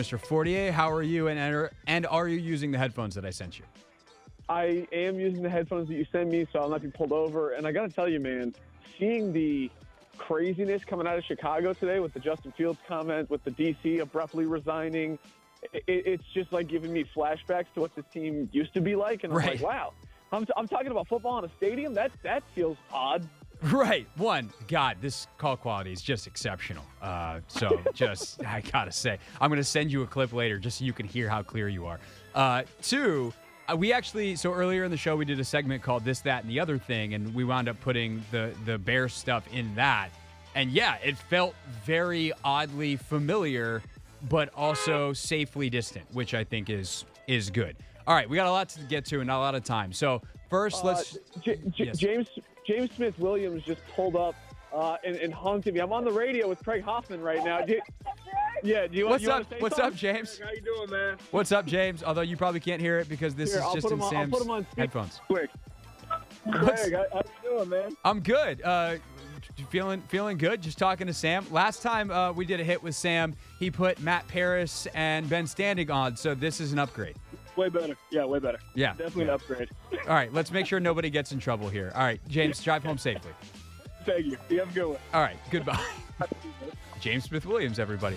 Mr. Fortier. How are you, and are you using the headphones that I sent you? I am using the headphones that you send me, so I'll not be pulled over. And I got to tell you, man, seeing the craziness coming out of Chicago today with the Justin Fields comment, with the DC abruptly resigning, it's just like giving me flashbacks to what this team used to be like. And I'm like, wow, I'm talking about football in a stadium? That feels odd. Right. One, God, this call quality is just exceptional. So just, I got to say, I'm going to send you a clip later just so you can hear how clear you are. Two, we actually, so earlier in the show, we did a segment called This, That, and the Other Thing, and we wound up putting the Bears stuff in that. And yeah, it felt very oddly familiar, but also safely distant, which I think is good. All right, we got a lot to get to and not a lot of time. So first, let's... James Smith-Williams just pulled up and honked at me. I'm on the radio with Craig Hoffman right now. Do you want to say something? What's up, James? How you doing, man? What's up, James? Although you probably can't hear it because this is just in Sam's headphones. Quick. Craig, how you doing, man? I'm good. Feeling good. Just talking to Sam. Last time we did a hit with Sam, he put Matt Paris and Ben Standing on, so this is an upgrade. Way better. Yeah, way better. Yeah. Definitely an upgrade. All right, let's make sure nobody gets in trouble here. All right, James, drive home safely. Thank you. You have a good one. All right, goodbye. James Smith-Williams, everybody.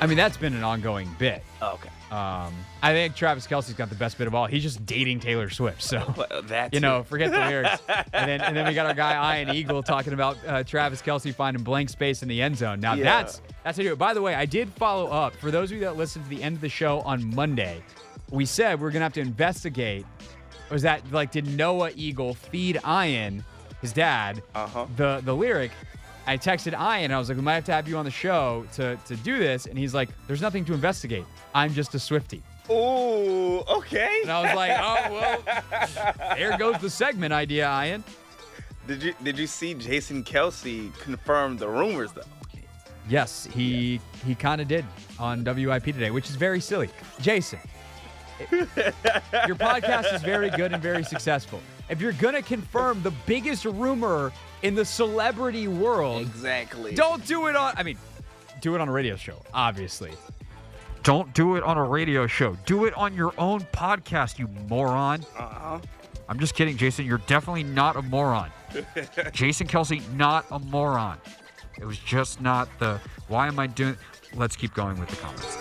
I mean, that's been an ongoing bit. Oh, okay. I think Travis Kelce's got the best bit of all. He's just dating Taylor Swift. So, forget the lyrics. and then we got our guy Ian Eagle talking about Travis Kelce finding blank space in the end zone. Now, that's how you do it. By the way, I did follow up. For those of you that listened to the end of the show on Monday, we said we're going to have to investigate. Was that, did Noah Eagle feed Ian, his dad, the lyric? I texted Ian, and I was like, we might have to have you on the show to do this. And he's like, there's nothing to investigate. I'm just a Swiftie. Ooh, okay. And I was like, oh, well, there goes the segment idea, Ian. Did you see Jason Kelce confirm the rumors, though? Yes, he kind of did on WIP today, which is very silly. Jason, your podcast is very good and very successful. If you're going to confirm the biggest rumor in the celebrity world, exactly, don't do it on, do it on a radio show, obviously. Don't do it on a radio show. Do it on your own podcast, you moron. I'm just kidding, Jason. You're definitely not a moron. Jason Kelce, not a moron. It was just not why am I doing... Let's keep going with the comments.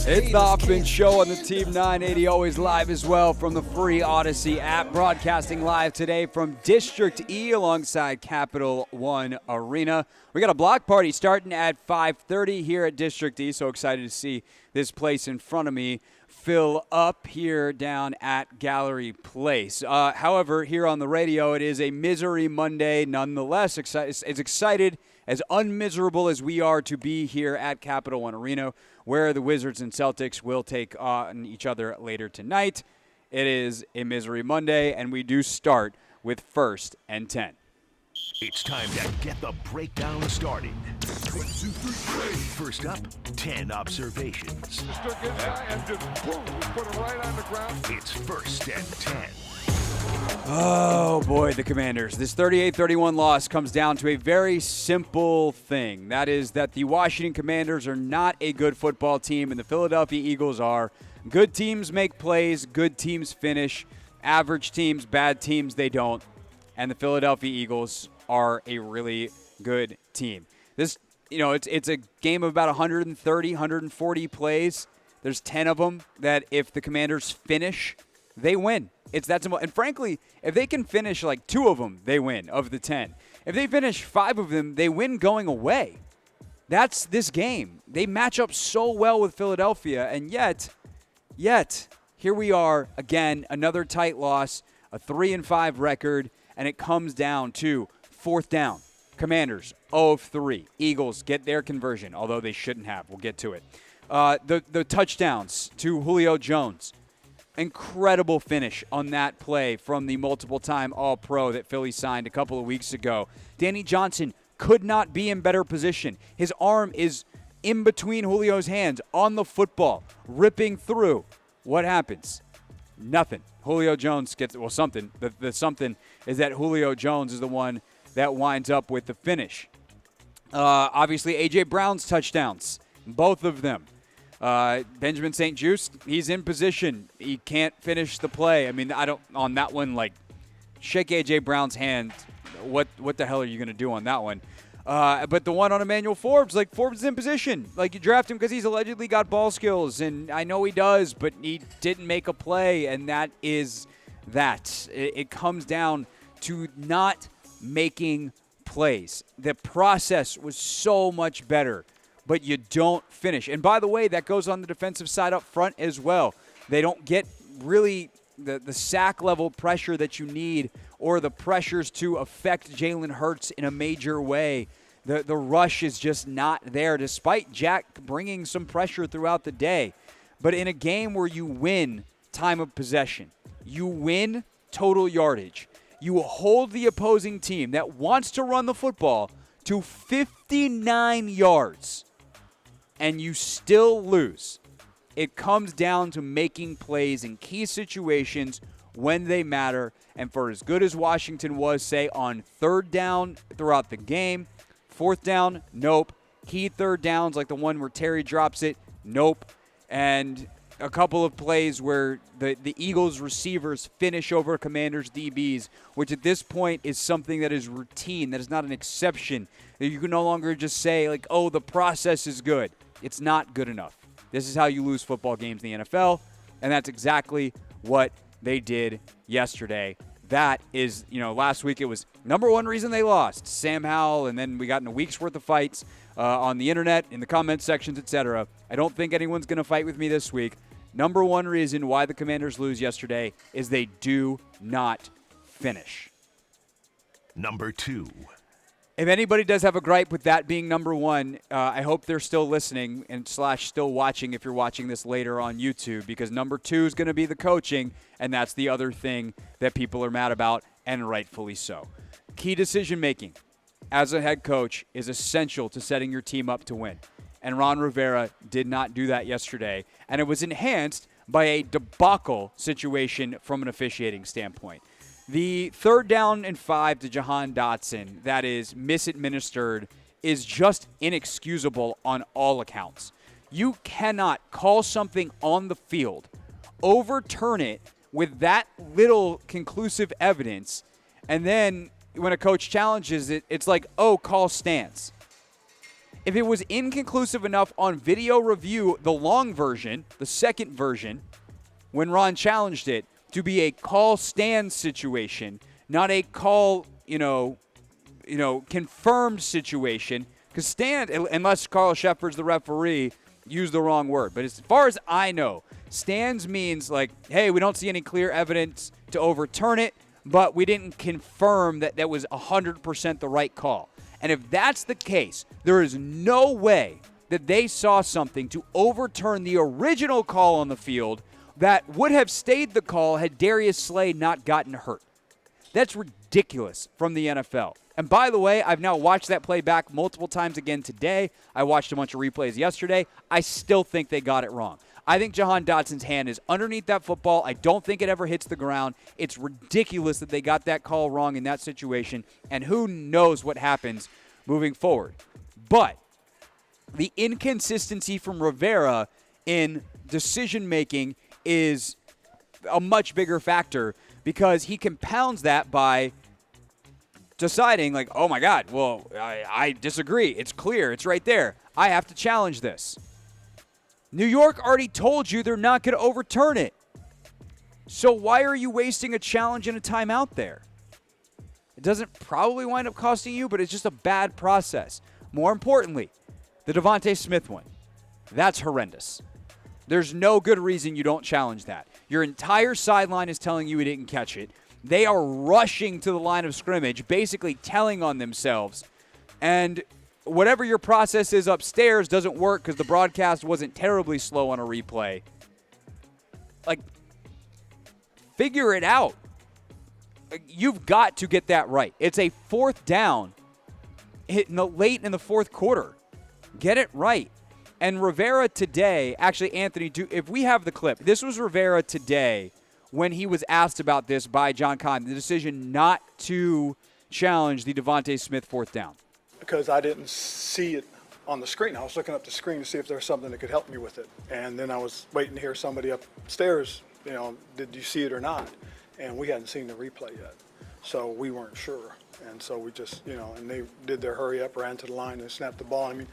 It's the Hoffman Show on the Team 980, always live as well from the free Odyssey app. Broadcasting live today from District E alongside Capital One Arena. We got a block party starting at 5:30 here at District E, so excited to see this place in front of me fill up here down at Gallery Place. However, here on the radio, it is a misery Monday nonetheless. As excited, as unmiserable as we are to be here at Capital One Arena, where the Wizards and Celtics will take on each other later tonight. It is a misery Monday, and we do start with 1st and 10. It's time to get the breakdown started. 1, 2, 3, First up, 10 observations. Just a good guy and just boom, put it right on the ground. It's 1st and 10. Oh, boy, the Commanders. This 38-31 loss comes down to a very simple thing. That is that the Washington Commanders are not a good football team, and the Philadelphia Eagles are. Good teams make plays. Good teams finish. Average teams, bad teams, they don't. And the Philadelphia Eagles are a really good team. This, it's a game of about 130, 140 plays. There's 10 of them that if the Commanders finish, they win. It's that simple. And frankly, if they can finish 2 of them, they win of the 10. If they finish 5 of them, they win going away. That's this game. they match up so well with Philadelphia, and yet, here we are again, another tight loss, a 3-5 record, and it comes down to fourth down. Commanders 0 of 3. Eagles get their conversion, although they shouldn't have. We'll get to it. The touchdowns to Julio Jones. Incredible finish on that play from the multiple-time All-Pro that Philly signed a couple of weeks ago. Danny Johnson could not be in better position. His arm is in between Julio's hands on the football, ripping through. What happens? Nothing. Julio Jones gets, well, something. The something is that Julio Jones is the one that winds up with the finish. Obviously, A.J. Brown's touchdowns, both of them. Benjamin St. Juste, he's in position. He can't finish the play. I mean, I don't, on that one, like, shake A.J. Brown's hand. What the hell are you going to do on that one? But the one on Emmanuel Forbes, like, Forbes is in position. Like, you draft him because he's allegedly got ball skills, and I know he does, but he didn't make a play, and that is that. It comes down to not making plays. The process was so much better, but you don't finish. And by the way, that goes on the defensive side up front as well. They don't get really the sack level pressure that you need or the pressures to affect Jalen Hurts in a major way. The rush is just not there, despite Jack bringing some pressure throughout the day. But in a game where you win time of possession, you win total yardage, you hold the opposing team that wants to run the football to 59 yards, and you still lose. It comes down to making plays in key situations when they matter. And for as good as Washington was, say, on third down throughout the game, fourth down, nope. Key third downs like the one where Terry drops it, nope. And a couple of plays where the Eagles receivers finish over Commanders DBs, which at this point is something that is routine, that is not an exception. You can no longer just say, like, oh, the process is good. It's not good enough. This is how you lose football games in the NFL, and that's exactly what they did yesterday. That is, last week it was number one reason they lost. Sam Howell, and then we got in a week's worth of fights on the internet, in the comment sections, etc. I don't think anyone's going to fight with me this week. Number one reason why the Commanders lose yesterday is they do not finish. Number 2. If anybody does have a gripe with that being number one, I hope they're still listening and / still watching if you're watching this later on YouTube, because number 2 is going to be the coaching, and that's the other thing that people are mad about, and rightfully so. Key decision-making as a head coach is essential to setting your team up to win, and Ron Rivera did not do that yesterday, and it was enhanced by a debacle situation from an officiating standpoint. The 3rd down and 5 to Jahan Dotson that is misadministered is just inexcusable on all accounts. You cannot call something on the field, overturn it with that little conclusive evidence, and then when a coach challenges it, it's like, oh, call stands. If it was inconclusive enough on video review, the long version, the second version, when Ron challenged it, to be a call stand situation, not a call, confirmed situation. Because stand, unless Carl Shepard's the referee, used the wrong word. But as far as I know, stands means like, hey, we don't see any clear evidence to overturn it, but we didn't confirm that that was 100% the right call. And if that's the case, there is no way that they saw something to overturn the original call on the field that would have stayed the call had Darius Slay not gotten hurt. That's ridiculous from the NFL. And by the way, I've now watched that play back multiple times again today. I watched a bunch of replays yesterday. I still think they got it wrong. I think Jahan Dotson's hand is underneath that football. I don't think it ever hits the ground. It's ridiculous that they got that call wrong in that situation, and who knows what happens moving forward. But the inconsistency from Rivera in decision-making is a much bigger factor, because he compounds that by deciding, like, oh my God, well, I disagree. It's clear. It's right there. I have to challenge this. New York already told you they're not going to overturn it. So why are you wasting a challenge and a timeout there? It doesn't probably wind up costing you, but it's just a bad process. More importantly, the Devontae Smith one. That's horrendous. There's no good reason you don't challenge that. Your entire sideline is telling you he didn't catch it. They are rushing to the line of scrimmage, basically telling on themselves. And whatever your process is upstairs doesn't work because the broadcast wasn't terribly slow on a replay. Like, figure it out. You've got to get that right. It's a 4th down late in the 4th quarter. Get it right. And Rivera today, actually, Anthony, if we have the clip, this was Rivera today when he was asked about this by John Keim, the decision not to challenge the Devontae Smith 4th down. Because I didn't see it on the screen. I was looking up the screen to see if there was something that could help me with it. And then I was waiting to hear somebody upstairs, did you see it or not? And we hadn't seen the replay yet. So we weren't sure. And so we just, and they did their hurry up, ran to the line and snapped the ball. I mean,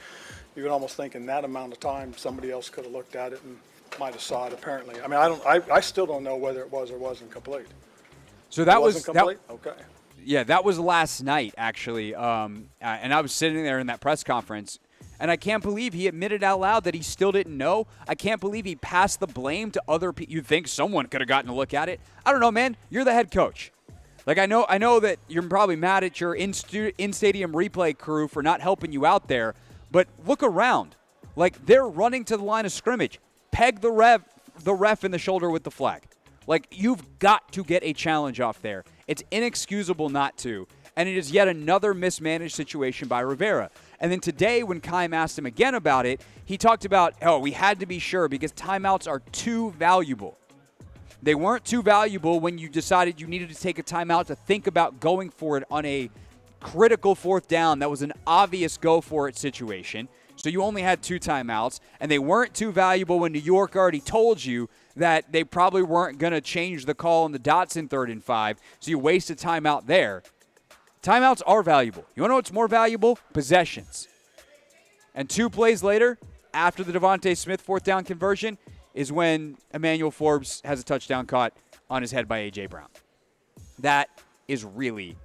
you would almost think in that amount of time somebody else could have looked at it and might have saw it apparently. I mean, I still don't know whether it was or wasn't complete. So that wasn't complete? Okay. Yeah, that was last night, actually. And I was sitting there in that press conference, and I can't believe he admitted out loud that he still didn't know. I can't believe he passed the blame to other people. You'd think someone could have gotten a look at it. I don't know, man. You're the head coach. Like, I know that you're probably mad at your in-stadium replay crew for not helping you out there, but look around. Like, they're running to the line of scrimmage. Peg the ref in the shoulder with the flag. Like, you've got to get a challenge off there. It's inexcusable not to. And it is yet another mismanaged situation by Rivera. And then today, when Keim asked him again about it, he talked about, we had to be sure because timeouts are too valuable. They weren't too valuable when you decided you needed to take a timeout to think about going for it on a critical 4th down. That was an obvious go-for-it situation. So you only had 2 timeouts, and they weren't too valuable when New York already told you that they probably weren't going to change the call on the Dotson 3rd and 5, so you wasted timeout there. Timeouts are valuable. You want to know what's more valuable? Possessions. And 2 plays later, after the Devontae Smith 4th down conversion, is when Emmanuel Forbes has a touchdown caught on his head by A.J. Brown. That is really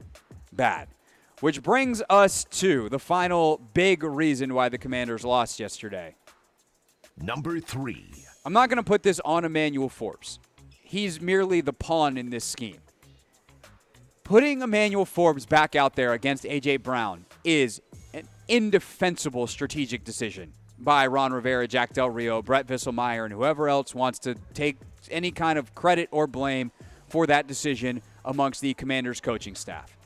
bad. Which brings us to the final big reason why the Commanders lost yesterday. Number 3. I'm not going to put this on Emmanuel Forbes. He's merely the pawn in this scheme. Putting Emmanuel Forbes back out there against A.J. Brown is an indefensible strategic decision by Ron Rivera, Jack Del Rio, Brett Visselmeyer, and whoever else wants to take any kind of credit or blame for that decision amongst the Commanders coaching staff.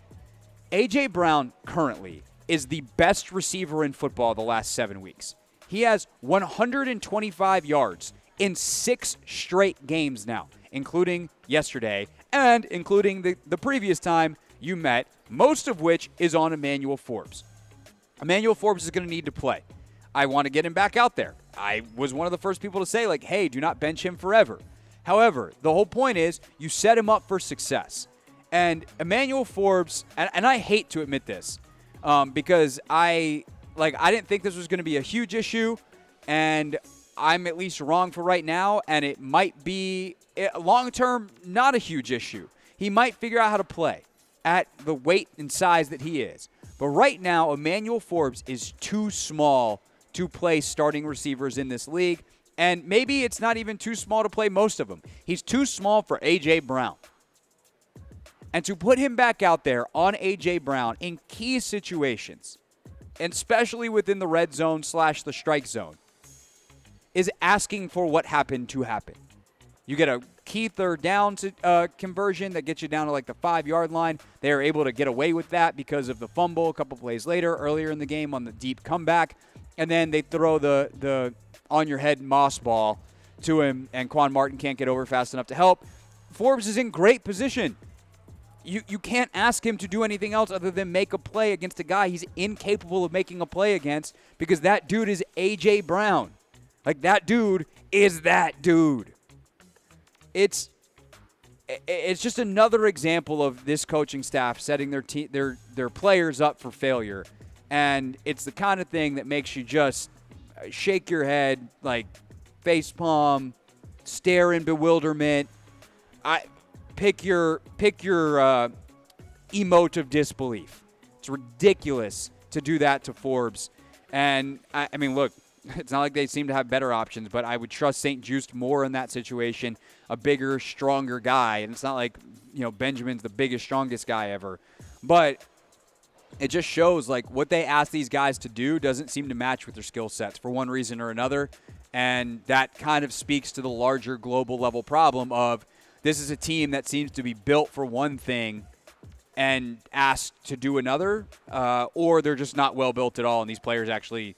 A.J. Brown currently is the best receiver in football the last 7 weeks. He has 125 yards in 6 straight games now, including yesterday and including the previous time you met, most of which is on Emmanuel Forbes. Emmanuel Forbes is going to need to play. I want to get him back out there. I was one of the first people to say, like, hey, do not bench him forever. However, the whole point is you set him up for success. And Emmanuel Forbes, and I hate to admit this, because I didn't think this was going to be a huge issue, and I'm at least wrong for right now, and it might be long-term not a huge issue. He might figure out how to play at the weight and size that he is. But right now, Emmanuel Forbes is too small to play starting receivers in this league, and maybe it's not even too small to play most of them. He's too small for A.J. Brown. And to put him back out there on A.J. Brown in key situations, and especially within the red zone / the strike zone, is asking for what happened to happen. You get a key 3rd down conversion that gets you down to like the 5-yard line. They are able to get away with that because of the fumble a couple plays later, earlier in the game on the deep comeback. And then they throw the on-your-head Moss ball to him, and Quan Martin can't get over fast enough to help. Forbes is in great position. You can't ask him to do anything else other than make a play against a guy he's incapable of making a play against, because that dude is A.J. Brown. Like, that dude is that dude. It's just another example of this coaching staff setting their players up for failure. And it's the kind of thing that makes you just shake your head, like facepalm, stare in bewilderment. Pick your emote of disbelief. It's ridiculous to do that to Forbes. And, I mean, look, It's not like they seem to have better options, but I would trust St. Juste more in that situation, a bigger, stronger guy. And it's not like, Benjamin's the biggest, strongest guy ever. But it just shows, like, what they ask these guys to do doesn't seem to match with their skill sets for one reason or another. And that kind of speaks to the larger global level problem of this is a team that seems to be built for one thing and asked to do another, or they're just not well built at all. And these players actually,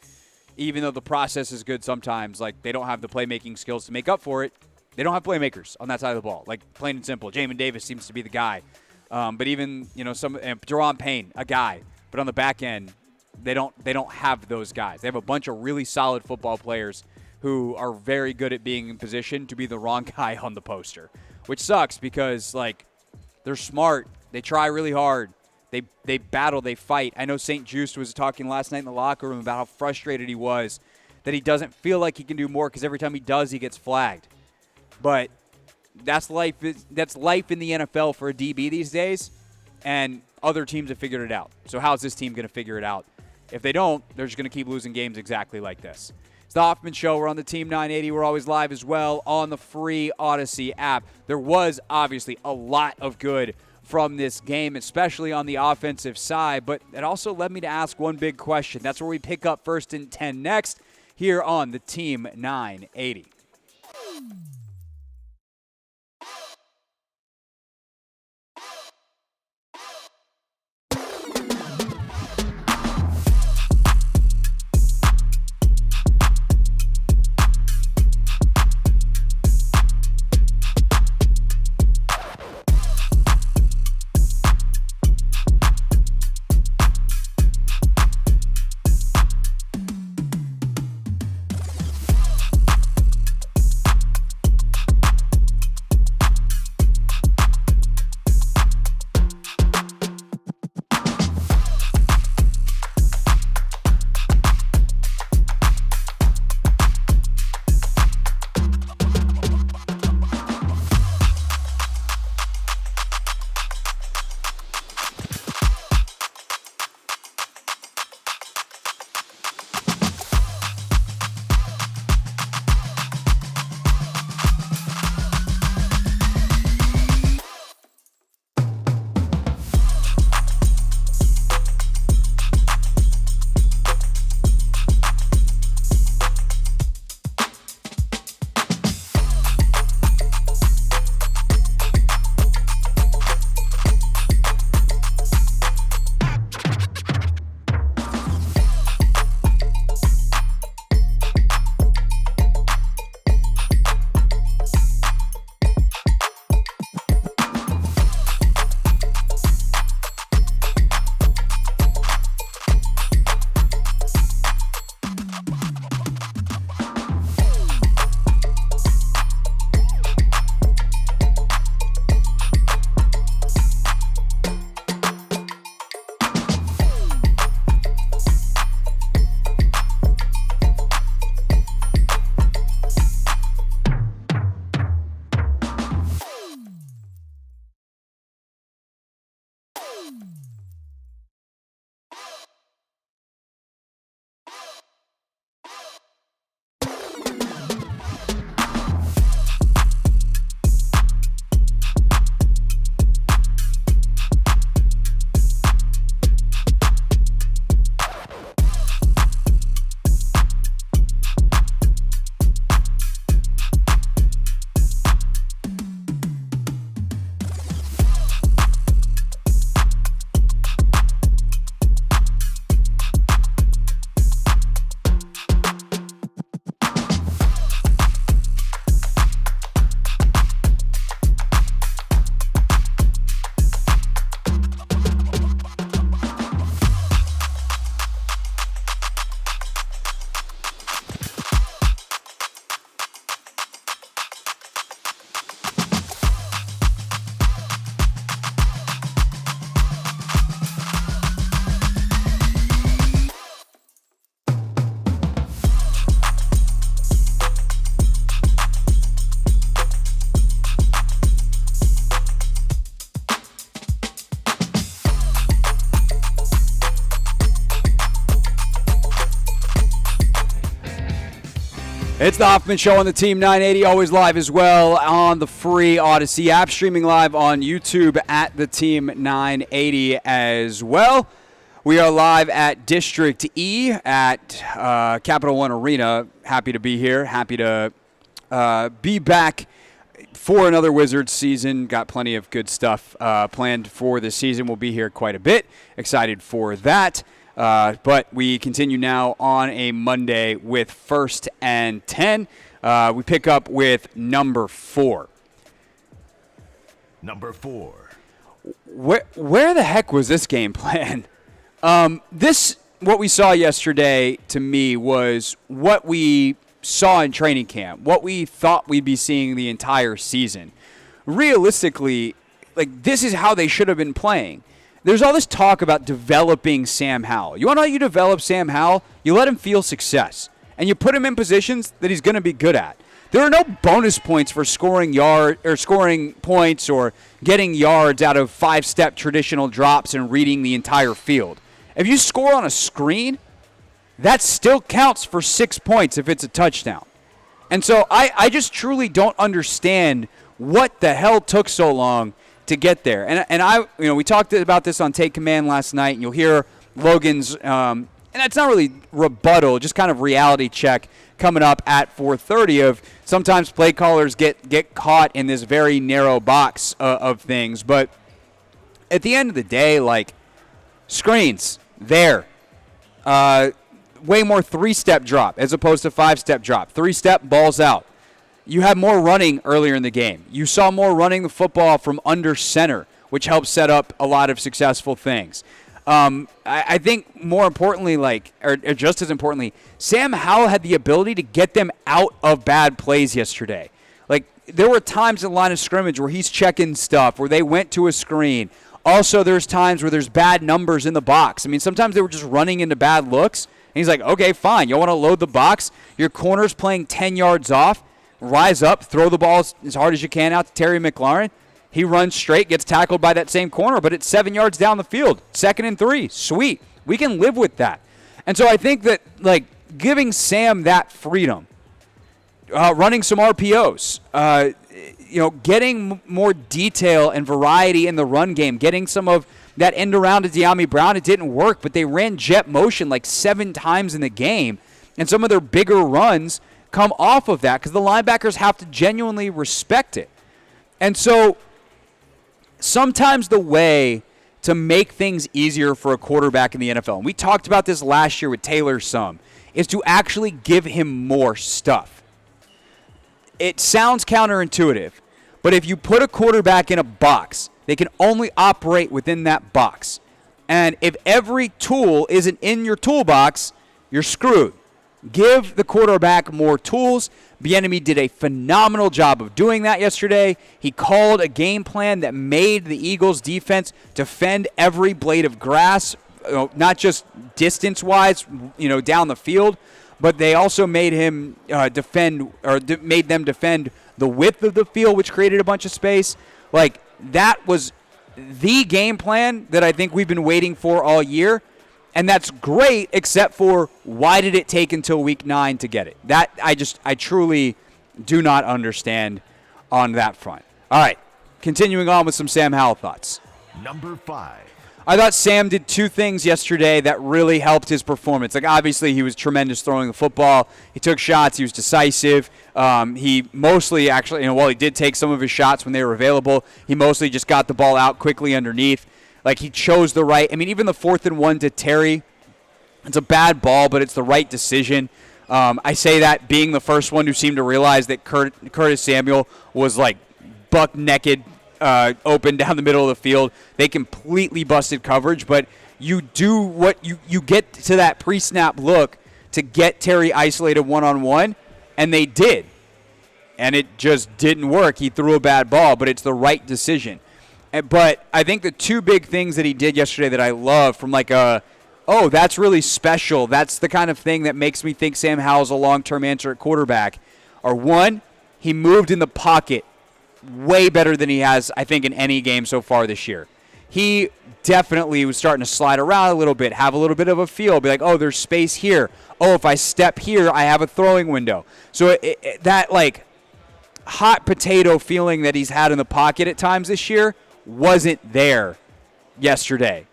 even though the process is good sometimes, like, they don't have the playmaking skills to make up for it. They don't have playmakers on that side of the ball. Like, plain and simple. Jamin Davis seems to be the guy. But even, Jerron Payne, a guy. But on the back end, they don't have those guys. They have a bunch of really solid football players who are very good at being in position to be the wrong guy on the poster, which sucks because, like, they're smart. They try really hard. They battle. They fight. I know St. Juste was talking last night in the locker room about how frustrated he was that he doesn't feel like he can do more because every time he does, he gets flagged. But that's life. That's life in the NFL for a DB these days, and other teams have figured it out. So how's this team going to figure it out? If they don't, they're just going to keep losing games exactly like this. It's the Hoffman Show. We're on the Team 980. We're always live as well on the free Odyssey app. There was obviously a lot of good from this game, especially on the offensive side, but it also led me to ask one big question. That's where we pick up 1st and 10 next here on the Team 980. It's the Hoffman Show on the Team 980, always live as well on the free Odyssey app, streaming live on YouTube at the Team 980 as well. We are live at District E at Capital One Arena. Happy to be here. Happy to be back for another Wizards season. Got plenty of good stuff planned for this season. We'll be here quite a bit. Excited for that. But we continue now on a Monday with 1st and 10. We pick up with number 4. Number 4. Where the heck was this game plan? What we saw yesterday to me was what we saw in training camp, what we thought we'd be seeing the entire season. Realistically, this is how they should have been playing. There's all this talk about developing Sam Howell. You want to know how you develop Sam Howell? You let him feel success, and you put him in positions that he's going to be good at. There are no bonus points for scoring points or getting yards out of 5-step traditional drops and reading the entire field. If you score on a screen, that still counts for 6 points if it's a touchdown. And so I just truly don't understand what the hell took so long to get there. And we talked about this on Take Command last night, and you'll hear Logan's, and that's not really rebuttal, just kind of reality check coming up at 4:30 of sometimes play callers get caught in this very narrow box of things. But at the end of the day, screens, there. Way more 3-step drop as opposed to 5-step drop. 3-step, balls out. You had more running earlier in the game. You saw more running the football from under center, which helped set up a lot of successful things. I think more importantly, or just as importantly, Sam Howell had the ability to get them out of bad plays yesterday. There were times in the line of scrimmage where he's checking stuff, where they went to a screen. Also, there's times where there's bad numbers in the box. I mean, sometimes they were just running into bad looks. And he's like, okay, fine. You want to load the box? Your corner's playing 10 yards off. Rise up, throw the ball as hard as you can out to Terry McLaurin. He runs straight, gets tackled by that same corner, but it's 7 yards down the field. 2nd and 3. Sweet. We can live with that. And so I think that, giving Sam that freedom, running some RPOs, getting more detail and variety in the run game, getting some of that end around to De'Ami Brown, it didn't work, but they ran jet motion 7 times in the game, and some of their bigger runs come off of that because the linebackers have to genuinely respect it. And so sometimes the way to make things easier for a quarterback in the NFL, and we talked about this last year with Taylor some, is to actually give him more stuff. It sounds counterintuitive, but if you put a quarterback in a box, they can only operate within that box. And if every tool isn't in your toolbox, you're screwed. Give the quarterback more tools. Bieniemy did a phenomenal job of doing that yesterday. He called a game plan that made the Eagles' defense defend every blade of grass, not just distance-wise, down the field, but they also made him made them defend the width of the field, which created a bunch of space. That was the game plan that I think we've been waiting for all year. And that's great, except for why did it take until week 9 to get it? That I truly do not understand on that front. All right, continuing on with some Sam Howell thoughts. Number 5. I thought Sam did 2 things yesterday that really helped his performance. Obviously, he was tremendous throwing the football. He took shots. He was decisive. He mostly actually, while he did take some of his shots when they were available, he mostly just got the ball out quickly underneath. He chose the right. Even the 4th and 1 to Terry, it's a bad ball, but it's the right decision. I say that being the first one who seemed to realize that Curtis Samuel was buck naked, open down the middle of the field. They completely busted coverage, but you do what you get to that pre-snap look to get Terry isolated one-on-one, and they did. And it just didn't work. He threw a bad ball, but it's the right decision. But I think the 2 big things that he did yesterday that I love from that's really special, that's the kind of thing that makes me think Sam Howell's a long-term answer at quarterback, are 1, he moved in the pocket way better than he has, I think, in any game so far this year. he definitely was starting to slide around a little bit, have a little bit of a feel, be like, oh, there's space here. Oh, if I step here, I have a throwing window. So that, like, hot potato feeling that he's had in the pocket at times this year wasn't there yesterday.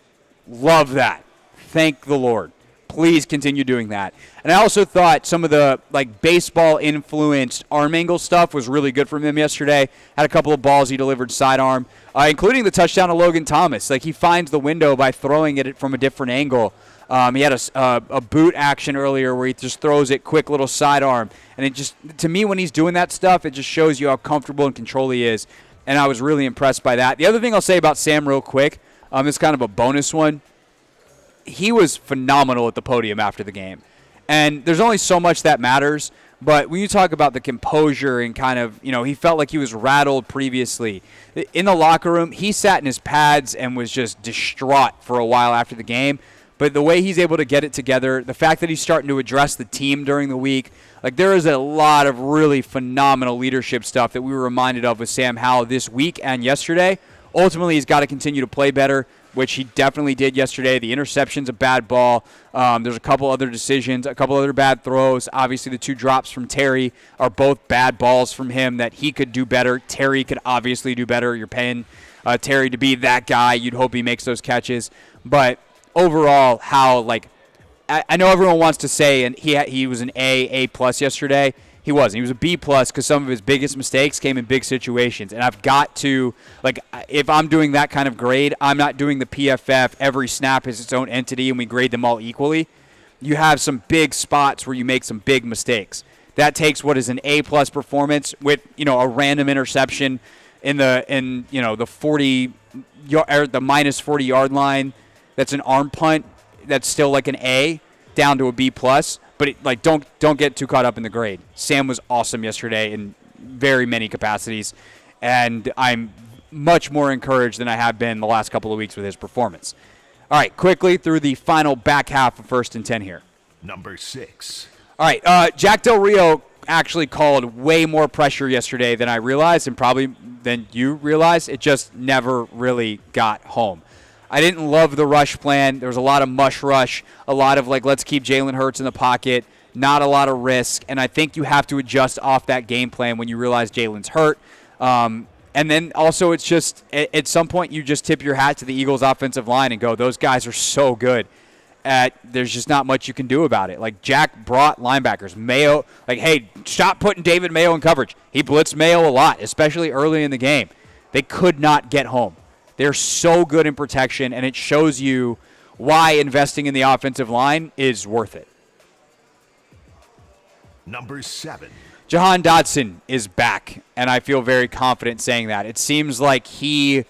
Love that. Thank the Lord. Please continue doing that. And I also thought some of the, like, baseball-influenced arm angle stuff was really good from him yesterday. Had a couple of balls he delivered sidearm, including the touchdown to Logan Thomas. Like, he finds the window by throwing it from a different angle. He had a boot action earlier where he just throws it, quick little sidearm. And it just, to me, when he's doing that stuff, it just shows you how comfortable and control he is. And I was really impressed by that. The other thing I'll say about Sam real quick, this is kind of a bonus one. He was phenomenal at the podium after the game. And there's only so much that matters. But when you talk about the composure and kind of, he felt like he was rattled previously. In the locker room, he sat in his pads and was just distraught for a while after the game. But the way he's able to get it together, the fact that he's starting to address the team during the week, like, there is a lot of really phenomenal leadership stuff that we were reminded of with Sam Howell this week and yesterday. Ultimately, he's got to continue to play better, which he definitely did yesterday. The interception's a bad ball. There's a couple other decisions, a couple other bad throws. Obviously, the 2 drops from Terry are both bad balls from him that he could do better. Terry could obviously do better. You're paying Terry to be that guy. You'd hope he makes those catches. But overall, how, like, I know everyone wants to say, and he was an A+ yesterday. He wasn't. He was a B+ because some of his biggest mistakes came in big situations. And I've got to, like, if I'm doing that kind of grade, I'm not doing the PFF. Every snap is its own entity, and we grade them all equally. You have some big spots where you make some big mistakes. That takes what is an A+ performance with, a random interception in the 40 or the minus 40 yard line. That's an arm punt. That's still like an A down to a B+. But don't get too caught up in the grade. Sam was awesome yesterday in very many capacities, and I'm much more encouraged than I have been the last couple of weeks with his performance. All right, quickly through the final back half of 1st and 10 here. Number 6. All right, Jack Del Rio actually called way more pressure yesterday than I realized, and probably than you realized. It just never really got home. I didn't love the rush plan. There was a lot of mush rush, a lot of, like, let's keep Jalen Hurts in the pocket, not a lot of risk. And I think you have to adjust off that game plan when you realize Jalen's hurt. And then also it's just at some point you just tip your hat to the Eagles' offensive line and go, those guys are so good. There's just not much you can do about it. Like, Jack brought linebackers. Mayo, like, hey, stop putting David Mayo in coverage. He blitzed Mayo a lot, especially early in the game. They could not get home. They're so good in protection, and it shows you why investing in the offensive line is worth it. Number 7. Jahan Dotson is back, and I feel very confident saying that. It seems like he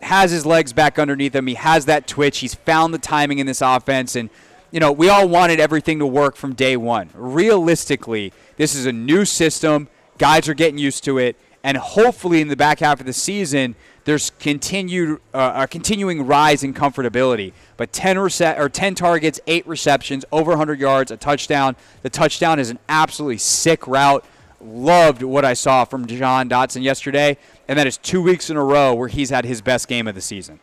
has his legs back underneath him. He has that twitch. He's found the timing in this offense, and, we all wanted everything to work from day one. Realistically, this is a new system. Guys are getting used to it, and hopefully in the back half of the season, there's continuing rise in comfortability. But 10 targets, 8 receptions, over 100 yards, a touchdown. The touchdown is an absolutely sick route. Loved what I saw from Jahan Dotson yesterday, and that is 2 weeks in a row where he's had his best game of the season.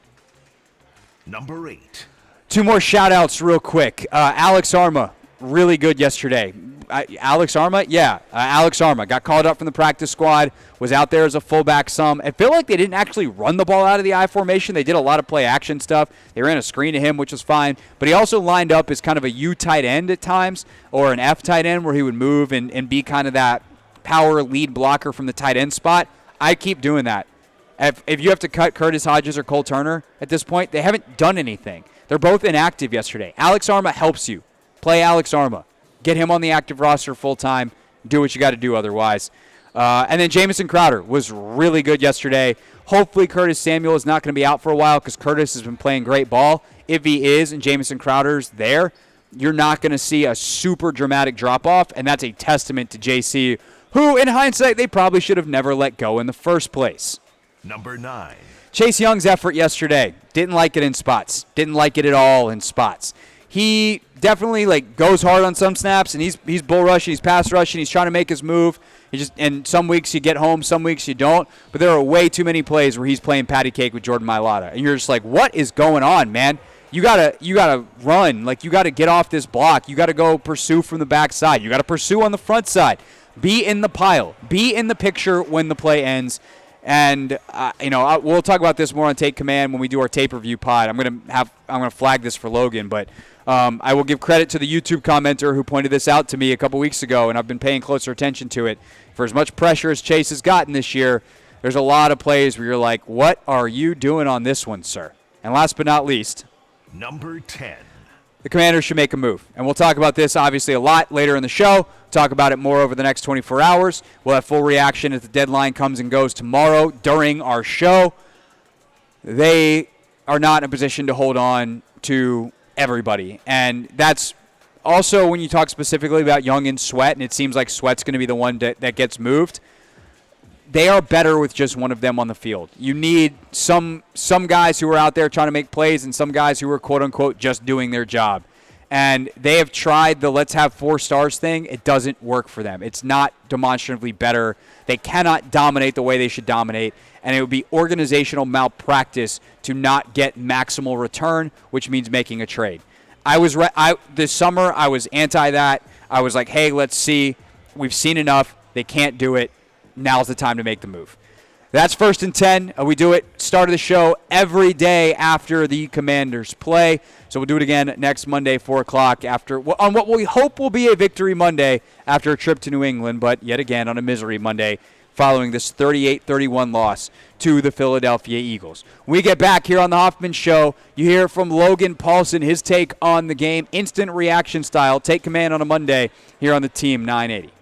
Number 8. 2 more shout-outs real quick. Alex Arma, really good yesterday. Alex Arma? Yeah, Alex Arma. Got called up from the practice squad, was out there as a fullback some. I feel like they didn't actually run the ball out of the I formation. They did a lot of play action stuff. They ran a screen to him, which was fine. But he also lined up as kind of a U tight end at times, or an F tight end where he would move and be kind of that power lead blocker from the tight end spot. I keep doing that. If you have to cut Curtis Hodges or Cole Turner at this point, they haven't done anything. They're both inactive yesterday. Alex Arma helps you. Play Alex Arma. Get him on the active roster full-time. Do what you got to do otherwise. And then Jamison Crowder was really good yesterday. Hopefully Curtis Samuel is not going to be out for a while because Curtis has been playing great ball. If he is and Jamison Crowder's there, you're not going to see a super dramatic drop-off, and that's a testament to JC, who, in hindsight, they probably should have never let go in the first place. Number 9. Chase Young's effort yesterday. Didn't like it in spots. Didn't like it at all in spots. He definitely like goes hard on some snaps, and he's bull rushing, he's pass rushing, he's trying to make his move. And some weeks you get home, some weeks you don't. But there are way too many plays where he's playing patty cake with Jordan Mailata, and you're just like, what is going on, man? You gotta run. Like, you gotta get off this block. You gotta go pursue from the backside. You gotta pursue on the front side. Be in the pile. Be in the picture when the play ends. And we'll talk about this more on Take Command when we do our tape review pod. I'm gonna flag this for Logan, but I will give credit to the YouTube commenter who pointed this out to me a couple weeks ago, and I've been paying closer attention to it. For as much pressure as Chase has gotten this year, there's a lot of plays where you're like, what are you doing on this one, sir? And last but not least, number 10. The Commanders should make a move. And we'll talk about this, obviously, a lot later in the show. Talk about it more over the next 24 hours. We'll have full reaction as the deadline comes and goes tomorrow during our show. They are not in a position to hold on to everybody. And that's also when you talk specifically about Young and Sweat, and it seems like Sweat's going to be the one that gets moved. They are better with just one of them on the field. You need some guys who are out there trying to make plays and some guys who are, quote-unquote, just doing their job. And they have tried the let's have 4 stars thing. It doesn't work for them. It's not demonstratively better. They cannot dominate the way they should dominate, and it would be organizational malpractice to not get maximal return, which means making a trade. This summer, I was anti that. I was like, hey, let's see. We've seen enough. They can't do it. Now's the time to make the move. That's 1st and 10. We do it start of the show every day after the Commanders play. So we'll do it again next Monday, 4 o'clock, on what we hope will be a victory Monday after a trip to New England, but yet again on a misery Monday following this 38-31 loss to the Philadelphia Eagles. When we get back here on the Hoffman Show, you hear from Logan Paulson, his take on the game, instant reaction style. Take command on a Monday here on the Team 980.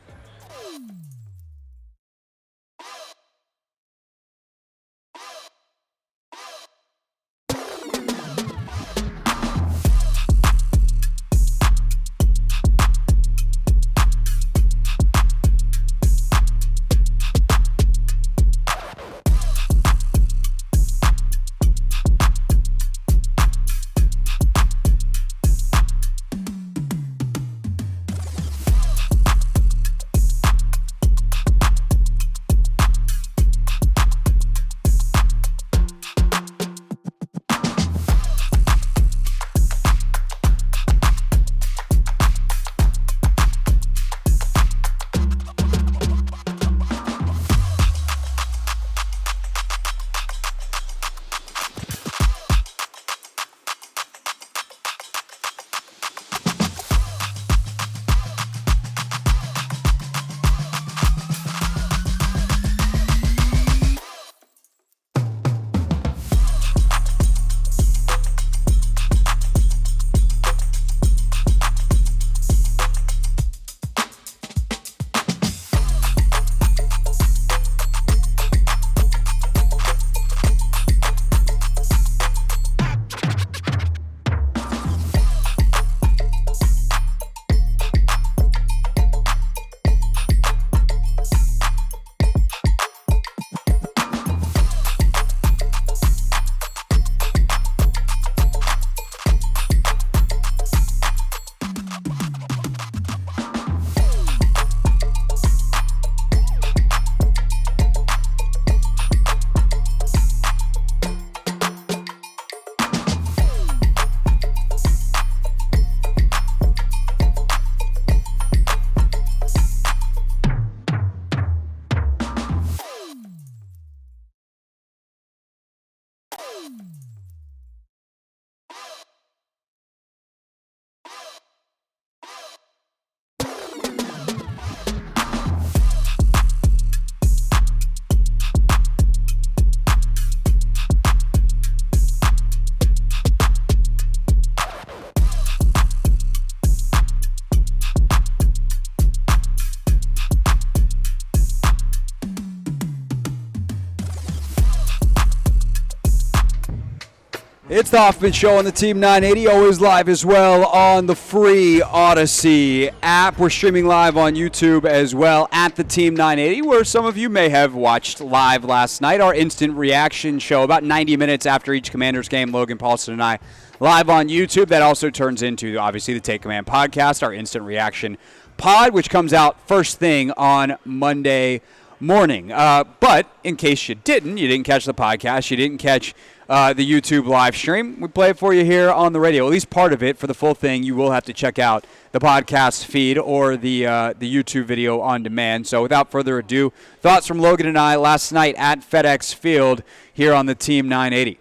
It's the Hoffman Show on the Team 980, always live as well on the free Odyssey app. We're streaming live on YouTube as well at the Team 980, where some of you may have watched live last night, our instant reaction show. About 90 minutes after each Commanders game, Logan Paulson and I live on YouTube. That also turns into, obviously, the Take Command podcast, our instant reaction pod, which comes out first thing on Monday morning. But in case you didn't catch the podcast, you didn't catch the YouTube live stream, we play it for you here on the radio, at least part of it. For the full thing, you will have to check out the podcast feed or the YouTube video on demand. So without further ado, thoughts from Logan and I last night at FedEx Field here on the Team 980.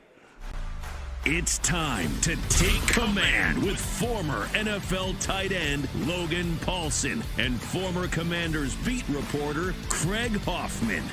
It's time to take command with former NFL tight end Logan Paulsen and former Commanders beat reporter Craig Hoffman.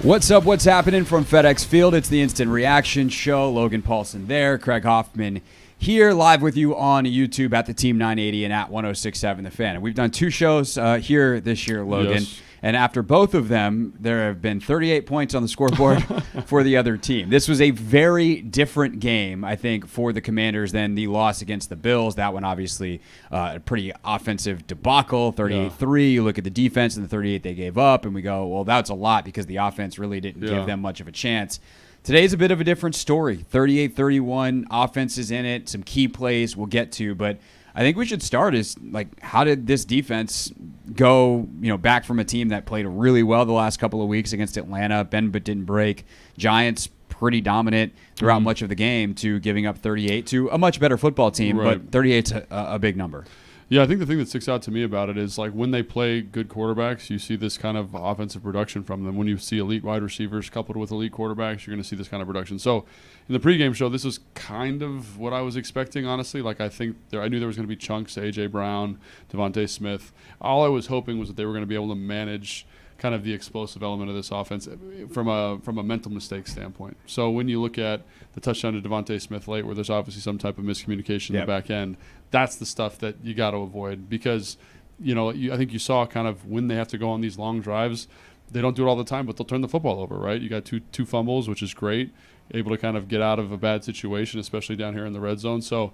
What's up? What's happening from FedEx Field? It's the Instant Reaction Show. Logan Paulsen there, Craig Hoffman here, live with you on YouTube at the Team 980 and at 106.7 The Fan. And we've done 2 shows here this year, Logan. Yes. And after both of them, there have been 38 points on the scoreboard for the other team. This was a very different game, I think, for the Commanders than the loss against the Bills. That one, obviously, a pretty offensive debacle, 38-3. You look at the defense and the 38 they gave up, and we go, well, that's a lot because the offense really didn't give them much of a chance. Today's a bit of a different story. 38-31, offense is in it, some key plays we'll get to, but I think we should start is, like, how did this defense go, back from a team that played really well the last couple of weeks against Atlanta, bend but didn't break, Giants pretty dominant throughout much of the game, to giving up 38 to a much better football team, but 38's a big number. Yeah, I think the thing that sticks out to me about it is, like, when they play good quarterbacks, you see this kind of offensive production from them. When you see elite wide receivers coupled with elite quarterbacks, you're going to see this kind of production. So in the pregame show, this was kind of what I was expecting, honestly. Like, I knew there was going to be chunks to A.J. Brown, Devontae Smith. All I was hoping was that they were going to be able to manage kind of the explosive element of this offense from a mental mistake standpoint. So when you look at the touchdown to Devontae Smith late, where there's obviously some type of miscommunication in the back end, that's the stuff that you got to avoid, because I think you saw kind of when they have to go on these long drives, they don't do it all the time, but they'll turn the football over, right? You got two fumbles, which is great, able to kind of get out of a bad situation, especially down here in the red zone. So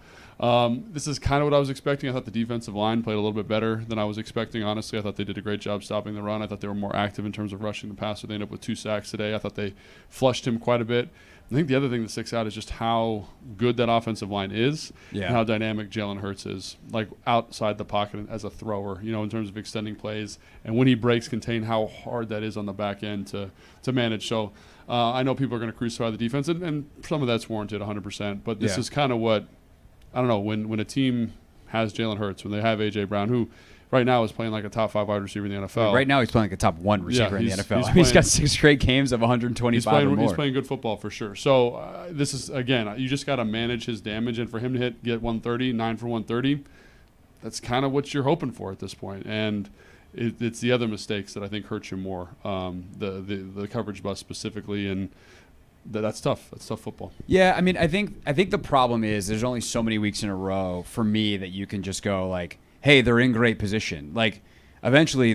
this is kind of what I was expecting. I thought the defensive line played a little bit better than I was expecting, honestly. I thought they did a great job stopping the run. I thought they were more active in terms of rushing the passer. They ended up with 2 sacks today. I thought they flushed him quite a bit. I think the other thing that sticks out is just how good that offensive line is and how dynamic Jalen Hurts is, like, outside the pocket as a thrower, in terms of extending plays. And when he breaks contain, how hard that is on the back end to manage. So I know people are going to crucify the defense, and some of that's warranted 100%. But this is kind of what, I don't know, when a team has Jalen Hurts, when they have A.J. Brown, who right now is playing like a top 5 wide receiver in the NFL. Right now he's playing like a top 1 receiver in the NFL. He's got 6 straight games of 125 or more. He's playing good football for sure. So this is, again, you just got to manage his damage. And for him to get 130, 9 for 130, that's kind of what you're hoping for at this point. And it's the other mistakes that I think hurt you more, the coverage bust specifically, and that's tough. That's tough football. Yeah, I mean, I think the problem is there's only so many weeks in a row for me that you can just go like, hey, they're in great position. Like, eventually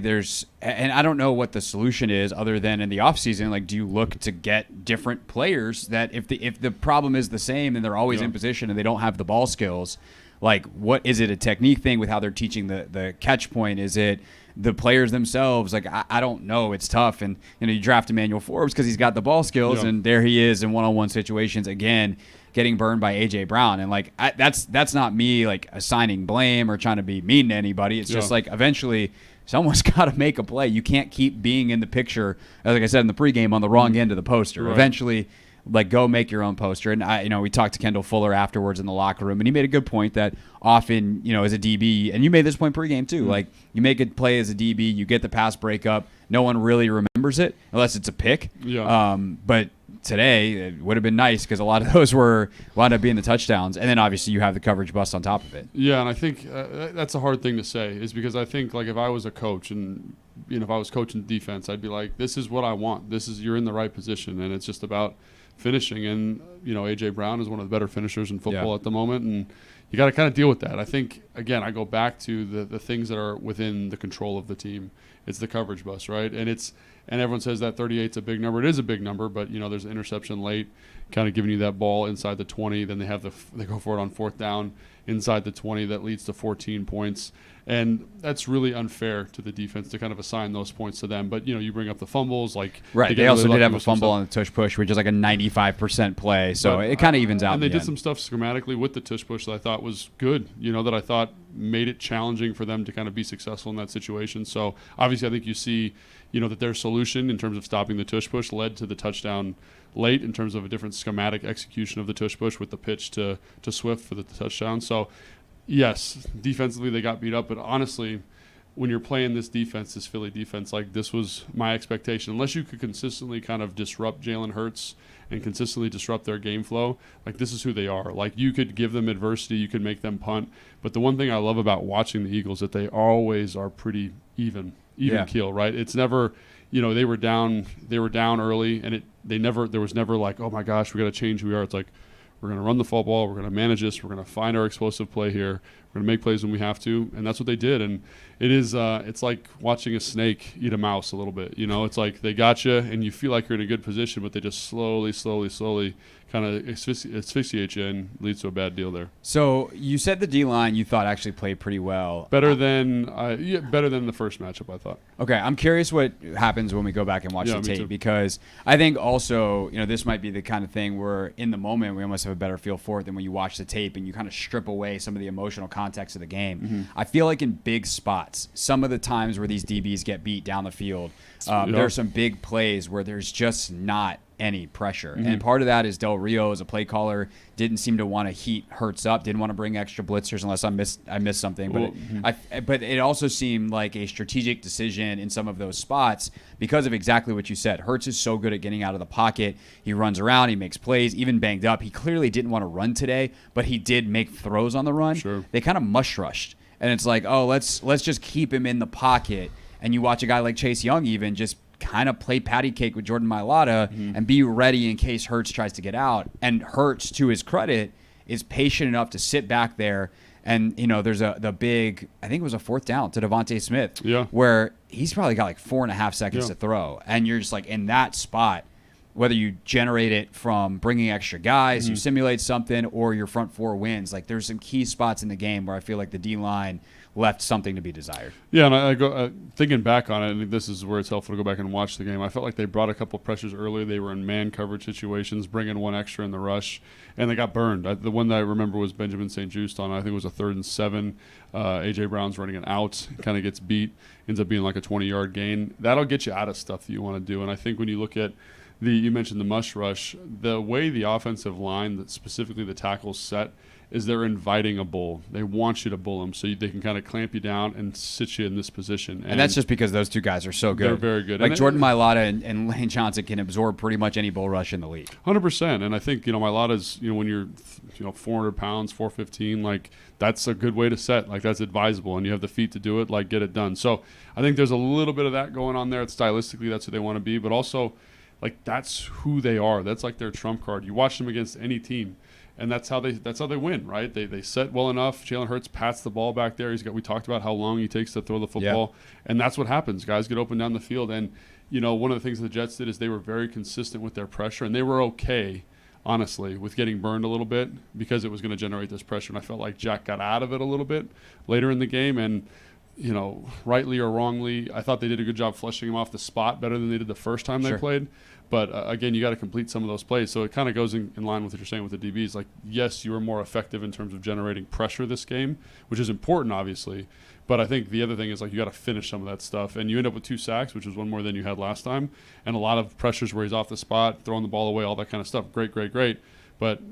and I don't know what the solution is other than in the offseason, like, do you look to get different players that if the problem is the same and they're always in position and they don't have the ball skills, like, what is it, a technique thing with how they're teaching the catch point? Is it the players themselves? Like, I don't know. It's tough. And, you draft Emmanuel Forbes because he's got the ball skills, and there he is in one-on-one situations again, getting burned by A.J. Brown. And, like, that's not me, like, assigning blame or trying to be mean to anybody. It's just, like, eventually someone's got to make a play. You can't keep being in the picture, like I said in the pregame, on the wrong end of the poster. Right. Eventually, like, go make your own poster. And, we talked to Kendall Fuller afterwards in the locker room, and he made a good point that often, as a DB, and you made this point pregame too, like, you make a play as a DB, you get the pass breakup, no one really remembers it unless it's a pick. But today it would have been nice because a lot of those wound up being the touchdowns, and then obviously you have the coverage bust on top of it. Yeah, and I think that's a hard thing to say, is because I think, like, if I was a coach and if I was coaching defense, I'd be like, this is what I want. You're in the right position, and it's just about finishing. And A.J. Brown is one of the better finishers in football at the moment, and you got to kind of deal with that. I think, again, I go back to the things that are within the control of the team. It's the coverage bust, right? And everyone says that 38's a big number. It is a big number, but there's an interception late, kind of giving you that ball inside the 20. Then they go for it on 4th down, inside the 20 that leads to 14 points. And that's really unfair to the defense to kind of assign those points to them. But, you bring up the fumbles. Right. They also did have a fumble on the tush push, which is like a 95% play. So it kind of evens out. And they did some stuff schematically with the tush push that I thought was good, that I thought made it challenging for them to kind of be successful in that situation. So obviously I think you see, that their solution in terms of stopping the tush push led to the touchdown late in terms of a different schematic execution of the tush push with the pitch to Swift for the touchdown. So, yes, defensively they got beat up, but honestly, when you're playing this Philly defense, like this was my expectation. Unless you could consistently kind of disrupt Jalen Hurts and consistently disrupt their game flow, like this is who they are. Like you could give them adversity, you could make them punt, but the one thing I love about watching the Eagles is that they always are pretty even keel, right? It's never, they were down early, and there was never like, oh my gosh, we got to change who we are. It's like, we're going to run the football. We're going to manage this. We're going to find our explosive play here. We're going to make plays when we have to, and that's what they did. And it is, it's like watching a snake eat a mouse a little bit. It's like they got you, and you feel like you're in a good position, but they just slowly kind of asphyxiate you and leads to a bad deal there. So you said the D-line you thought actually played pretty well. Better than the first matchup, I thought. Okay, I'm curious what happens when we go back and watch the tape, because I think also, this might be the kind of thing where in the moment we almost have a better feel for it than when you watch the tape and you kind of strip away some of the emotional context of the game. Mm-hmm. I feel like in big spots, some of the times where these DBs get beat down the field, there are some big plays where there's just not any pressure. Mm-hmm. And part of that is Del Rio as a play caller didn't seem to want to heat Hurts up, didn't want to bring extra blitzers unless I missed something. But it also seemed like a strategic decision in some of those spots because of exactly what you said. Hurts is so good at getting out of the pocket. He runs around, he makes plays, even banged up. He clearly didn't want to run today, but he did make throws on the run. Sure. They kind of mush rushed. And it's like, oh, let's just keep him in the pocket. And you watch a guy like Chase Young even just kind of play patty cake with Jordan Mailata and be ready in case Hurts tries to get out. And Hurts, to his credit, is patient enough to sit back there. And, there's the big, I think it was a 4th down to Devontae Smith, where he's probably got like 4.5 seconds to throw. And you're just like in that spot, whether you generate it from bringing extra guys, you simulate something, or your front four wins. Like there's some key spots in the game where I feel like the D-line left something to be desired. Yeah, and I go thinking back on it, and this is where it's helpful to go back and watch the game. I felt like they brought a couple of pressures earlier. They were in man coverage situations, bringing one extra in the rush, and they got burned. The one that I remember was Benjamin St-Juste on, I think it was a 3rd and 7. A.J. Brown's running an out, kind of gets beat, ends up being like a 20-yard gain. That'll get you out of stuff that you want to do. And I think when you look at you mentioned the mush rush, the way the offensive line, that specifically the tackles set, is they're inviting a bull. They want you to bull them so they can kind of clamp you down and sit you in this position. And that's just because those two guys are so good. They're very good. Like Jordan Mailata and Lane Johnson can absorb pretty much any bull rush in the league. 100%. And I think, Mailata's, when you're, 400 pounds, 415, like that's a good way to set. Like that's advisable. And you have the feet to do it, like get it done. So I think there's a little bit of that going on there. Stylistically, that's who they want to be. But also, like that's who they are. That's like their trump card. You watch them against any team. And that's how they win, right? They set well enough. Jalen Hurts pats the ball back there. We talked about how long he takes to throw the football, and that's what happens. Guys get open down the field, and one of the things the Jets did is they were very consistent with their pressure, and they were okay, honestly, with getting burned a little bit because it was going to generate this pressure. And I felt like Jack got out of it a little bit later in the game, and rightly or wrongly, I thought they did a good job flushing him off the spot better than they did the first time they played. But, again, you got to complete some of those plays. So it kind of goes in line with what you're saying with the DBs. Like, yes, you were more effective in terms of generating pressure this game, which is important, obviously. But I think the other thing is, like, you got to finish some of that stuff. And you end up with 2 sacks, which is one more than you had last time. And a lot of pressures where he's off the spot, throwing the ball away, all that kind of stuff. Great. But,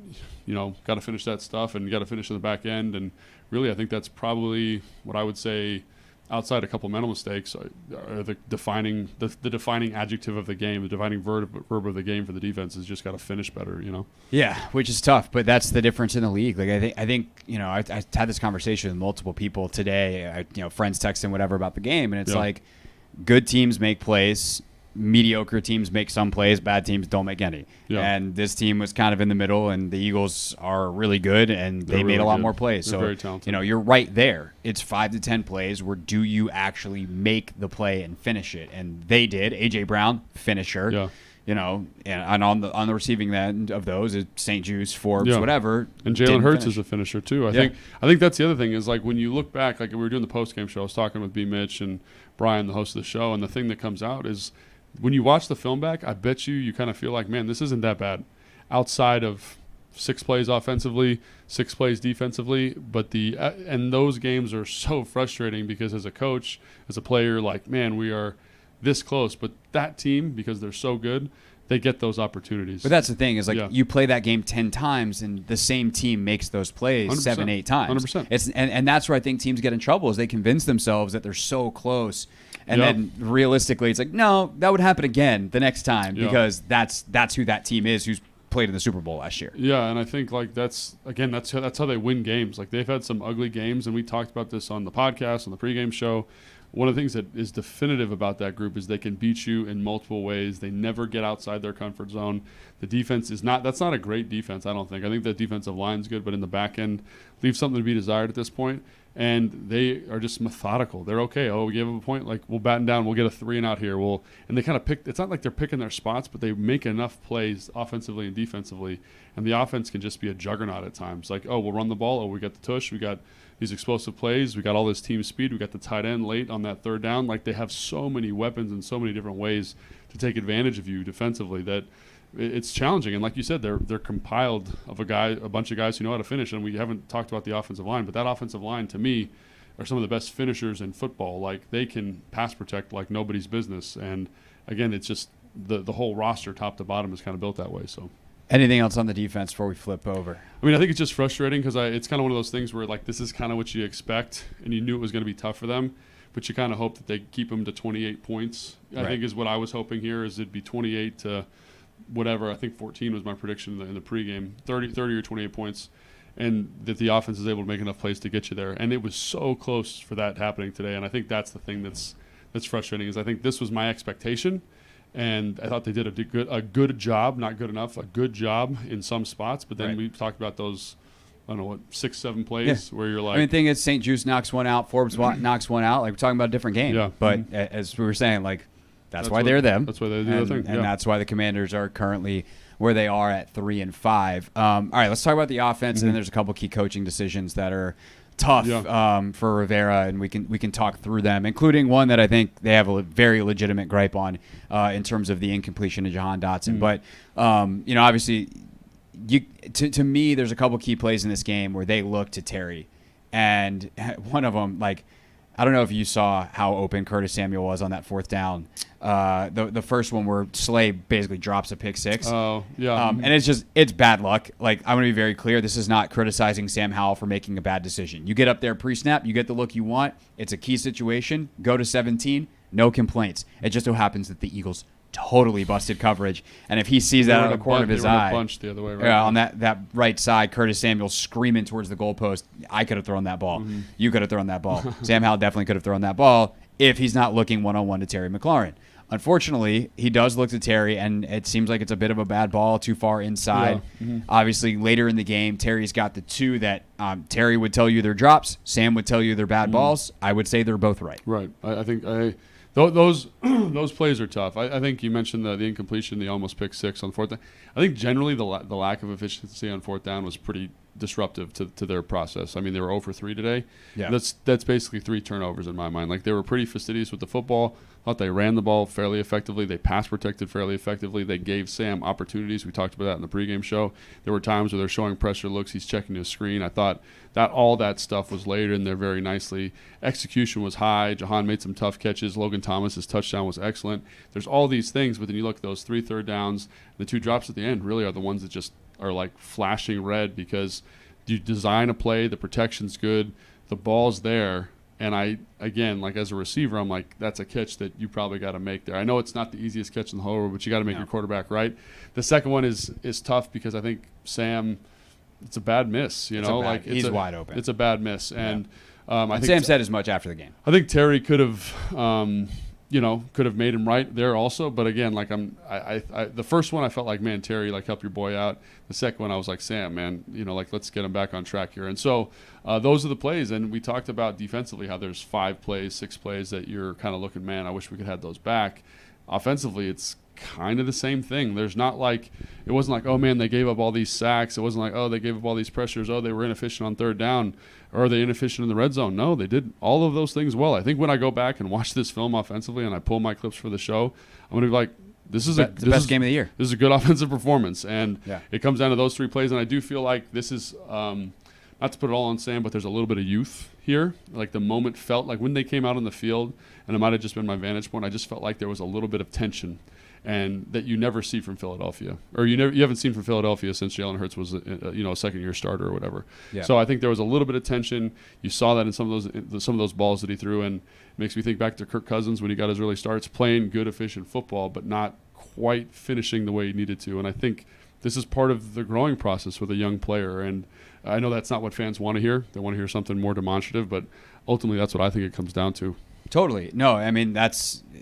got to finish that stuff, and you got to finish in the back end. And really, I think that's probably what I would say, outside a couple mental mistakes, are the defining adjective of the game, the defining verb of the game for the defense is just got to finish better, Yeah, which is tough, but that's the difference in the league. Like I think I had this conversation with multiple people today. Friends texting whatever about the game, and it's like good teams make plays. Mediocre teams make some plays, bad teams don't make any. Yeah. And this team was kind of in the middle, and the Eagles are really good, and they made a lot more plays. They're so, very talented. You're right there. It's 5 to 10 plays where do you actually make the play and finish it? And they did. A.J. Brown, finisher. and on the receiving end of those is St. Juice, Forbes, whatever. And Jalen Hurts is a finisher too. I think that's the other thing is like when you look back, like we were doing the post game show, I was talking with B. Mitch and Brian, the host of the show, and the thing that comes out is when you watch the film back, I bet you kind of feel like, man, this isn't that bad, outside of 6 plays offensively, 6 plays defensively. But and those games are so frustrating because as a coach, as a player, like, man, we are this close, but that team, because they're so good, they get those opportunities. But that's the thing is like you play that game 10 times and the same team makes those plays 7-8 times. 100%. And that's where I think teams get in trouble is they convince themselves that they're so close. And then realistically, it's like, no, that would happen again the next time because that's who that team is who's played in the Super Bowl last year. Yeah, and I think like that's how they win games. Like they've had some ugly games, and we talked about this on the podcast, on the pregame show. One of the things that is definitive about that group is they can beat you in multiple ways. They never get outside their comfort zone. The defense that's not a great defense, I don't think. I think the defensive line's good, but in the back end, leaves something to be desired at this point. And they are just methodical. They're okay. Oh, we gave them a point. Like, we'll batten down. We'll get a 3 and out here. And they kind of pick. It's not like they're picking their spots, but they make enough plays offensively and defensively. And the offense can just be a juggernaut at times. Like, oh, we'll run the ball. Oh, we got the tush. We got these explosive plays. We got all this team speed. We got the tight end late on that 3rd down. Like, they have so many weapons and so many different ways to take advantage of you defensively that it's challenging. And like you said, they're compiled of a bunch of guys who know how to finish. And we haven't talked about the offensive line, but that offensive line to me are some of the best finishers in football. Like they can pass protect like nobody's business. And again, it's just the whole roster top to bottom is kind of built that way. So anything else on the defense before we flip over? I mean, I think it's just frustrating because it's kind of one of those things where like this is kind of what you expect and you knew it was going to be tough for them, but you kind of hope that they keep them to 28 points. I think is what I was hoping here is it'd be 28 to whatever. I think 14 was my prediction in the pregame, 30 or 28 points, and that the offense is able to make enough plays to get you there. And it was so close for that happening today. And I think that's the thing that's frustrating is I think this was my expectation, and I thought they did a good job, not good enough, a good job in some spots. But then we talked about those, I don't know, 6-7 plays where you're like. I mean, the thing is, St. Juice knocks one out, Forbes knocks one out. Like we're talking about a different game. Yeah. But as we were saying, like. That's why they're them. That's why they do their thing. And that's why the Commanders are currently where they are at 3-5. All right, let's talk about the offense, and then there's a couple key coaching decisions that are tough for Rivera, and we can talk through them, including one that I think they have a very legitimate gripe on in terms of the incompletion of Jahan Dotson. But obviously, to me, there's a couple key plays in this game where they look to Terry, and one of them, like. I don't know if you saw how open Curtis Samuel was on that 4th down. The first one where Slay basically drops a pick 6. Oh, yeah. And it's bad luck. Like, I'm going to be very clear. This is not criticizing Sam Howell for making a bad decision. You get up there pre-snap. You get the look you want. It's a key situation. Go to 17. No complaints. It just so happens that the Eagles totally busted coverage, and if he sees that out of the corner of his eye, the other way around. On that right side, Curtis Samuel screaming towards the goalpost, I could have thrown that ball. You could have thrown that ball. Sam Howell definitely could have thrown that ball if he's not looking one-on-one to Terry McLaurin. Unfortunately, he does look to Terry, and it seems like it's a bit of a bad ball, too far inside. Obviously, later in the game, Terry's got the 2 that Terry would tell you they're drops. Sam would tell you they're bad balls. I would say they're both right. Right. I think those plays are tough. I think you mentioned the incompletion, the almost pick 6 on 4th down. I think generally the lack of efficiency on 4th down was pretty disruptive to their process. I mean, they were 0 for 3 today. Yeah. That's basically 3 turnovers in my mind. Like, they were pretty fastidious with the football. Thought they ran the ball fairly effectively. They pass protected fairly effectively. They gave Sam opportunities. We talked about that in the pregame show. There were times where they're showing pressure looks. He's checking his screen. I thought that all that stuff was laid in there very nicely. Execution was high. Jahan made some tough catches. Logan Thomas's touchdown was excellent. There's all these things, but then you look at those 3 third downs. The 2 drops at the end really are the ones that just are like flashing red because you design a play, the protection's good, the ball's there. And again, like as a receiver, I'm like, that's a catch that you probably got to make there. I know it's not the easiest catch in the whole world, but you got to make your quarterback right. The second one is tough because I think Sam, it's a bad miss. He's wide open. It's a bad miss, and I think Sam said as much after the game. I think Terry could have, made him right there also. But again, like the first one I felt like, man, Terry, like help your boy out. The second one I was like, Sam, man, let's get him back on track here. And so those are the plays. And we talked about defensively how there's 5 plays, 6 plays that you're kind of looking, man, I wish we could have those back. Offensively, it's kind of the same thing. There's not like, it wasn't like, oh man, they gave up all these sacks. It wasn't like, oh, they gave up all these pressures. Oh, they were inefficient on third down. Or are they inefficient in the red zone? No, they did all of those things well. I think when I go back and watch this film offensively and I pull my clips for the show, I'm going to be like, this is the best game of the year. This is a good offensive performance. And it comes down to those 3 plays. And I do feel like this is, not to put it all on Sam, but there's a little bit of youth here. Like the moment felt like when they came out on the field, and it might have just been my vantage point, I just felt like there was a little bit of tension, and that you never see from Philadelphia, or you haven't seen from Philadelphia since Jalen Hurts was a second-year starter or whatever. Yeah. So I think there was a little bit of tension. You saw that in some of those balls that he threw, and it makes me think back to Kirk Cousins when he got his early starts, playing good, efficient football, but not quite finishing the way he needed to. And I think this is part of the growing process with a young player. And I know that's not what fans want to hear. They want to hear something more demonstrative, but ultimately that's what I think it comes down to. Totally. No, I mean,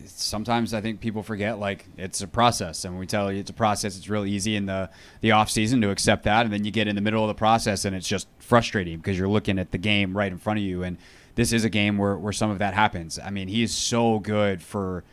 sometimes I think people forget, like, it's a process. And when we tell you it's a process, it's real easy in the off season to accept that. And then you get in the middle of the process and it's just frustrating because you're looking at the game right in front of you. And this is a game where some of that happens. I mean, he is so good for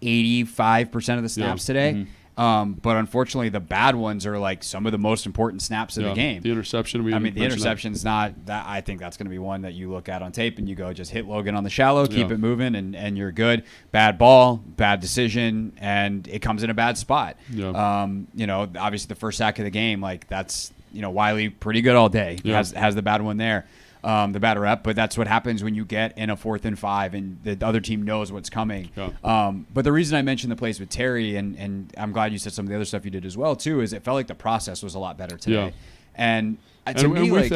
85% of the snaps today. Mm-hmm. But unfortunately, the bad ones are like some of the most important snaps of the game. The interception. The interception's not that. I think that's going to be one that you look at on tape and you go, just hit Logan on the shallow, keep it moving, and you're good. Bad ball, bad decision, and it comes in a bad spot. Yeah. Obviously the first sack of the game, like that's Wiley pretty good all day. Yeah. Has the bad one there. The bad rep, but that's what happens when you get in a 4th and 5 and the other team knows what's coming. Yeah. But the reason I mentioned the plays with Terry, and I'm glad you said some of the other stuff you did as well too, is it felt like the process was a lot better today. Yeah. And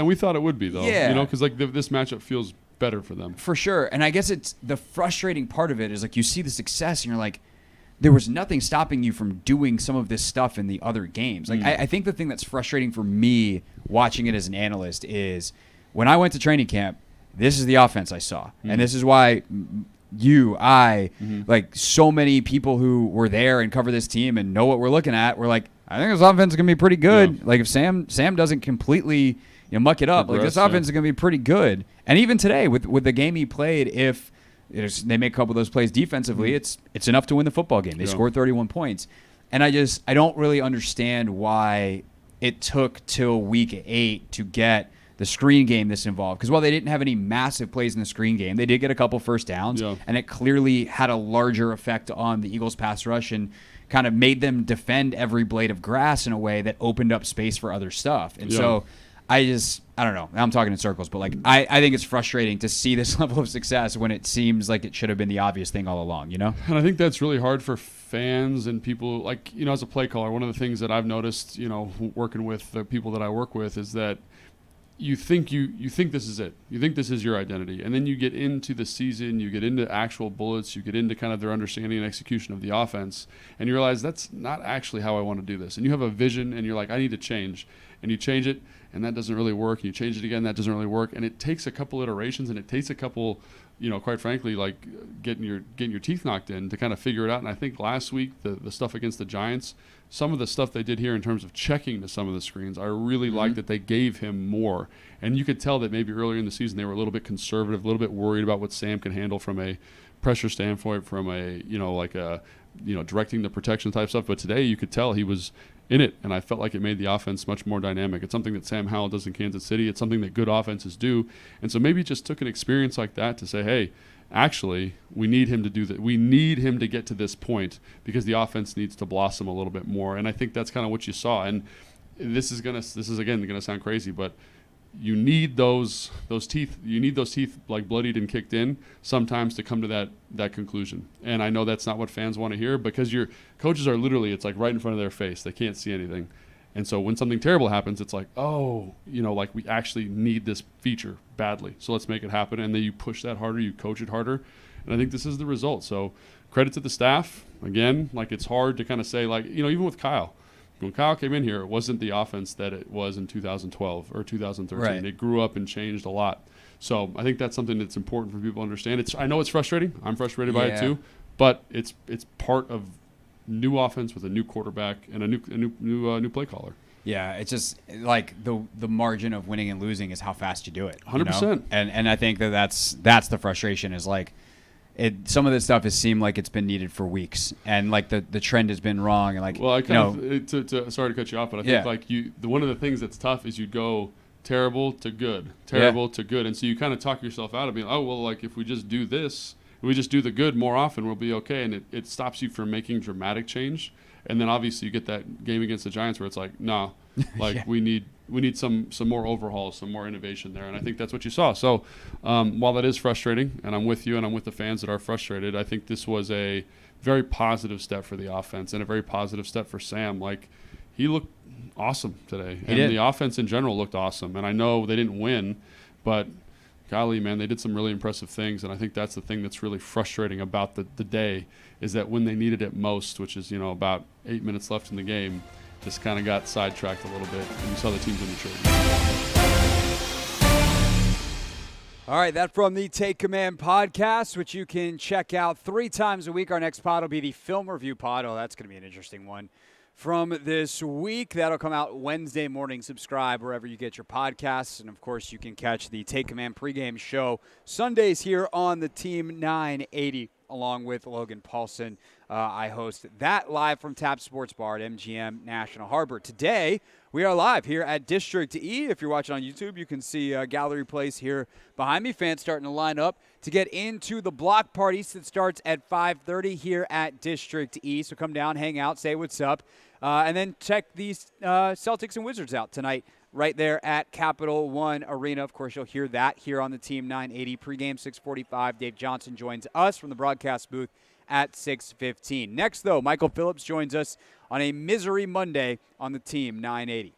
we thought it would be though. Yeah. Because this matchup feels better for them. For sure. And I guess it's the frustrating part of it is like you see the success and you're like, there was nothing stopping you from doing some of this stuff in the other games. Like I think the thing that's frustrating for me watching it as an analyst is when I went to training camp, this is the offense I saw. Mm-hmm. And this is why like so many people who were there and cover this team and know what we're looking at, we're like, I think this offense is going to be pretty good. Yeah. Like if Sam doesn't completely muck it up, like this offense is going to be pretty good. And even today with the game he played, if they make a couple of those plays defensively, it's enough to win the football game. They scored 31 points. And I don't really understand why it took till week 8 to get the screen game this involved. Because while they didn't have any massive plays in the screen game, they did get a couple first downs, and it clearly had a larger effect on the Eagles' pass rush and kind of made them defend every blade of grass in a way that opened up space for other stuff. And so I don't know. I'm talking in circles, but like I think it's frustrating to see this level of success when it seems like it should have been the obvious thing all along, And I think that's really hard for fans and people, like, as a play caller, one of the things that I've noticed, working with the people that I work with is that you think this is it. You think this is your identity. And then you get into the season, you get into actual bullets, you get into kind of their understanding and execution of the offense, and you realize that's not actually how I want to do this. And you have a vision, and you're like, I need to change. And you change it, and that doesn't really work. And you change it again, that doesn't really work. And it takes a couple iterations, and it takes a couple, quite frankly, like getting your teeth knocked in to kind of figure it out. And I think last week, the stuff against the Giants, some of the stuff they did here in terms of checking to some of the screens, I really liked that they gave him more. And you could tell that maybe earlier in the season they were a little bit conservative, a little bit worried about what Sam can handle from a pressure standpoint, from a, directing the protection type stuff. But today you could tell he was in it, and I felt like it made the offense much more dynamic. It's something that Sam Howell does in Kansas City. It's something that good offenses do. And so maybe it just took an experience like that to say, hey, actually, we need him to do that. We need him to get to this point because the offense needs to blossom a little bit more. And I think that's kind of what you saw. And this is again gonna sound crazy, but you need those teeth. You need those teeth like bloodied and kicked in sometimes to come to that conclusion. And I know that's not what fans want to hear because your coaches are literally, it's like right in front of their face. They can't see anything. And so when something terrible happens, it's like, like we actually need this feature badly. So let's make it happen. And then you push that harder, you coach it harder. And I think this is the result. So credit to the staff. Again, like it's hard to kind of say, like, even with Kyle. When Kyle came in here, it wasn't the offense that it was in 2012 or 2013. Right. It grew up and changed a lot. So I think that's something that's important for people to understand. I know it's frustrating. I'm frustrated by it too. But it's part of new offense with a new quarterback and a new play caller. Yeah, it's just like the margin of winning and losing is how fast you do it. 100%. And I think that's the frustration is like some of this stuff has seemed like it's been needed for weeks, and like the trend has been wrong. And like, well, I sorry to cut you off, but I think like one of the things that's tough is you'd go terrible to good, to good, and so you kind of talk yourself out of being, oh well, like if we just do this, if we just do the good more often, we'll be okay, and it stops you from making dramatic change. And then obviously you get that game against the Giants where it's like, no, like we need some more overhauls, some more innovation there, and I think that's what you saw. So while that is frustrating, and I'm with you and I'm with the fans that are frustrated, I think this was a very positive step for the offense and a very positive step for Sam. Like, he looked awesome today, and the offense in general looked awesome. And I know they didn't win, but golly, man, they did some really impressive things, and I think that's the thing that's really frustrating about the day is that when they needed it most, which is, about 8 minutes left in the game, just kind of got sidetracked a little bit, and you saw the team's immaturity. All right, that from the Take Command podcast, which you can check out 3 times a week. Our next pod will be the film review pod. Oh, that's going to be an interesting one. From this week, that'll come out Wednesday morning. Subscribe wherever you get your podcasts. And, of course, you can catch the Take Command pregame show Sundays here on the Team 980 along with Logan Paulson. I host that live from Tap Sports Bar at MGM National Harbor. Today, we are live here at District E. If you're watching on YouTube, you can see Gallery Place here behind me. Fans starting to line up to get into the block party that starts at 5:30 here at District E. So come down, hang out, say what's up, and then check these Celtics and Wizards out tonight right there at Capital One Arena. Of course, you'll hear that here on the Team 980 pregame 6:45. Dave Johnson joins us from the broadcast booth at 6:15. Next, though, Michael Phillips joins us on a Misery Monday on the Team 980.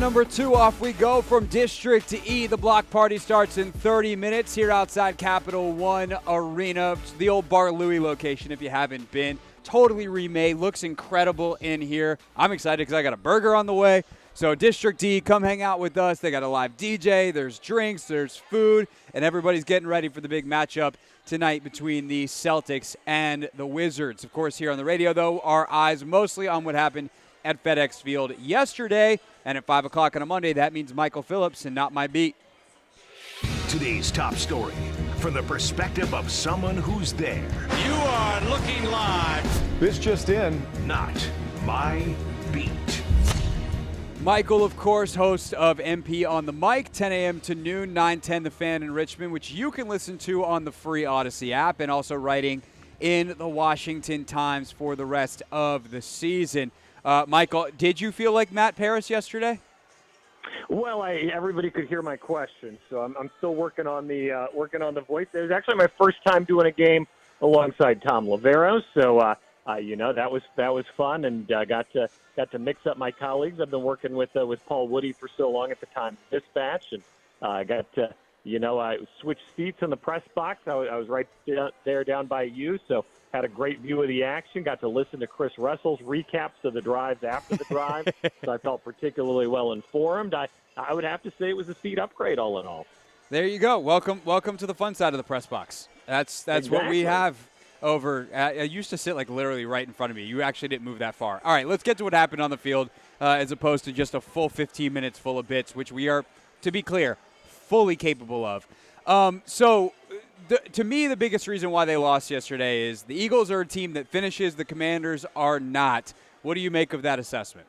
number 2, off we go from District E. The block party starts in 30 minutes here outside Capital One Arena. It's the old Bar Louie location if you haven't been. Totally remade. Looks incredible in here. I'm excited because I got a burger on the way. So District E, come hang out with us. They got a live DJ. There's drinks. There's food. And everybody's getting ready for the big matchup tonight between the Celtics and the Wizards. Of course, here on the radio, though, our eyes mostly on what happened at FedEx Field yesterday. And at 5 o'clock on a Monday, that means Michael Phillips and not my beat. Today's top story from the perspective of someone who's there. You are looking live. This just in. Not my beat. Michael, of course, host of MP on the Mic, 10 a.m. to noon, 9:10 The Fan in Richmond, which you can listen to on the free Odyssey app, and also writing in the Washington Times for the rest of the season. Michael, did you feel like Matt Paris yesterday? Well, everybody could hear my question, so I'm still working on the voice. It was actually my first time doing a game alongside Tom Lavero, so that was fun, and got to mix up my colleagues. I've been working with Paul Woody for so long at the Times Dispatch, and I got to I switched seats in the press box. I was right there down by you, so had a great view of the action. Got to listen to Chris Russell's recaps of the drives after the drive, so I felt particularly well informed. I would have to say it was a seat upgrade all in all. There you go. Welcome to the fun side of the press box. That's exactly what we have over. I used to sit like literally right in front of me. You actually didn't move that far. All right, let's get to what happened on the field as opposed to just a full 15 minutes full of bits, which we are, to be clear, fully capable of. To me, the biggest reason why they lost yesterday is the Eagles are a team that finishes. The Commanders are not. What do you make of that assessment?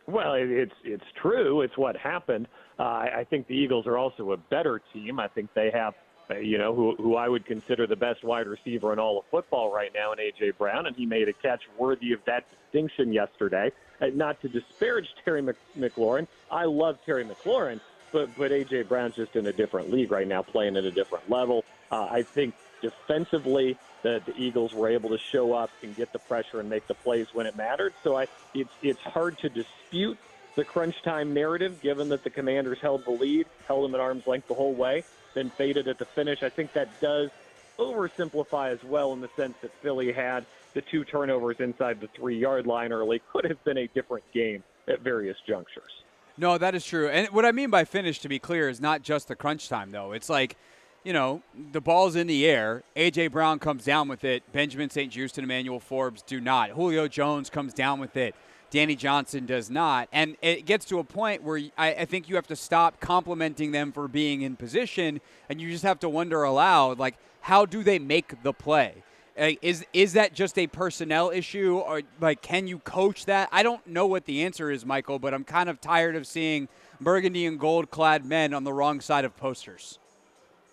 Well, it's true. It's what happened. I think the Eagles are also a better team. I think they have, who I would consider the best wide receiver in all of football right now in A.J. Brown, and he made a catch worthy of that distinction yesterday. Not to disparage Terry McLaurin. I love Terry McLaurin, but A.J. Brown's just in a different league right now, playing at a different level. I think defensively the Eagles were able to show up and get the pressure and make the plays when it mattered. So it's hard to dispute the crunch time narrative, given that the Commanders held the lead, held them at arm's length the whole way, then faded at the finish. I think that does oversimplify as well in the sense that Philly had the 2 turnovers inside the 3-yard line early. Could have been a different game at various junctures. No, that is true. And what I mean by finish, to be clear, is not just the crunch time, though. It's like, the ball's in the air. A.J. Brown comes down with it. Benjamin St-Juste and Emmanuel Forbes do not. Julio Jones comes down with it. Danny Johnson does not. And it gets to a point where I think you have to stop complimenting them for being in position, and you just have to wonder aloud, like, how do they make the play? Is that just a personnel issue, or like can you coach that? I don't know what the answer is, Michael, but I'm kind of tired of seeing burgundy and gold-clad men on the wrong side of posters.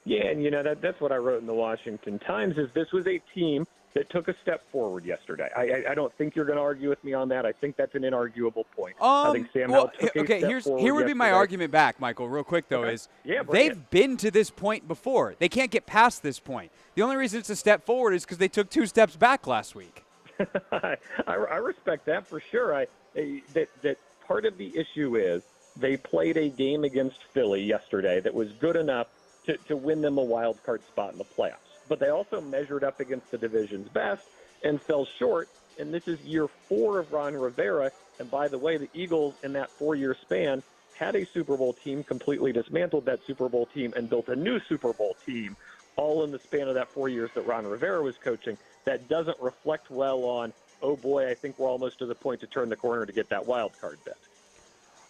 Yeah, and that's what I wrote in the Washington Times, is this was a team that took a step forward yesterday. I don't think you're going to argue with me on that. I think that's an inarguable point. I think Sam Howell took a step forward here would be my yesterday. argument back, Michael, real quick, though, is they've been to this point before. They can't get past this point. The only reason it's a step forward is because they took 2 steps back last week. I respect that for sure. That part of the issue is they played a game against Philly yesterday that was good enough to win them a wild card spot in the playoffs. But they also measured up against the division's best and fell short. And this is year 4 of Ron Rivera. And by the way, the Eagles in that 4-year span had a Super Bowl team, completely dismantled that Super Bowl team, and built a new Super Bowl team, all in the span of that 4 years that Ron Rivera was coaching. That doesn't reflect well on, oh boy, I think we're almost to the point to turn the corner to get that wild card bid.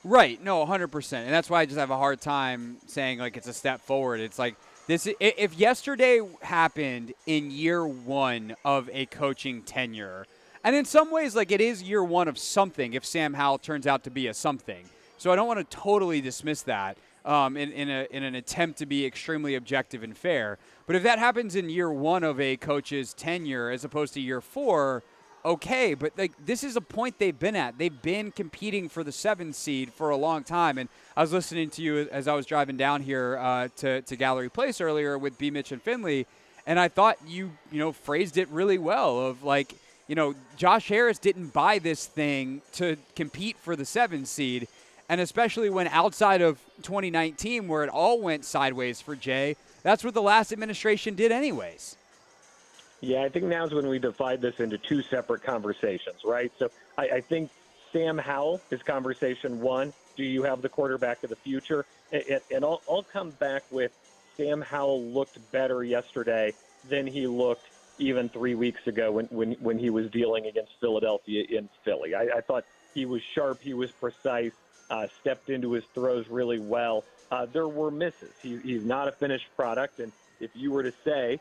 Right. No, 100%. And that's why I just have a hard time saying, like, it's a step forward. It's like, this. If yesterday happened in year 1 of a coaching tenure, and in some ways, like, it is year 1 of something if Sam Howell turns out to be a something. So I don't want to totally dismiss that in an attempt to be extremely objective and fair. But if that happens in year 1 of a coach's tenure as opposed to year 4, okay, but like this is a point they've been at. They've been competing for the 7th seed for a long time. And I was listening to you as I was driving down here to Gallery Place earlier with B. Mitch and Finley, and I thought you phrased it really well of like, Josh Harris didn't buy this thing to compete for the 7th seed. And especially when outside of 2019, where it all went sideways for Jay, that's what the last administration did anyways. Yeah, I think now's when we divide this into two separate conversations, right? So I think Sam Howell is conversation one. Do you have the quarterback of the future? And I'll come back with Sam Howell looked better yesterday than he looked even 3 weeks ago when he was dealing against Philadelphia in Philly. I thought he was sharp, he was precise, stepped into his throws really well. There were misses. He's not a finished product, and if you were to say,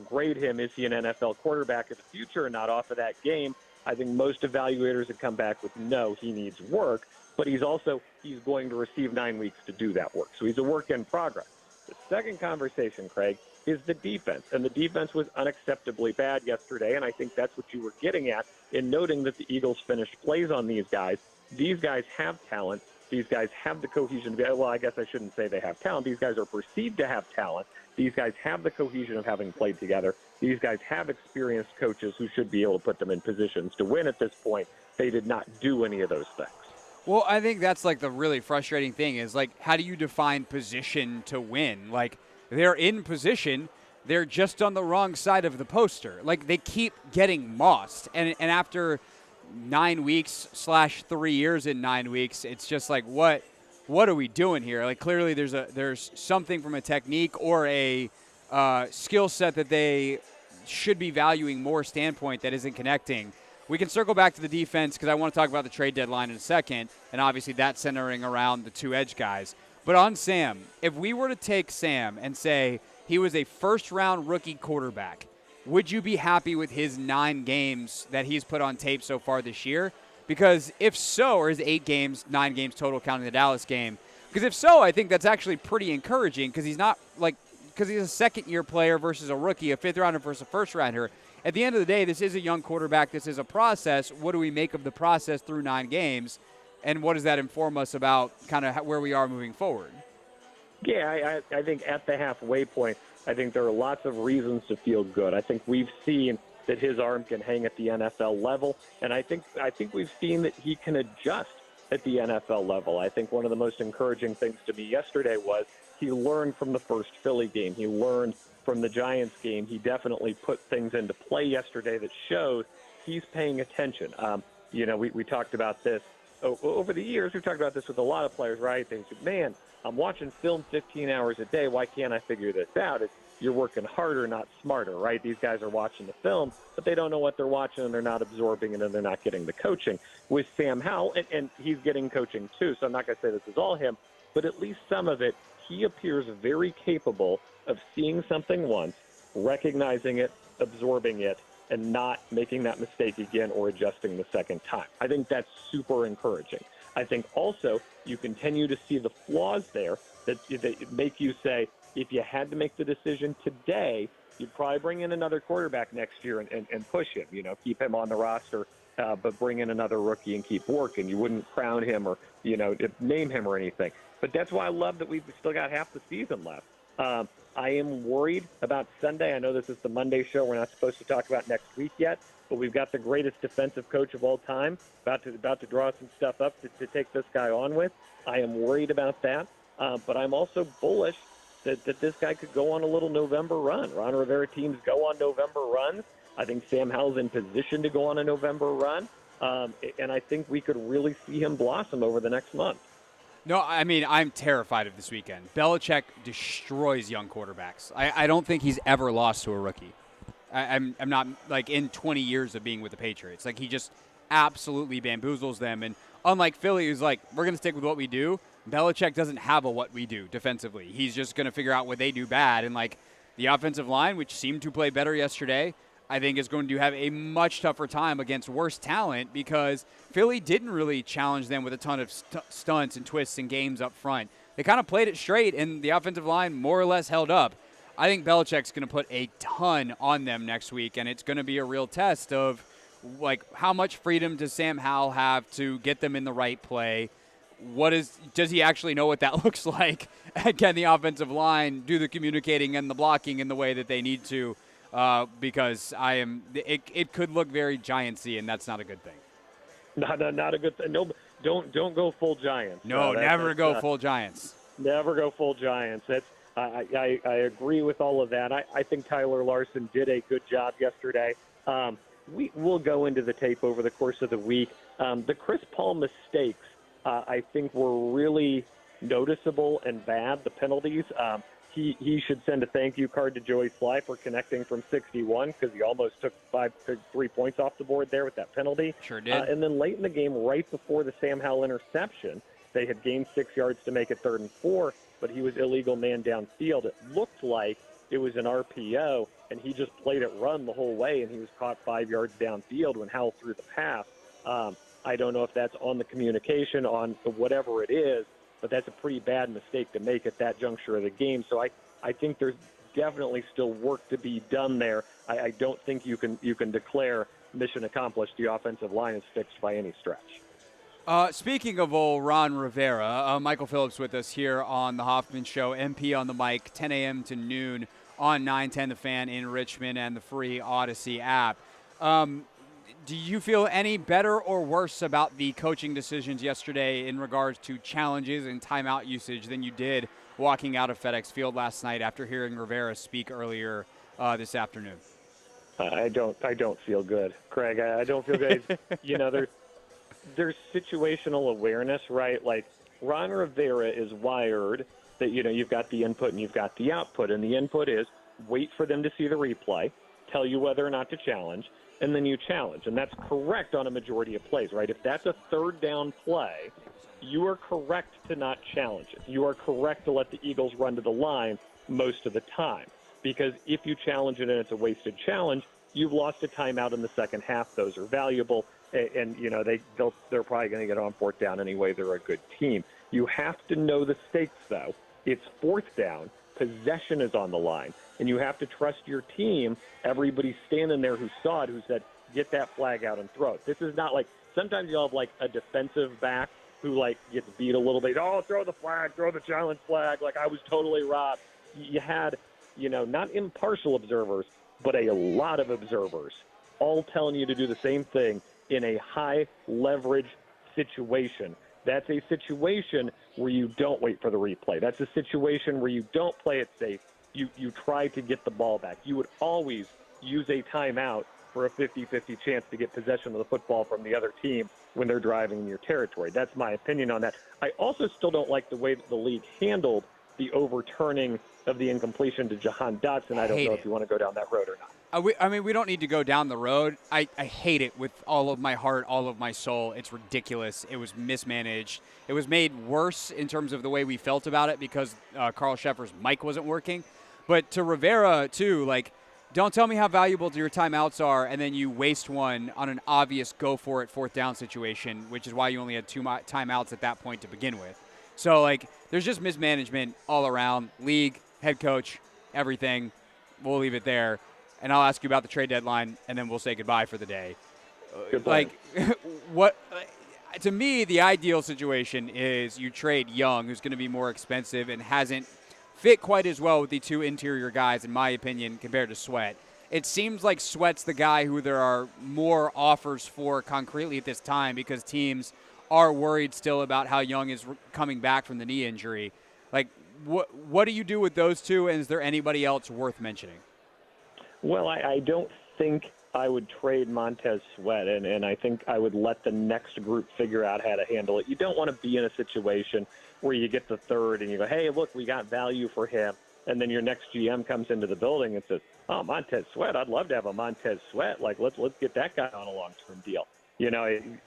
grade him, is he an NFL quarterback of the future or not off of that game, I think most evaluators would come back with no, he needs work, but he's going to receive 9 weeks to do that work. So he's a work in progress. The second conversation, Craig, is the defense. And the defense was unacceptably bad yesterday, and I think that's what you were getting at in noting that the Eagles finished plays on these guys. These guys have talent. These guys have the cohesion. Well, I guess I shouldn't say they have talent. These guys are perceived to have talent. These guys have the cohesion of having played together. These guys have experienced coaches who should be able to put them in positions to win at this point. They did not do any of those things. Well, I think that's like the really frustrating thing is like, how do you define position to win? Like, they're in position. They're just on the wrong side of the poster. Like, they keep getting mossed. And after 9 weeks / 3 years in 9 weeks, it's just like, what are we doing here? Like, clearly there's something from a technique or a skill set that they should be valuing more standpoint that isn't connecting. We can circle back to the defense because I want to talk about the trade deadline in a second, and obviously that's centering around the two edge guys. But on Sam, if we were to take Sam and say he was a first-round rookie quarterback, would you be happy with his 9 games that he's put on tape so far this year? Because if so, or his 8 games, 9 games total counting the Dallas game, because if so, I think that's actually pretty encouraging because he's a second-year player versus a rookie, a fifth-rounder versus a first-rounder. At the end of the day, this is a young quarterback. This is a process. What do we make of the process through 9 games? And what does that inform us about kind of where we are moving forward? Yeah, I think at the halfway point, I think there are lots of reasons to feel good. I think we've seen that his arm can hang at the NFL level, and I think we've seen that he can adjust at the NFL level. I think one of the most encouraging things to me yesterday was he learned from the first Philly game. He learned from the Giants game. He definitely put things into play yesterday that shows he's paying attention. We talked about this over the years. We've talked about this with a lot of players, right? They said, man, I'm watching film 15 hours a day. Why can't I figure this out? You're working harder, not smarter, right? These guys are watching the film, but they don't know what they're watching, and they're not absorbing it, and they're not getting the coaching. With Sam Howell, and he's getting coaching too, so I'm not going to say this is all him, but at least some of it, he appears very capable of seeing something once, recognizing it, absorbing it, and not making that mistake again or adjusting the second time. I think that's super encouraging. I think also you continue to see the flaws there that make you say, if you had to make the decision today, you'd probably bring in another quarterback next year and push him, keep him on the roster, but bring in another rookie and keep working. You wouldn't crown him or, name him or anything. But that's why I love that we've still got half the season left. I am worried about Sunday. I know this is the Monday show. We're not supposed to talk about next week yet, but we've got the greatest defensive coach of all time about to draw some stuff up to take this guy on with. I am worried about that, but I'm also bullish that this guy could go on a little November run. Ron Rivera teams go on November runs. I think Sam Howell's in position to go on a November run, and I think we could really see him blossom over the next month. No, I mean, I'm terrified of this weekend. Belichick destroys young quarterbacks. I don't think he's ever lost to a rookie. I'm not, like, in 20 years of being with the Patriots. Like, he just absolutely bamboozles them. And unlike Philly, who's like, we're going to stick with what we do, Belichick doesn't have a what we do defensively. He's just going to figure out what they do bad. And, like, the offensive line, which seemed to play better yesterday, I think is going to have a much tougher time against worse talent because Philly didn't really challenge them with a ton of stunts and twists and games up front. They kind of played it straight, and the offensive line more or less held up. I think Belichick's going to put a ton on them next week, and it's going to be a real test of, like, how much freedom does Sam Howell have to get them in the right play? Does he actually know what that looks like? Can the offensive line do the communicating and the blocking in the way that they need to? Because it could look very Giantsy, and that's not a good thing. Not a good thing. don't go full Giants. No, never go full Giants. Never go full Giants. I agree with all of that. I think Tyler Larson did a good job yesterday. We'll go into the tape over the course of the week. The Chris Paul mistakes, I think, were really noticeable and bad, the penalties. He should send a thank you card to Joey Sly for connecting from 61 because he almost took 3 points off the board there with that penalty. Sure did. And then late in the game, right before the Sam Howell interception, they had gained 6 yards to make it 3rd and 4, but he was illegal man downfield. It looked like it was an RPO, and he just played it run the whole way, and he was caught 5 yards downfield when Howell threw the pass. I don't know if that's on the communication, on whatever it is, but that's a pretty bad mistake to make at that juncture of the game. So I think there's definitely still work to be done there. I don't think you can declare mission accomplished. The offensive line is fixed by any stretch. Speaking of old Ron Rivera, Michael Phillips with us here on the Hoffman Show, MP on the mic, 10 a.m. to noon on 910 The Fan in Richmond and the free Odyssey app. Do you feel any better or worse about the coaching decisions yesterday in regards to challenges and timeout usage than you did walking out of FedEx Field last night after hearing Rivera speak earlier this afternoon? I don't feel good, Craig. I don't feel good. There's situational awareness, right? Like Ron Rivera is wired that, you've got the input and you've got the output. And the input is wait for them to see the replay, tell you whether or not to challenge, and then you challenge. And that's correct on a majority of plays, right? If that's a 3rd down play, you are correct to not challenge it. You are correct to let the Eagles run to the line most of the time. Because if you challenge it and it's a wasted challenge, you've lost a timeout in the second half. Those are valuable. And they're probably going to get on 4th down anyway. They're a good team. You have to know the stakes, though. It's 4th down. Possession is on the line. And you have to trust your team. Everybody standing there who saw it, who said, get that flag out and throw it. This is not like sometimes you'll have like a defensive back who like gets beat a little bit. Oh, throw the flag, throw the challenge flag. Like I was totally robbed. You had, not impartial observers, but a lot of observers all telling you to do the same thing in a high leverage situation. That's a situation where you don't wait for the replay. That's a situation where you don't play it safe. You try to get the ball back. You would always use a timeout for a 50-50 chance to get possession of the football from the other team when they're driving in your territory. That's my opinion on that. I also still don't like the way that the league handled the overturning of the incompletion to Jahan Dotson. I don't know if you want to go down that road or not. We don't need to go down the road. I hate it with all of my heart, all of my soul. It's ridiculous. It was mismanaged. It was made worse in terms of the way we felt about it because Carl Sheffer's mic wasn't working. But to Rivera, too, like, don't tell me how valuable your timeouts are, and then you waste one on an obvious go-for-it 4th down situation, which is why you only had 2 timeouts at that point to begin with. So, like, there's just mismanagement all around. League, head coach, everything. We'll leave it there. And I'll ask you about the trade deadline, and then we'll say goodbye for the day. Like, to me, the ideal situation is you trade Young, who's going to be more expensive and hasn't fit quite as well with the 2 interior guys, in my opinion, compared to Sweat. It seems like Sweat's the guy who there are more offers for concretely at this time because teams are worried still about how Young is coming back from the knee injury. Like, what do you do with those 2, and is there anybody else worth mentioning? Well, I don't think I would trade Montez Sweat, and I think I would let the next group figure out how to handle it. You don't want to be in a situation where you get the 3rd and you go, hey, look, we got value for him, and then your next GM comes into the building and says, oh, Montez Sweat, I'd love to have a Montez Sweat. Like, let's get that guy on a long-term deal.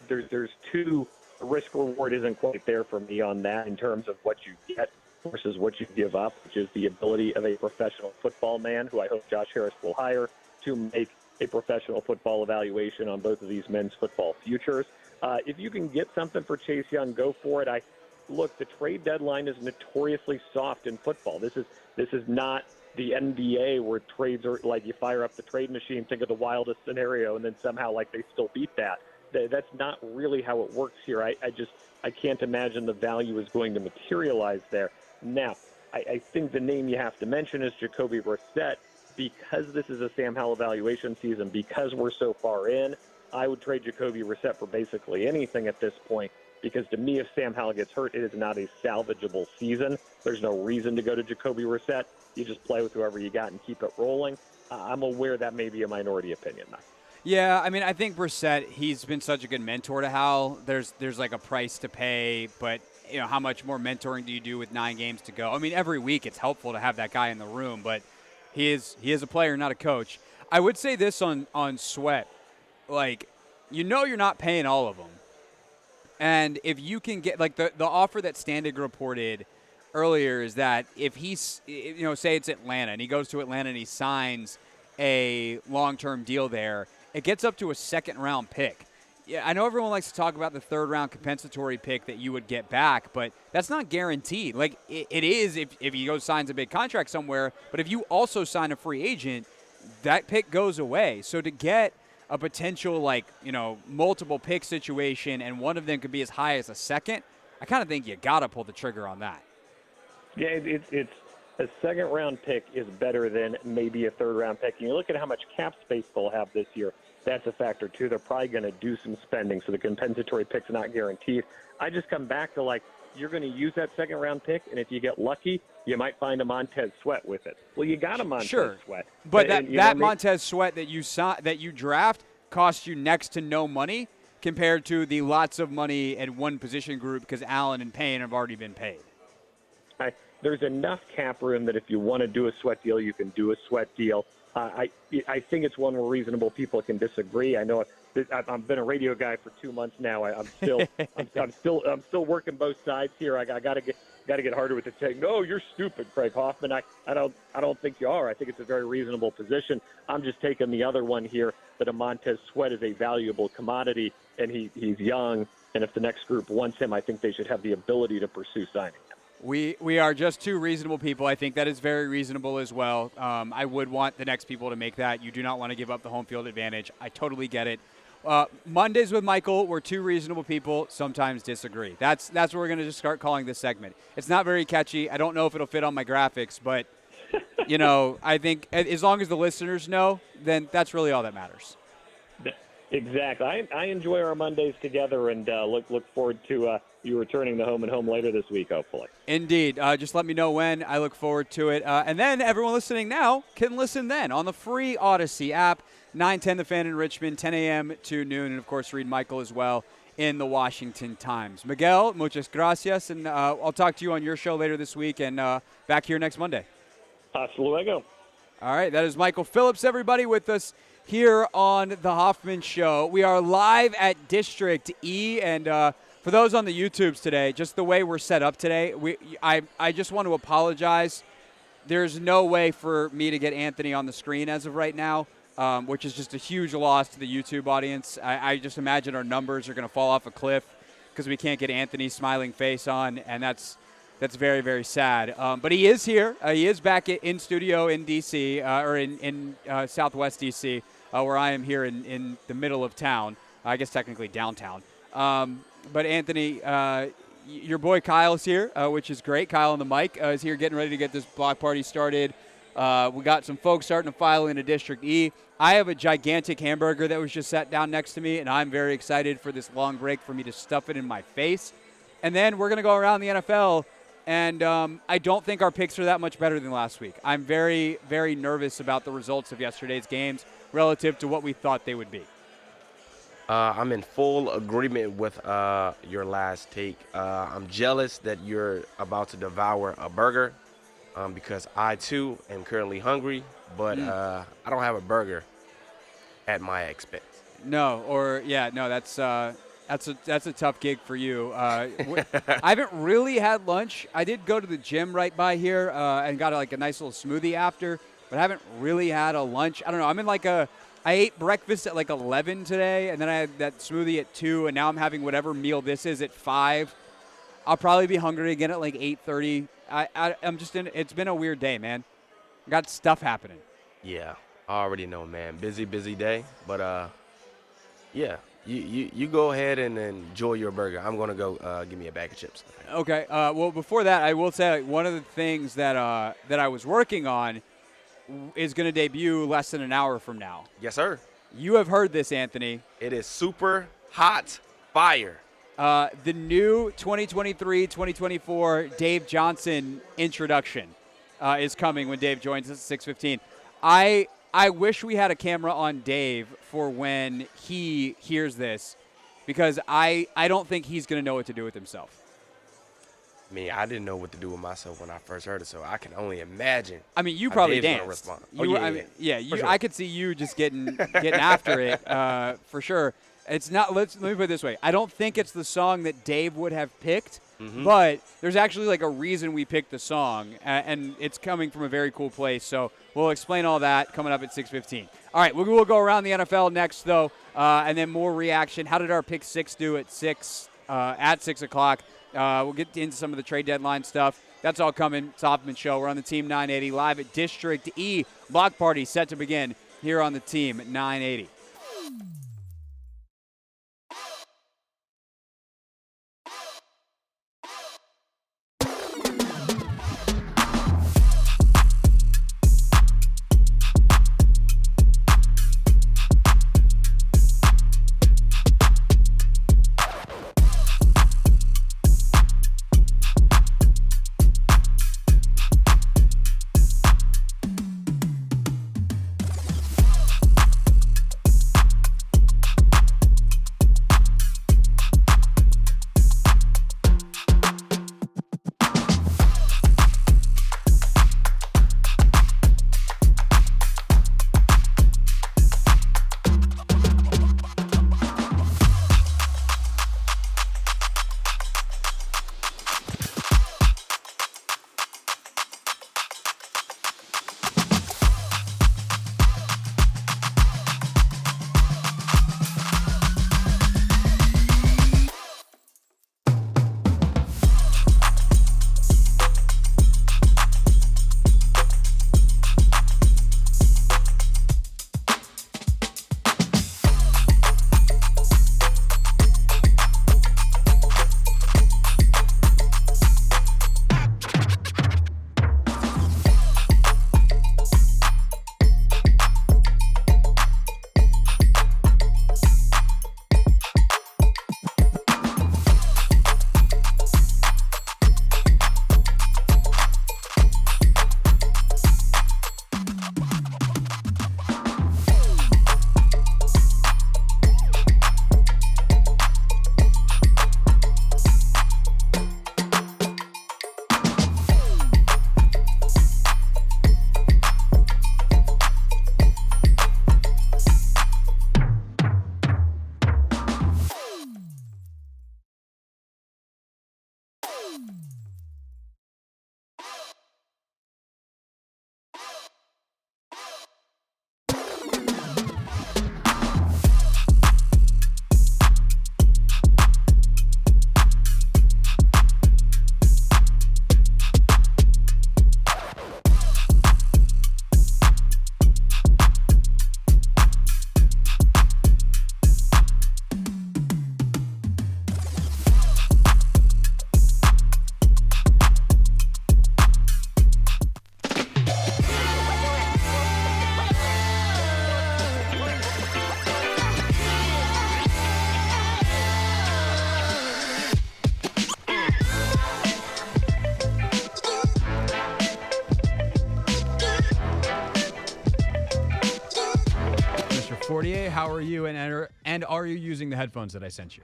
There's 2 risk-reward isn't quite there for me on that in terms of what you get versus what you give up, which is the ability of a professional football man, who I hope Josh Harris will hire, to make a professional football evaluation on both of these men's football futures. If you can get something for Chase Young, go for it. Look, the trade deadline is notoriously soft in football. This is not the NBA where trades are like you fire up the trade machine, think of the wildest scenario, and then somehow like they still beat that. That's not really how it works here. I can't imagine the value is going to materialize there. Now, I think the name you have to mention is Jacoby Brissett. Because this is a Sam Howell evaluation season, because we're so far in, I would trade Jacoby Brissett for basically anything at this point. because to me, if Sam Howell gets hurt, it is not a salvageable season. There's no reason to go to Jacoby Brissett. You just play with whoever you got and keep it rolling. I'm aware that may be a minority opinion, though. Yeah, I mean, I think Brissett, he's been such a good mentor to Howell. There's like a price to pay, but how much more mentoring do you do with 9 games to go? I mean, every week it's helpful to have that guy in the room, but he is a player, not a coach. I would say this on Sweat, like, you're not paying all of them. And if you can get, like, the offer that Standig reported earlier is that if he's, say it's Atlanta, and he goes to Atlanta and he signs a long-term deal there, it gets up to a second-round pick. Yeah, I know everyone likes to talk about the third-round compensatory pick that you would get back, but that's not guaranteed. Like, it is if he goes signs a big contract somewhere, but if you also sign a free agent, that pick goes away. So to get a potential, multiple pick situation, and one of them could be as high as a second, I kind of think you got to pull the trigger on that. Yeah, it's a second-round pick is better than maybe a third-round pick. And you look at how much cap space they'll have this year. That's a factor, too. They're probably going to do some spending, so the compensatory pick's not guaranteed. I just come back to, you're going to use that second-round pick, and if you get lucky, you might find a Montez Sweat with it. Well, you got a Montez Sweat. But that Montez Sweat that you draft costs you next to no money compared to the lots of money at one position group because Allen and Payne have already been paid. There's enough cap room that if you want to do a Sweat deal, you can do a Sweat deal. I think it's one where reasonable people can disagree. I know I've been a radio guy for 2 months now. I'm still working both sides here. I got to get harder with the take. No, you're stupid, Craig Hoffman. I don't think you are. I think it's a very reasonable position. I'm just taking the other one here that a Montez Sweat is a valuable commodity, and he's young. And if the next group wants him, I think they should have the ability to pursue signing him. We are just 2 reasonable people. I think that is very reasonable as well. I would want the next people to make that. You do not want to give up the home field advantage. I totally get it. Mondays with Michael, we're 2 reasonable people, sometimes disagree. That's what we're going to just start calling this segment. It's not very catchy. I don't know if it'll fit on my graphics, but, I think as long as the listeners know, then that's really all that matters. Exactly. I enjoy our Mondays together and look forward to you returning to Home and Home later this week, hopefully. Indeed. Just let me know when. I look forward to it. And then everyone listening now can listen then on the free Odyssey app, 9:10 The Fan in Richmond, 10 a.m. to noon, and, of course, read Michael as well in the Washington Times. Miguel, muchas gracias, and I'll talk to you on your show later this week and back here next Monday. Hasta luego. All right, that is Michael Phillips, everybody, with us here on the Hoffman Show. We are live at District E, and for those on the YouTubes today, just the way we're set up today, I just want to apologize. There's no way for me to get Anthony on the screen as of right now, which is just a huge loss to the YouTube audience. I just imagine our numbers are going to fall off a cliff because we can't get Anthony's smiling face on, and that's very, very sad. But he is here. He is back in studio in D.C., or in Southwest D.C., where I am here in the middle of town. I guess technically downtown. But Anthony, your boy Kyle is here, which is great. Kyle on the mic is here getting ready to get this block party started. We got some folks starting to file into District E. I have a gigantic hamburger that was just sat down next to me, and I'm very excited for this long break for me to stuff it in my face. And then we're going to go around the NFL, and I don't think our picks are that much better than last week. I'm very, very nervous about the results of yesterday's games relative to what we thought they would be. I'm in full agreement with your last take. I'm jealous that you're about to devour a burger because I, too, am currently hungry, but I don't have a burger at my expense. That's a tough gig for you. I haven't really had lunch. I did go to the gym right by here and got a nice little smoothie after, but I haven't really had a lunch. I don't know. I ate breakfast at 11 today, and then I had that smoothie at 2, and now I'm having whatever meal this is at 5. I'll probably be hungry again at 8:30. I'm just it's been a weird day, man. Got stuff happening. Yeah, I already know, man. Busy day, but yeah. You go ahead and enjoy your burger. I'm going to go give me a bag of chips. Okay. Well, before that, I will say one of the things that I was working on is going to debut less than an hour from now. Yes, sir. You have heard this, Anthony. It is super hot fire. The new 2023-2024 Dave Johnson introduction is coming when Dave joins us at 6:15. I wish we had a camera on Dave for when he hears this, because I don't think he's going to know what to do with himself. I mean, I didn't know what to do with myself when I first heard it, so I can only imagine. I mean, you probably Dave's gonna danced. respond. You, I could see you just getting after it for sure. It's not. Let me put it this way. I don't think it's the song that Dave would have picked, but there's actually like a reason we picked the song, and it's coming from a very cool place. So we'll explain all that coming up at 6:15. All right, we'll go around the NFL next though, and then more reaction. How did our pick 6 do at 6 o'clock? We'll get into some of the trade deadline stuff. That's all coming. It's Hoffman Show. We're on the Team 980 live at District E. Block party set to begin here on the Team 980. How are you, and are you using the headphones that I sent you?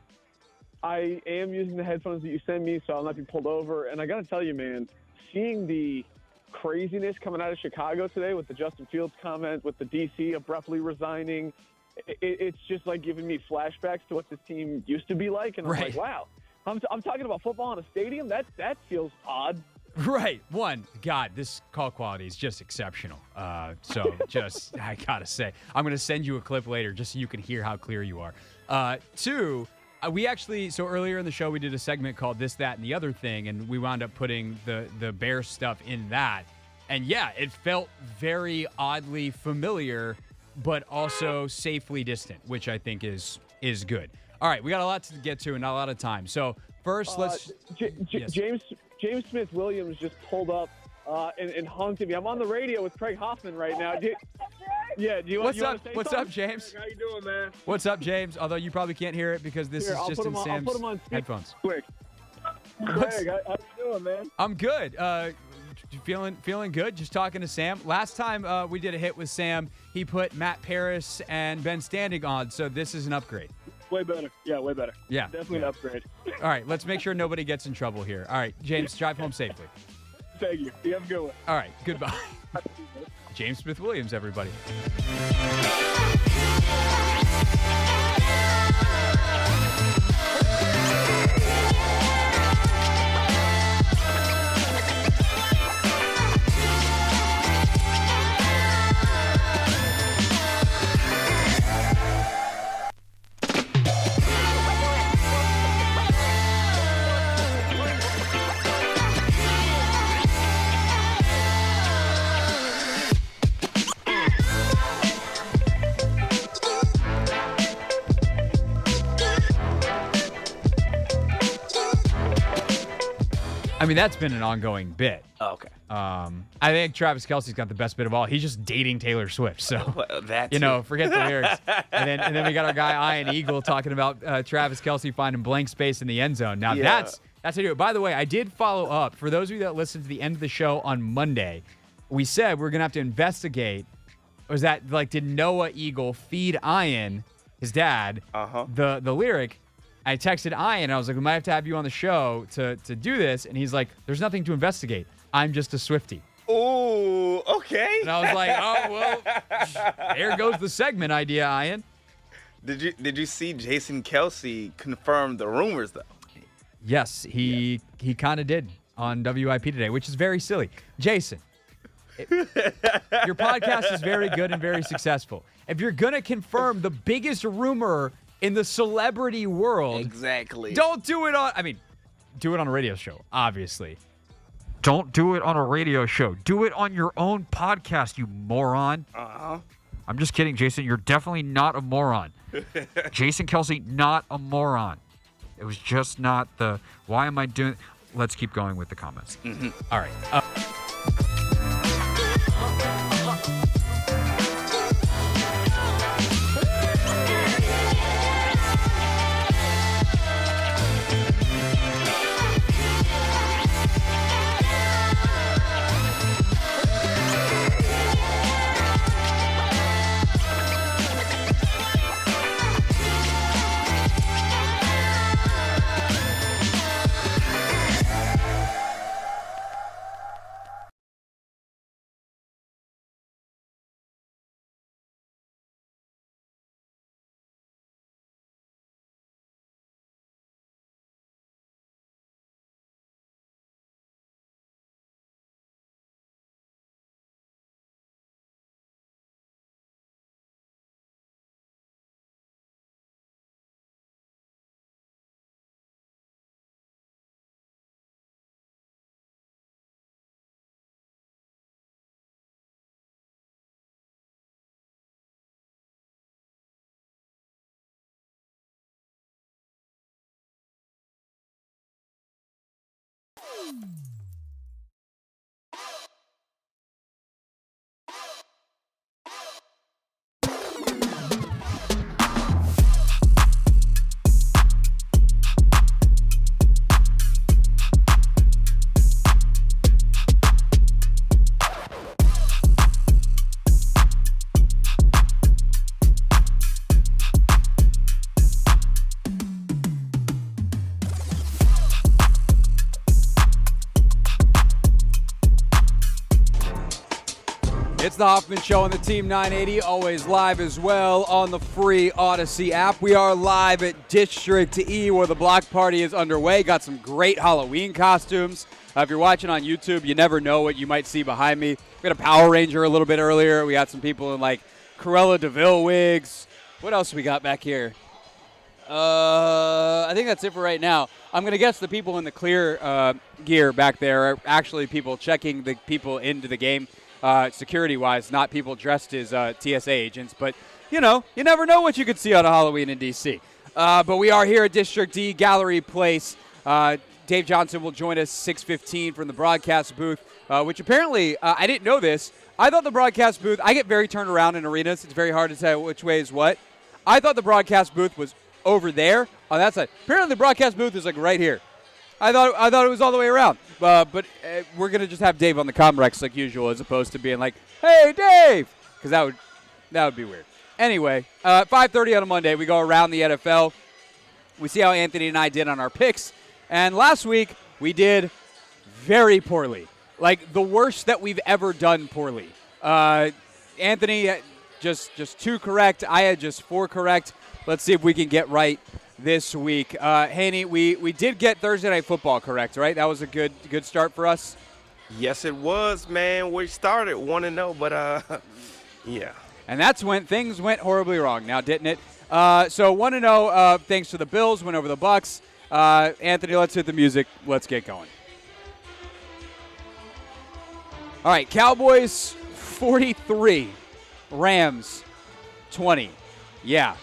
I am using the headphones that you send me, so I'll not be pulled over. And I got to tell you, man, seeing the craziness coming out of Chicago today with the Justin Fields comment, with the DC abruptly resigning, it's just like giving me flashbacks to what this team used to be like. And I'm like, wow, I'm talking about football in a stadium? That feels odd. Right. One, God, this call quality is just exceptional. So just, I got to say, I'm going to send you a clip later just so you can hear how clear you are. Two, we actually, so earlier in the show, we did a segment called This, That, and the Other Thing, and we wound up putting the Bears stuff in that. And yeah, it felt very oddly familiar, but also safely distant, which I think is good. All right, we got a lot to get to and not a lot of time. So first, let's... James Smith-Williams just pulled up and honked at me. I'm on the radio with Craig Hoffman right now. Yeah. Do you What's want up? to say What's something? up, James? How you doing, man? What's up, James? Although you probably can't hear it because this is I'll just put in him on- I'll Sam's put him on speaker headphones. Quick. Greg, how you doing, man? I'm good. Feeling good. Just talking to Sam. Last time we did a hit with Sam, he put Matt Paris and Ben Standing on, so this is an upgrade. Way better. Yeah, way better. Yeah. Definitely an upgrade. All right, let's make sure nobody gets in trouble here. All right, James, drive home safely. Thank you. You have a good one. All right, goodbye. James Smith-Williams, everybody. I mean, that's been an ongoing bit. Oh, okay. I think Travis Kelce's got the best bit of all. He's just dating Taylor Swift. So, That you too. know, forget the lyrics. and then we got our guy Ian Eagle talking about Travis Kelce finding blank space in the end zone. Now, that's how you do it. By the way, I did follow up. For those of you that listened to the end of the show on Monday, we said we're going to have to investigate. Was that, like, did Noah Eagle feed Ian, his dad, the lyric? I texted Ian, and I was like, we might have to have you on the show to do this. And he's like, there's nothing to investigate. I'm just a Swiftie. Ooh, okay. And I was like, oh, well, there goes the segment idea, Ian. Did you see Jason Kelce confirm the rumors, though? Yes, he kind of did on WIP today, which is very silly. Jason, your podcast is very good and very successful. If you're going to confirm the biggest rumor in the celebrity world, exactly, don't do it on, do it on a radio show, obviously. Don't do it on a radio show. Do it on your own podcast, you moron. I'm just kidding, Jason. You're definitely not a moron. Jason Kelce, not a moron. It was just not the, why am I doing, let's keep going with the comments. All right. It's the Hoffman Show on the Team 980, always live as well on the free Odyssey app. We are live at District E where the block party is underway. Got some great Halloween costumes. If you're watching on YouTube, you never know what you might see behind me. We had a Power Ranger a little bit earlier. We got some people in like Cruella DeVille wigs. What else we got back here? I think that's it for right now. I'm going to guess the people in the clear gear back there are actually people checking the people into the game. Security-wise, not people dressed as TSA agents. But, you know, you never know what you could see on a Halloween in D.C. But we are here at District D, Gallery Place. Dave Johnson will join us 6:15 from the broadcast booth, which apparently, I didn't know this. I thought the broadcast booth, I get very turned around in arenas. It's very hard to tell which way is what. I thought the broadcast booth was over there on that side. Apparently the broadcast booth is like right here. I thought it was all the way around. But we're going to just have Dave on the Comrex like usual as opposed to being like, hey, Dave, because that would be weird. Anyway, 5:30 on a Monday, we go around the NFL. We see how Anthony and I did on our picks. And last week, we did very poorly. Like, the worst that we've ever done poorly. Anthony, just 2 correct. I had just 4 correct. Let's see if we can get right this week. Haney, we did get Thursday Night Football correct, right? That was a good start for us? Yes, it was, man. We started 1-0, but, yeah. And that's when things went horribly wrong now, didn't it? So 1-0 thanks to the Bills, went over the Bucks. Anthony, let's hit the music. Let's get going. All right, Cowboys 43, Rams 20. Yeah,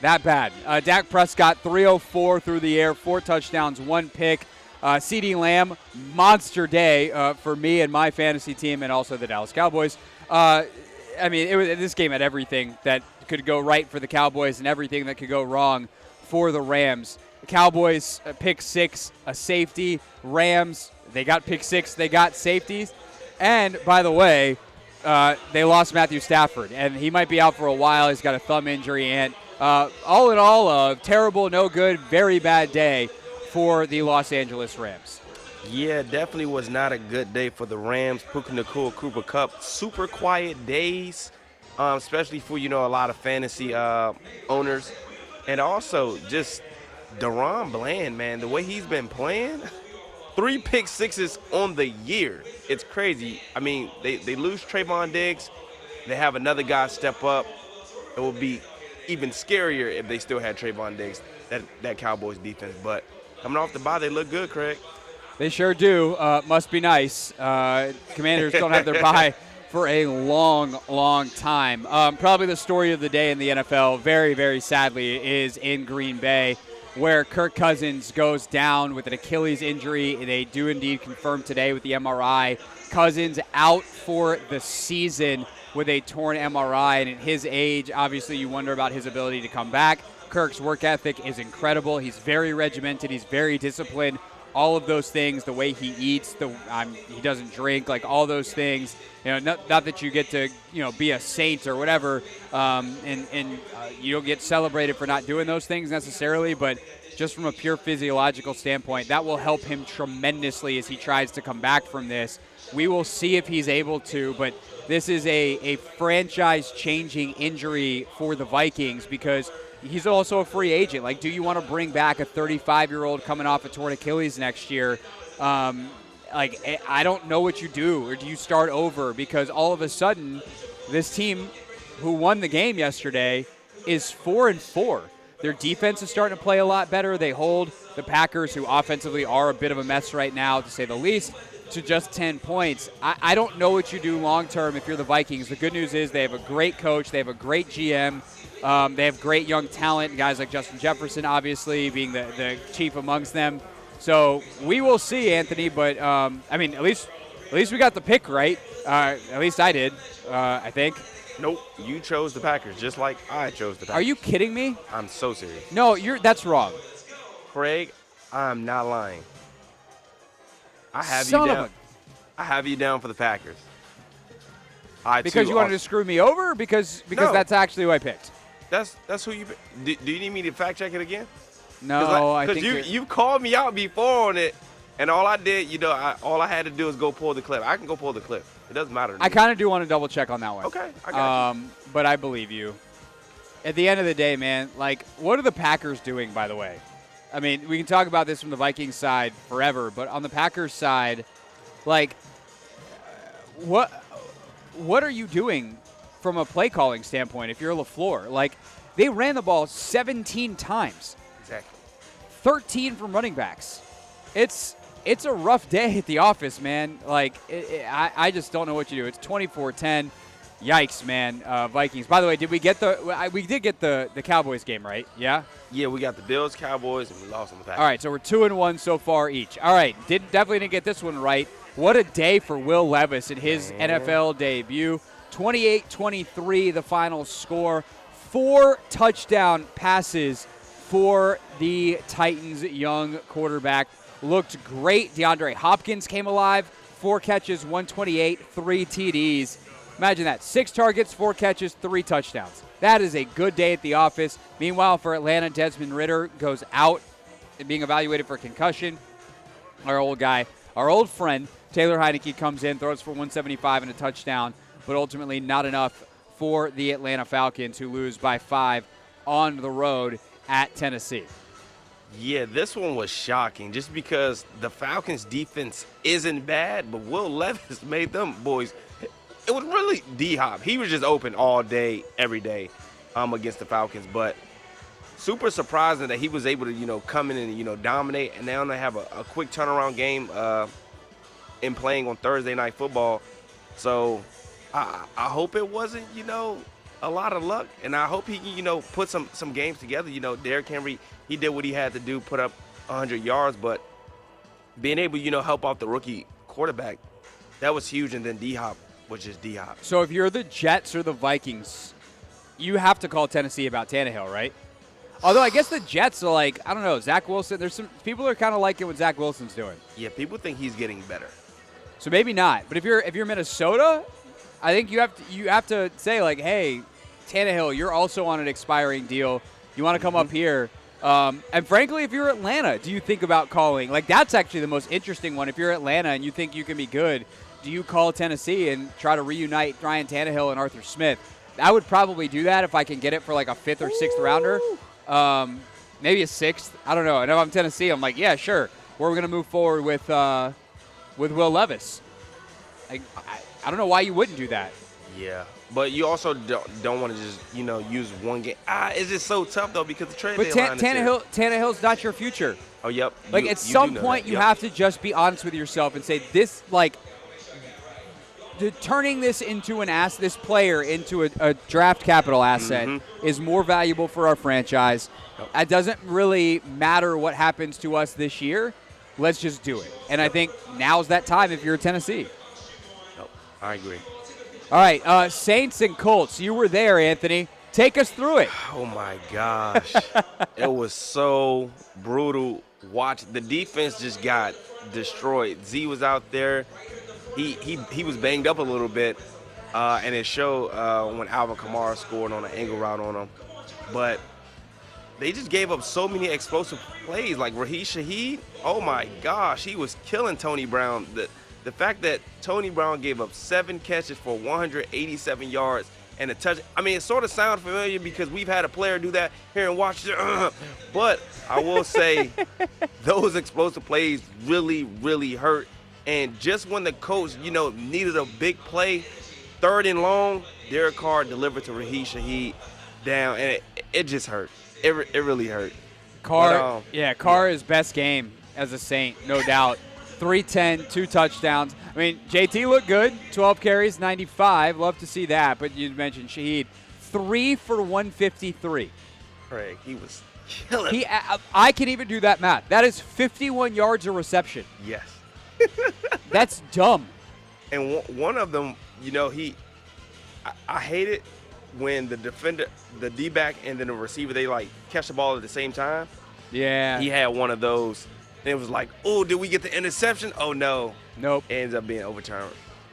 that bad. Dak Prescott 304 through the air, 4 touchdowns, 1 pick. CeeDee Lamb, monster day for me and my fantasy team and also the Dallas Cowboys. I mean, this game had everything that could go right for the Cowboys and everything that could go wrong for the Rams. The Cowboys, pick 6, a safety. Rams, they got pick 6, they got safeties. And, by the way, they lost Matthew Stafford, and he might be out for a while. He's got a thumb injury. And all in all, a terrible, no good, very bad day for the Los Angeles Rams. Yeah, definitely was not a good day for the Rams. Puka Nacua, Cooper Kupp, super quiet days, especially for, a lot of fantasy owners. And also just DaRon Bland, man, the way he's been playing, 3 pick 6s on the year. It's crazy. I mean, they lose Trayvon Diggs. They have another guy step up. It would be even scarier if they still had Trayvon Diggs, that Cowboys defense. But coming off the bye, they look good, Craig. They sure do. Must be nice. Commanders don't have their bye for a long, long time. Probably the story of the day in the NFL, very, very sadly, is in Green Bay, where Kirk Cousins goes down with an Achilles injury. They do indeed confirm today with the MRI. Cousins out for the season with a torn MRI. And at his age, obviously you wonder about his ability to come back. Kirk's work ethic is incredible. He's very regimented. He's very disciplined. All of those things, the way he eats, he doesn't drink, like all those things. Not that you get to, be a saint or whatever, and you don't get celebrated for not doing those things necessarily, but just from a pure physiological standpoint, that will help him tremendously as he tries to come back from this. We will see if he's able to, but this is a franchise-changing injury for the Vikings because he's also a free agent. Like, do you want to bring back a 35-year-old coming off a torn Achilles next year? I don't know what you do. Or do you start over? Because all of a sudden, this team who won the game yesterday is 4-4. Their defense is starting to play a lot better. They hold the Packers, who offensively are a bit of a mess right now, to say the least, to just 10 points. I don't know what you do long-term if you're the Vikings. The good news is they have a great coach. They have a great GM. They have great young talent, guys like Justin Jefferson, obviously, being the chief amongst them. So we will see, Anthony. But, at least we got the pick right. At least I did, I think. Nope, you chose the Packers, just like I chose the Packers. Are you kidding me? I'm so serious. No, that's wrong. Craig, I'm not lying. I have Son you of down. I have you down for the Packers. Because you wanted to screw me over? Or because No. That's actually who I picked? That's who you. Do you need me to fact check it again? No, I think you called me out before on it, and all I did, all I had to do was go pull the clip. I can go pull the clip. It doesn't matter to me. I kind of do want to double check on that one. Okay, I got you. But I believe you. At the end of the day, man, what are the Packers doing, by the way? I mean, we can talk about this from the Vikings side forever, but on the Packers side, what are you doing from a play calling standpoint if you're LaFleur? They ran the ball 17 times. Exactly. 13 from running backs. It's a rough day at the office, man. I just don't know what you do. It's 24-10. Yikes, man. Vikings. By the way, did we get we did get the Cowboys game, right? Yeah? Yeah, we got the Bills, Cowboys, and we lost on the Packers. All right, so we're 2-1 so far each. All right, definitely didn't get this one right. What a day for Will Levis in his NFL debut. 28-23, the final score. 4 touchdown passes for the Titans' young quarterback. Looked great. DeAndre Hopkins came alive. 4 catches, 128, 3 TDs. Imagine that. 6 targets, 4 catches, 3 touchdowns. That is a good day at the office. Meanwhile, for Atlanta, Desmond Ridder goes out and being evaluated for concussion. Our old guy, our old friend, Taylor Heineke comes in, throws for 175 and a touchdown, but ultimately not enough for the Atlanta Falcons, who lose by 5 on the road at Tennessee. Yeah, this one was shocking just because the Falcons' defense isn't bad, but Will Levis made them boys. It was really D-Hop. He was just open all day, every day against the Falcons. But super surprising that he was able to, come in and, dominate. And now they have a quick turnaround game in playing on Thursday Night Football. So I hope it wasn't, a lot of luck. And I hope he can, put some games together. Derrick Henry, he did what he had to do, put up 100 yards. But being able to, help out the rookie quarterback, that was huge. And then D-Hop. Which is D-Hop. So if you're the Jets or the Vikings, you have to call Tennessee about Tannehill, right? Although I guess the Jets are like, I don't know, Zach Wilson. There's some people are kind of liking what Zach Wilson's doing. Yeah, people think he's getting better. So maybe not. But if you're Minnesota, I think you have to say like, hey, Tannehill, you're also on an expiring deal. You want to come up here. And frankly, if you're Atlanta, do you think about calling? Like that's actually the most interesting one. If you're Atlanta and you think you can be good, do you call Tennessee and try to reunite Ryan Tannehill and Arthur Smith? I would probably do that if I can get it for like a 5th or 6th rounder. Maybe a 6th. I don't know. And if I'm Tennessee, I'm like, yeah, sure. We're going to move forward with Will Levis. I don't know why you wouldn't do that. Yeah. But you also don't want to just, use one game. It's just so tough, though, because the trade deadline Tannehill's not your future. Oh, yep. Like, at some point, you have to just be honest with yourself and say, this, like, turning this into this player into a draft capital asset is more valuable for our franchise. It doesn't really matter what happens to us this year. Let's just do it. And I think now's that time if you're Tennessee. I agree. All right, Saints and Colts. You were there, Anthony. Take us through it. Oh, my gosh. It was so brutal. Watch. The defense just got destroyed. Z was out there. He was banged up a little bit, and it showed when Alvin Kamara scored on an angle route on him. But they just gave up so many explosive plays, like Raheem Shaheed. Oh, my gosh, he was killing Tony Brown. The fact that Tony Brown gave up 7 catches for 187 yards and a touch. I mean, it sort of sounds familiar because we've had a player do that here in Washington. But I will say those explosive plays really, really hurt. And just when the coach, needed a big play, 3rd and long, Derek Carr delivered to Raheem Shaheed down, and it just hurt. It really hurt. Carr, Carr's best game as a Saint, no doubt. 310, 2 touchdowns. I mean, JT looked good, 12 carries, 95. Love to see that. But you mentioned Shaheed, 3 for 153. Craig, he was killing. I can even do that math. That is 51 yards a reception. Yes. That's dumb. And one of them, I hate it when the defender, the D-back, and then the receiver, they like catch the ball at the same time. Yeah. He had one of those. And it was like, oh, did we get the interception? Oh, no. Nope. It ends up being overturned.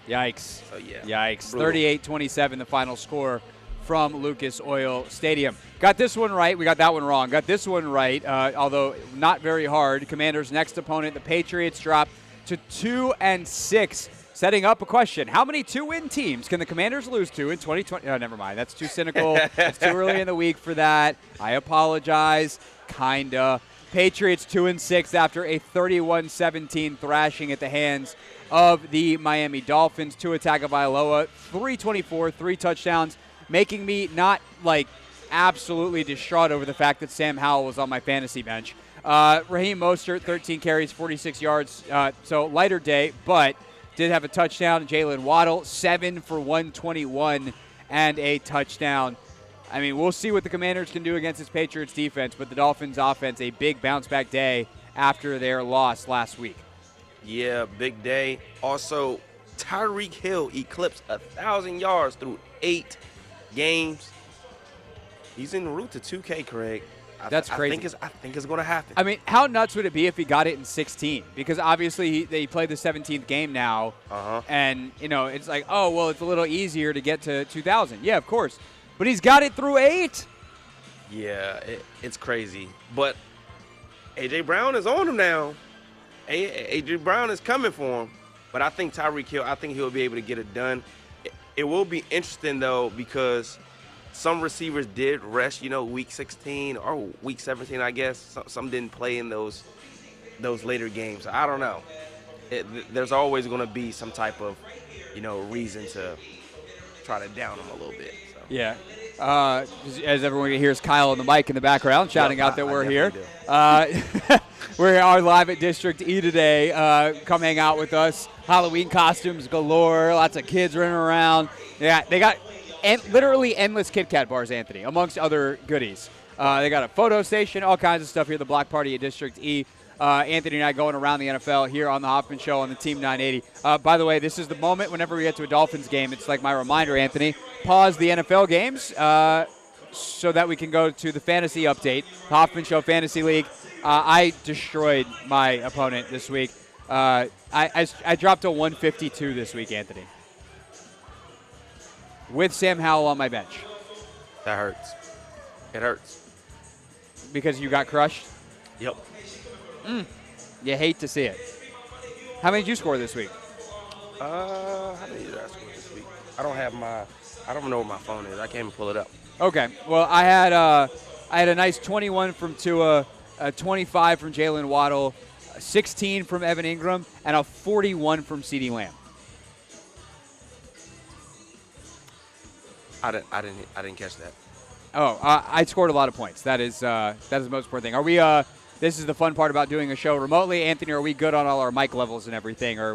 Yikes. So, yeah. Yikes. 38-27, the final score from Lucas Oil Stadium. Got this one right. We got that one wrong. Got this one right, although not very hard. Commanders' next opponent, the Patriots, drop to 2-6, setting up a question. How many 2-win teams can the Commanders lose to in 2020? Oh, never mind. That's too cynical. It's too early in the week for that. I apologize. Kinda. Patriots 2-6 after a 31-17 thrashing at the hands of the Miami Dolphins. Tua Tagovailoa, 324, 3 touchdowns, making me not like absolutely distraught over the fact that Sam Howell was on my fantasy bench. Raheem Mostert, 13 carries, 46 yards. So lighter day, but did have a touchdown. Jalen Waddle, 7 for 121 and a touchdown. I mean, we'll see what the Commanders can do against this Patriots defense, but the Dolphins offense, a big bounce-back day after their loss last week. Yeah, big day. Also, Tyreek Hill eclipsed 1,000 yards through 8 games. He's en route to 2K, Craig. That's crazy. I think it's going to happen. I mean, how nuts would it be if he got it in 16? Because obviously they played the 17th game now, and, it's like, oh, well, it's a little easier to get to 2,000. Yeah, of course. But he's got it through 8. Yeah, it's crazy. But A.J. Brown is on him now. A.J. Brown is coming for him. But I think Tyreek Hill, he'll be able to get it done. It will be interesting, though, because some receivers did rest, week 16 or week 17, I guess. Some didn't play in those later games. I don't know. There's always going to be some type of, reason to try to down them a little bit. So. Yeah. As everyone hears Kyle on the mic in the background shouting out that we're here. We are live at District E today. Come hang out with us. Halloween costumes galore. Lots of kids running around. Yeah, they got literally endless Kit Kat bars, Anthony, amongst other goodies. They got a photo station, all kinds of stuff here. The block party at District E. Anthony and I going around the NFL here on the Hoffman Show on the Team 980. By the way, this is the moment whenever we get to a Dolphins game. It's like my reminder, Anthony. Pause the NFL games so that we can go to the fantasy update. The Hoffman Show Fantasy League. I destroyed my opponent this week. I dropped a 152 this week, Anthony, with Sam Howell on my bench. That hurts. It hurts. Because you got crushed? Yep. You hate to see it. How many did you score this week? How many did I score this week? I don't know where my phone is. I can't even pull it up. Okay. Well, I had a nice 21 from Tua, 25 from Jalen Waddle, 16 from Evan Ingram, and a 41 from CeeDee Lamb. I didn't catch that. Oh, I scored a lot of points. That is the most important thing. Are we? This is the fun part about doing a show remotely. Anthony, are we good on all our mic levels and everything, or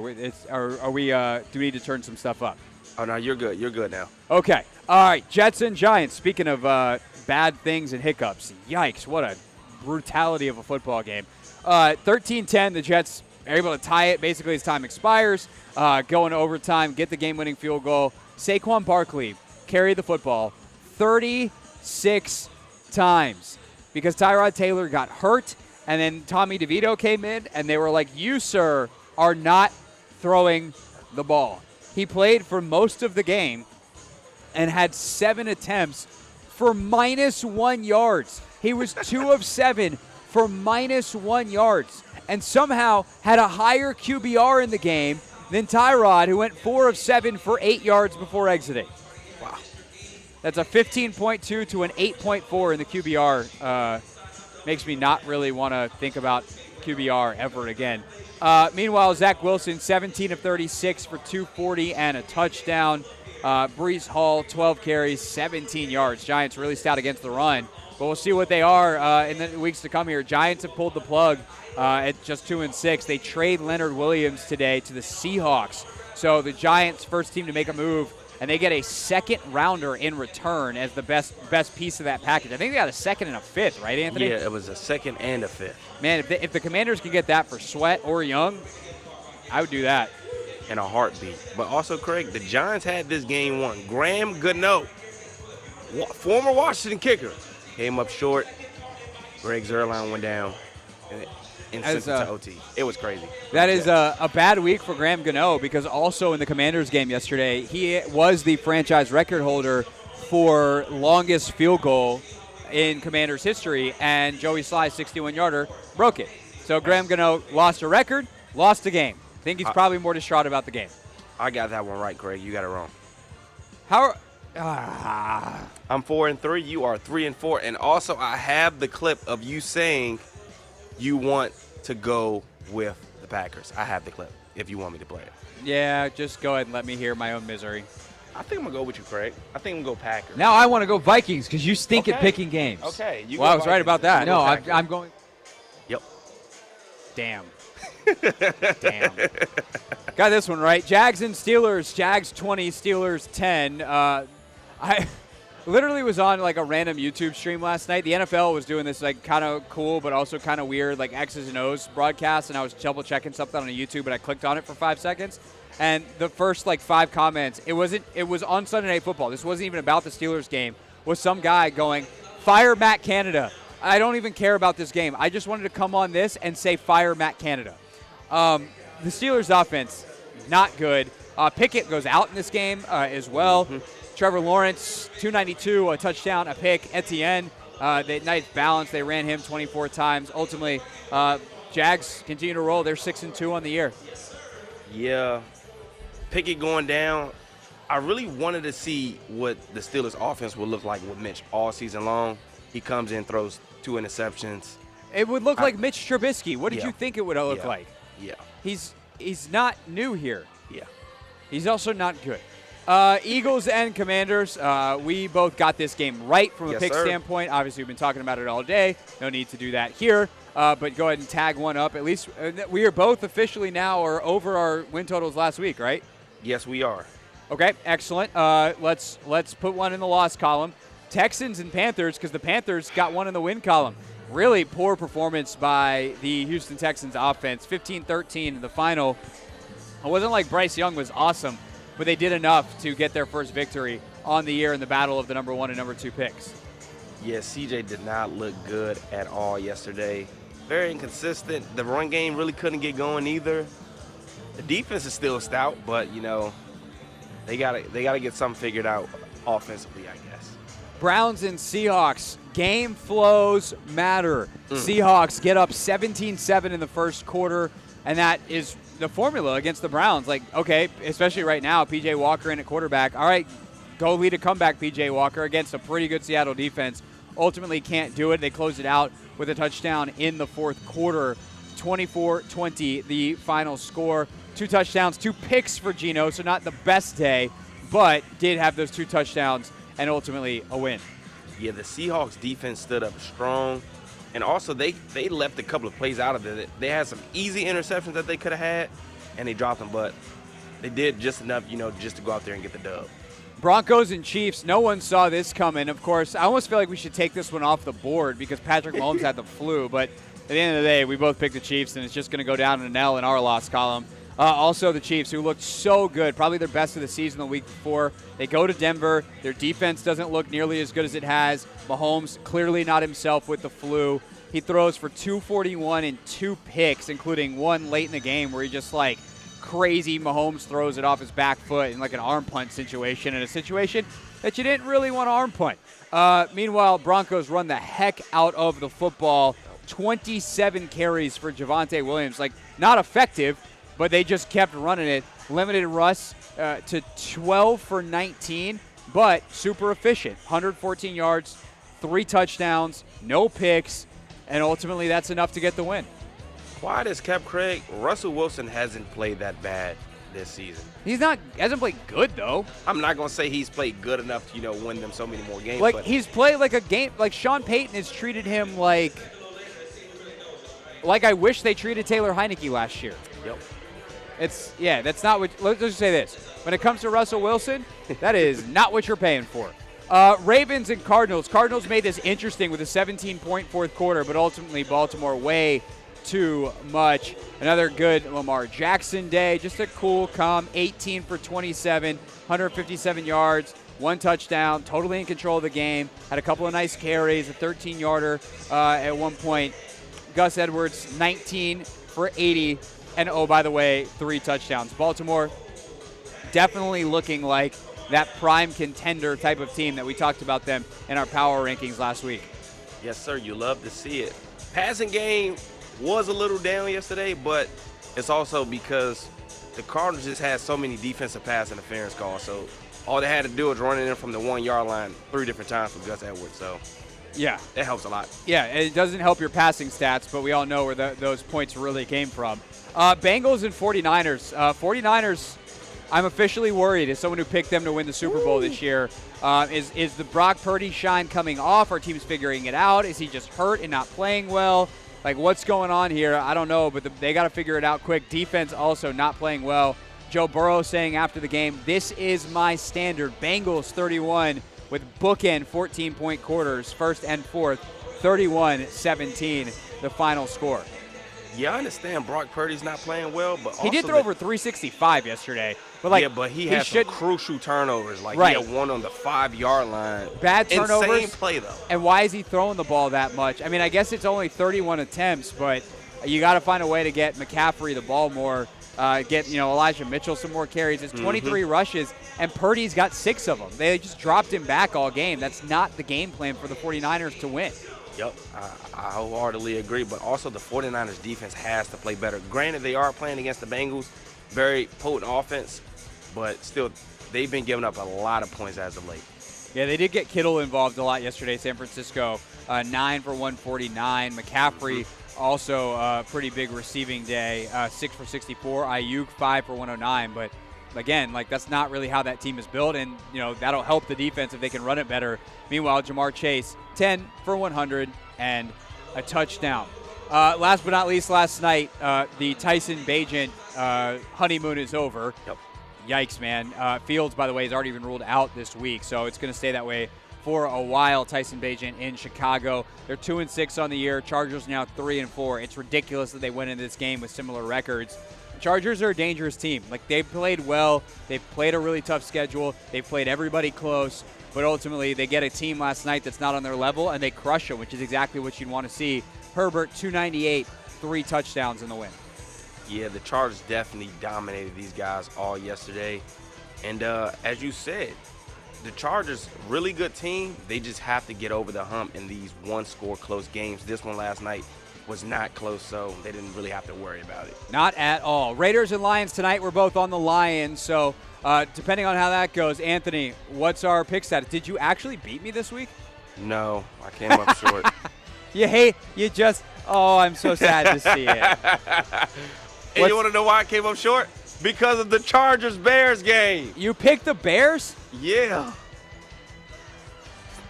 are we? Do we need to turn some stuff up? Oh no, you're good. You're good now. Okay. All right. Jets and Giants. Speaking of bad things and hiccups, yikes! What a brutality of a football game. 13-10. The Jets are able to tie it basically as time expires. Go into overtime, get the game-winning field goal. Saquon Barkley carried the football 36 times because Tyrod Taylor got hurt, and then Tommy DeVito came in, and they were like, you, sir, are not throwing the ball. He played for most of the game and had 7 attempts for -1 yards. He was 2 of 7 for -1 yards and somehow had a higher QBR in the game than Tyrod, who went 4 of 7 for 8 yards before exiting. Wow. That's a 15.2 to an 8.4 in the QBR. Makes me not really want to think about QBR ever again. Meanwhile, Zach Wilson, 17 of 36 for 240 and a touchdown. Breece Hall, 12 carries, 17 yards. Giants really stout against the run, but we'll see what they are in the weeks to come here. Giants have pulled the plug at just 2-6. They trade Leonard Williams today to the Seahawks. So the Giants' first team to make a move, and they get a second rounder in return as the best piece of that package. I think they got a second and a fifth, right, Anthony? Yeah, it was a second and a fifth. Man, if the Commanders could get that for Sweat or Young, I would do that. In a heartbeat. But also, Craig, the Giants had this game won. Graham Gano, former Washington kicker, came up short. Greg Zuerlein went down and sent it to OT. It was crazy. That is a bad week for Graham Gano because also in the Commanders game yesterday, he was the franchise record holder for longest field goal in Commanders history, and Joey Sly's 61-yarder broke it. So Graham Gano lost a record, lost a game. I think he's probably more distraught about the game. I got that one right, Craig. You got it wrong. I'm 4-3. You are 3-4. And also, I have the clip of you saying you want to go with the Packers. I have the clip if you want me to play it. Yeah, just go ahead and let me hear my own misery. I think I'm going to go with you, Craig. I think I'm going to go Packers. Now I want to go Vikings because you stink at picking games. Okay. Well, I was right about that. No, I'm going. Yep. Damn. Damn. Got this one right. Jags and Steelers. Jags 20, Steelers 10. I literally was on like a random YouTube stream last night. The NFL was doing this like kind of cool but also kind of weird like X's and O's broadcast, and I was double checking something on YouTube, and I clicked on it for 5 seconds. And the first like 5 comments, it was on Sunday Night Football. This wasn't even about the Steelers game. Was some guy going, "Fire Matt Canada. I don't even care about this game. I just wanted to come on this and say fire Matt Canada." The Steelers offense, not good. Pickett goes out in this game as well. Trevor Lawrence, 292, a touchdown, a pick. Etienne, nice balance. They ran him 24 times. Ultimately, Jags continue to roll. They're 6-2 on the year. Yeah. Pickett going down. I really wanted to see what the Steelers offense would look like with Mitch all season long. He comes in, throws 2 interceptions. It would look like Mitch Trubisky. What did you think it would look like? Yeah. He's not new here. Yeah. He's also not good. Eagles and Commanders, we both got this game right from a pick standpoint. Obviously, we've been talking about it all day. No need to do that here. But go ahead and tag one up. At least we are both officially now or over our win totals last week, right? Yes, we are. Okay, excellent. Let's put one in the loss column. Texans and Panthers, because the Panthers got one in the win column. Really poor performance by the Houston Texans offense. 15-13 in the final. It wasn't like Bryce Young was awesome, but they did enough to get their first victory on the year in the battle of the number 1 and number 2 picks. Yeah, CJ did not look good at all yesterday. Very inconsistent. The run game really couldn't get going either. The defense is still stout, but, you know, they gotta get something figured out offensively, I guess. Browns and Seahawks. Game flows matter. Seahawks get up 17-7 in the first quarter, and that is the formula against the Browns. Like, okay, especially right now, P.J. Walker in at quarterback. All right, go lead a comeback, P.J. Walker, against a pretty good Seattle defense. Ultimately can't do it. They close it out with a touchdown in the fourth quarter. 24-20, the final score. 2 touchdowns, 2 picks for Geno, so not the best day, but did have those 2 touchdowns and ultimately a win. Yeah, the Seahawks defense stood up strong, and also they left a couple of plays out of it. They had some easy interceptions that they could have had, and they dropped them, but they did just enough, you know, just to go out there and get the dub. Broncos and Chiefs, no one saw this coming. Of course, I almost feel like we should take this one off the board because Patrick Mahomes had the flu, but at the end of the day, we both picked the Chiefs, and it's just going to go down in an L in our loss column. Also, the Chiefs, who looked so good, probably their best of the season the week before. They go to Denver. Their defense doesn't look nearly as good as it has. Mahomes, clearly not himself with the flu. He throws for 241 and 2 picks, including one late in the game where he just like crazy Mahomes throws it off his back foot in like an arm punt situation, in a situation that you didn't really want to arm punt. Meanwhile, Broncos run the heck out of the football. 27 carries for Javonte Williams. Like, not effective, but they just kept running it. Limited Russ to 12 for 19, but super efficient. 114 yards, 3 touchdowns, no picks, and ultimately that's enough to get the win. Quiet as kept, Craig. Russell Wilson hasn't played that bad this season. Hasn't played good, though. I'm not going to say he's played good enough to, you know, win them so many more games. Like, but he's played like a game, like Sean Payton has treated him like I wish they treated Taylor Heineke last year. Yep. That's not what, let's just say this. When it comes to Russell Wilson, that is not what you're paying for. Ravens and Cardinals. Cardinals made this interesting with a 17-point fourth quarter, but ultimately Baltimore way too much. Another good Lamar Jackson day. Just a cool, calm 18 for 27, 157 yards, 1 touchdown, totally in control of the game. Had a couple of nice carries, a 13-yarder at one point. Gus Edwards, 19 for 80. And, oh, by the way, 3 touchdowns. Baltimore definitely looking like that prime contender type of team that we talked about them in our power rankings last week. Yes, sir. You love to see it. Passing game was a little down yesterday, but it's also because the Cardinals just had so many defensive pass interference calls. So all they had to do was run it in from the 1-yard line 3 different times for Gus Edwards. So yeah, that helps a lot. Yeah, it doesn't help your passing stats, but we all know where those points really came from. Bengals and 49ers. 49ers, I'm officially worried as someone who picked them to win the Super Bowl this year. Is the Brock Purdy shine coming off? Our team's figuring it out. Is he just hurt and not playing well? Like, what's going on here? I don't know, but they got to figure it out quick. Defense also not playing well. Joe Burrow saying after the game, "This is my standard." Bengals 31 with bookend 14-point quarters, first and fourth, 31-17, the final score. Yeah, I understand Brock Purdy's not playing well, but he did throw over 365 yesterday. But like, yeah, but he had some crucial turnovers. Like, right. He had one on the 5-yard line. Bad turnovers. Insane play, though. And why is he throwing the ball that much? I mean, I guess it's only 31 attempts, but you got to find a way to get McCaffrey the ball more, get Elijah Mitchell some more carries. It's 23 rushes, and Purdy's got 6 of them. They just dropped him back all game. That's not the game plan for the 49ers to win. Yep, I wholeheartedly agree, but also the 49ers defense has to play better. Granted, they are playing against the Bengals, very potent offense, but still, they've been giving up a lot of points as of late. Yeah, they did get Kittle involved a lot yesterday. San Francisco, 9 for 149. McCaffrey also a pretty big receiving day, 6 for 64. Ayuk 5 for 109. But again, like, that's not really how that team is built, and that'll help the defense if they can run it better. Meanwhile, Jamar Chase 10 for 100 and a touchdown. Last but not least, last night the Tyson Bagent honeymoon is over. Yep. Yikes, man. Fields, by the way, has already been ruled out this week, so it's going to stay that way for a while. Tyson Bagent in Chicago. They're 2-6 on the year. Chargers now 3-4. It's ridiculous that they went into this game with similar records. Chargers are a dangerous team. Like, they've played well. They've played a really tough schedule. They've played everybody close. But ultimately, they get a team last night that's not on their level, and they crush them, which is exactly what you'd want to see. Herbert, 298, 3 touchdowns in the win. Yeah, the Chargers definitely dominated these guys all yesterday. And as you said, the Chargers, really good team. They just have to get over the hump in these one-score close games. This one last night was not close, so they didn't really have to worry about it. Not at all. Raiders and Lions tonight. We're both on the Lions, so depending on how that goes, Anthony, what's our pick status? Did you actually beat me this week? No, I came up short. I'm so sad to see it. And you want to know why I came up short? Because of the Chargers-Bears game. You picked the Bears? Yeah.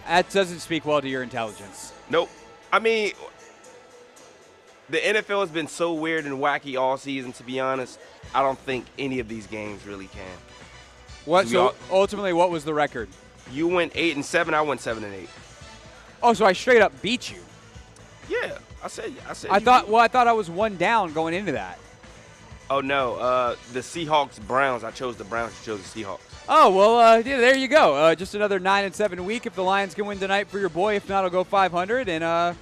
That doesn't speak well to your intelligence. Nope. I mean, the NFL has been so weird and wacky all season, to be honest. I don't think any of these games really can. Ultimately, what was the record? You went 8-7. I went 7-8. Oh, so I straight up beat you. Yeah, I said. I thought I was one down going into that. Oh no, the Seahawks-Browns. I chose the Browns. You chose the Seahawks. Oh well, there you go. Just another 9-7 week. If the Lions can win tonight for your boy, if not, I'll go 500, and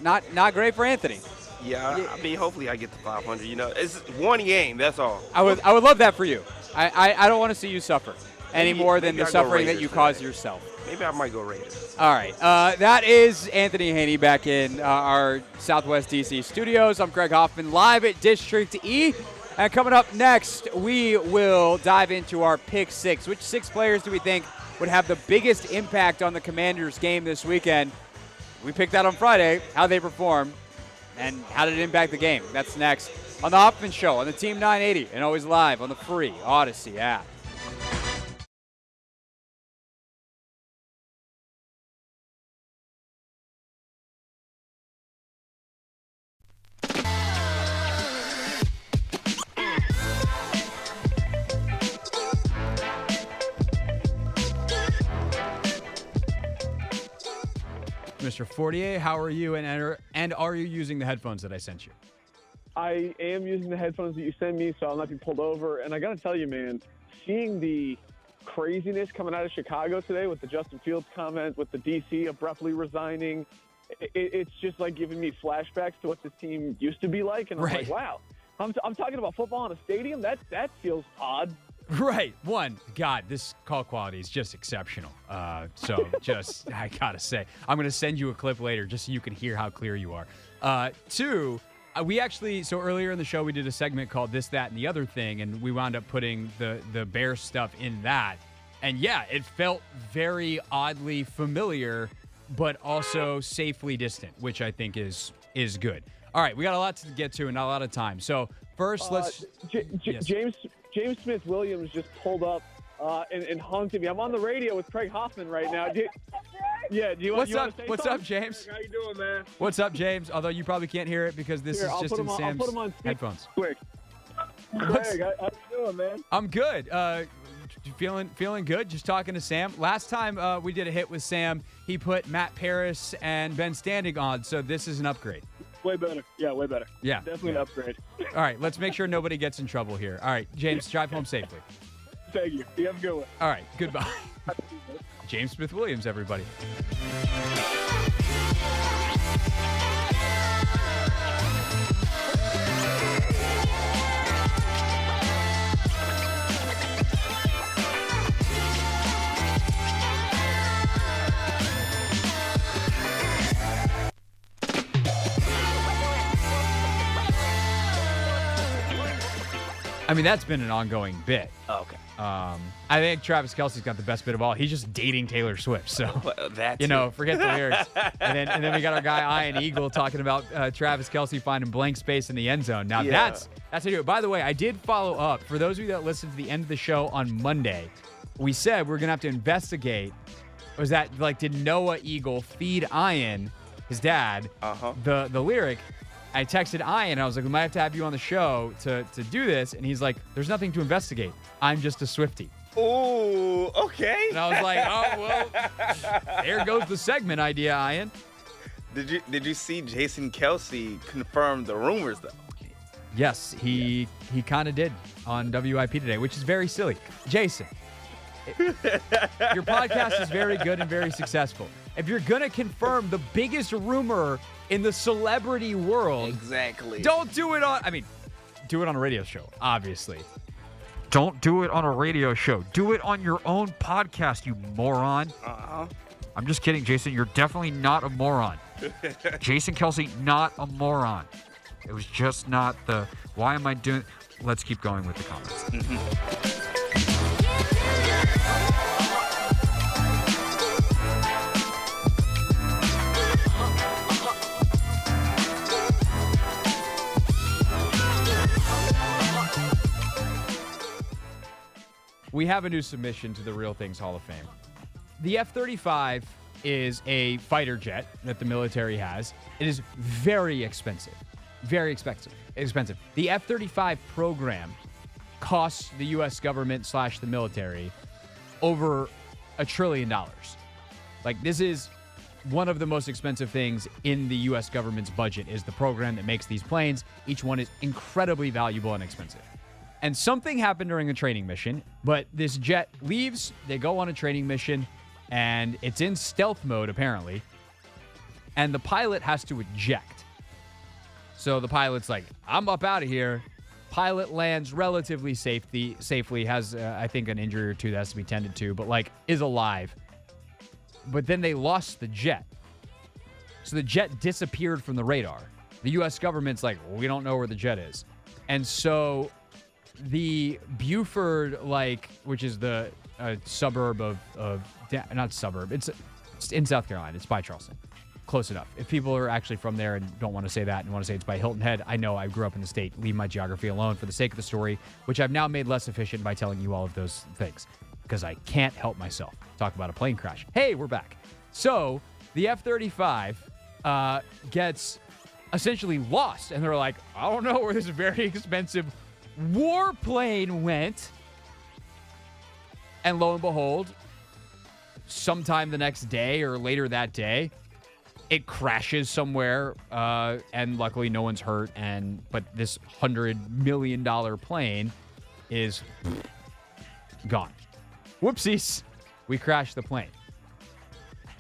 not great for Anthony. Yeah, I mean, hopefully I get to 500. It's one game. That's all. I would love that for you. I don't want to see you suffer any more than the suffering that you caused yourself. Maybe I might go Raiders. All right. That is Anthony Haney back in our Southwest DC studios. I'm Craig Hoffman, live at District E. And coming up next, we will dive into our pick 6. Which 6 players do we think would have the biggest impact on the Commanders game this weekend? We picked that on Friday, how they performed, and how did it impact the game. That's next on The Hoffman Show on the Team 980 and always live on the free Odyssey app. Mr. Fortier, how are you, and are you using the headphones that I sent you? I am using the headphones that you sent me, so I'll not be pulled over. And I got to tell you, man, seeing the craziness coming out of Chicago today with the Justin Fields comment, with the DC abruptly resigning, it's just like giving me flashbacks to what this team used to be like. And I'm like, wow, I'm talking about football in a stadium? That feels odd. Right. One, God, this call quality is just exceptional. So just, I got to say, I'm going to send you a clip later just so you can hear how clear you are. Two, we actually, so earlier in the show, we did a segment called This, That, and the Other Thing, and we wound up putting the Bears stuff in that. And yeah, it felt very oddly familiar, but also safely distant, which I think is good. All right, we got a lot to get to and not a lot of time. So first, let's... James Smith-Williams just pulled up and honked at me. I'm on the radio with Craig Hoffman right now. Yeah, do you want What's up? to say What's something? up, James? How you doing, man? What's up, James? Although you probably can't hear it because this Here, is I'll just put in him on- I'll Sam's put him on speaker. headphones. Quick. Craig, how you doing, man? I'm good. Feeling good. Just talking to Sam. Last time we did a hit with Sam, he put Matt Paris and Ben Standing on, so this is an upgrade. Way better. Yeah, way better. Yeah. Definitely an upgrade. All right, let's make sure nobody gets in trouble here. All right, James, drive home safely. Thank you. You have a good one. All right, goodbye. James Smith-Williams, everybody. I mean, that's been an ongoing bit. Oh, okay. I think Travis Kelce's got the best bit of all. He's just dating Taylor Swift. So, forget the lyrics. and then we got our guy Ian Eagle talking about Travis Kelce finding blank space in the end zone. Now that's how you do it. By the way, I did follow up. For those of you that listened to the end of the show on Monday, we said we're gonna have to investigate. Was that did Noah Eagle feed Ian, his dad, the lyric? I texted Ian, and I was like, we might have to have you on the show to do this. And he's like, there's nothing to investigate. I'm just a Swiftie. Ooh, okay. And I was like, oh, well, there goes the segment idea, Ian. Did you see Jason Kelce confirm the rumors, though? Yes, he kind of did on WIP today, which is very silly. Jason, your podcast is very good and very successful. If you're going to confirm the biggest rumor in the celebrity world, exactly, don't do it do it on a radio show, obviously. Don't do it on a radio show. Do it on your own podcast, you moron. I'm just kidding, Jason. You're definitely not a moron. Jason Kelce, not a moron. It was just not the, why am I doing, let's keep going with the comments. We have a new submission to the Real Things Hall of Fame. The F-35 is a fighter jet that the military has. It is very expensive. Very expensive. The F-35 program costs the U.S. government / the military over $1 trillion. This is one of the most expensive things in the U.S. government's budget is the program that makes these planes. Each one is incredibly valuable and expensive. And something happened during a training mission, but this jet leaves, they go on a training mission, and it's in stealth mode, apparently, and the pilot has to eject. So the pilot's like, I'm up out of here. Pilot lands relatively safely, has, I think, an injury or two that has to be tended to, but, is alive. But then they lost the jet. So the jet disappeared from the radar. The U.S. government's like, well, we don't know where the jet is. And so the Buford, which is the suburb not suburb, it's in South Carolina. It's by Charleston. Close enough. If people are actually from there and don't want to say that and want to say it's by Hilton Head, I know I grew up in the state. Leave my geography alone for the sake of the story, which I've now made less efficient by telling you all of those things because I can't help myself. Talk about a plane crash. Hey, we're back. So the F-35 gets essentially lost, and they're like, I don't know where this very expensive warplane went. And lo and behold, sometime the next day or later that day, it crashes somewhere, and luckily no one's hurt. But this $100 million plane is gone. Whoopsies. We crashed the plane.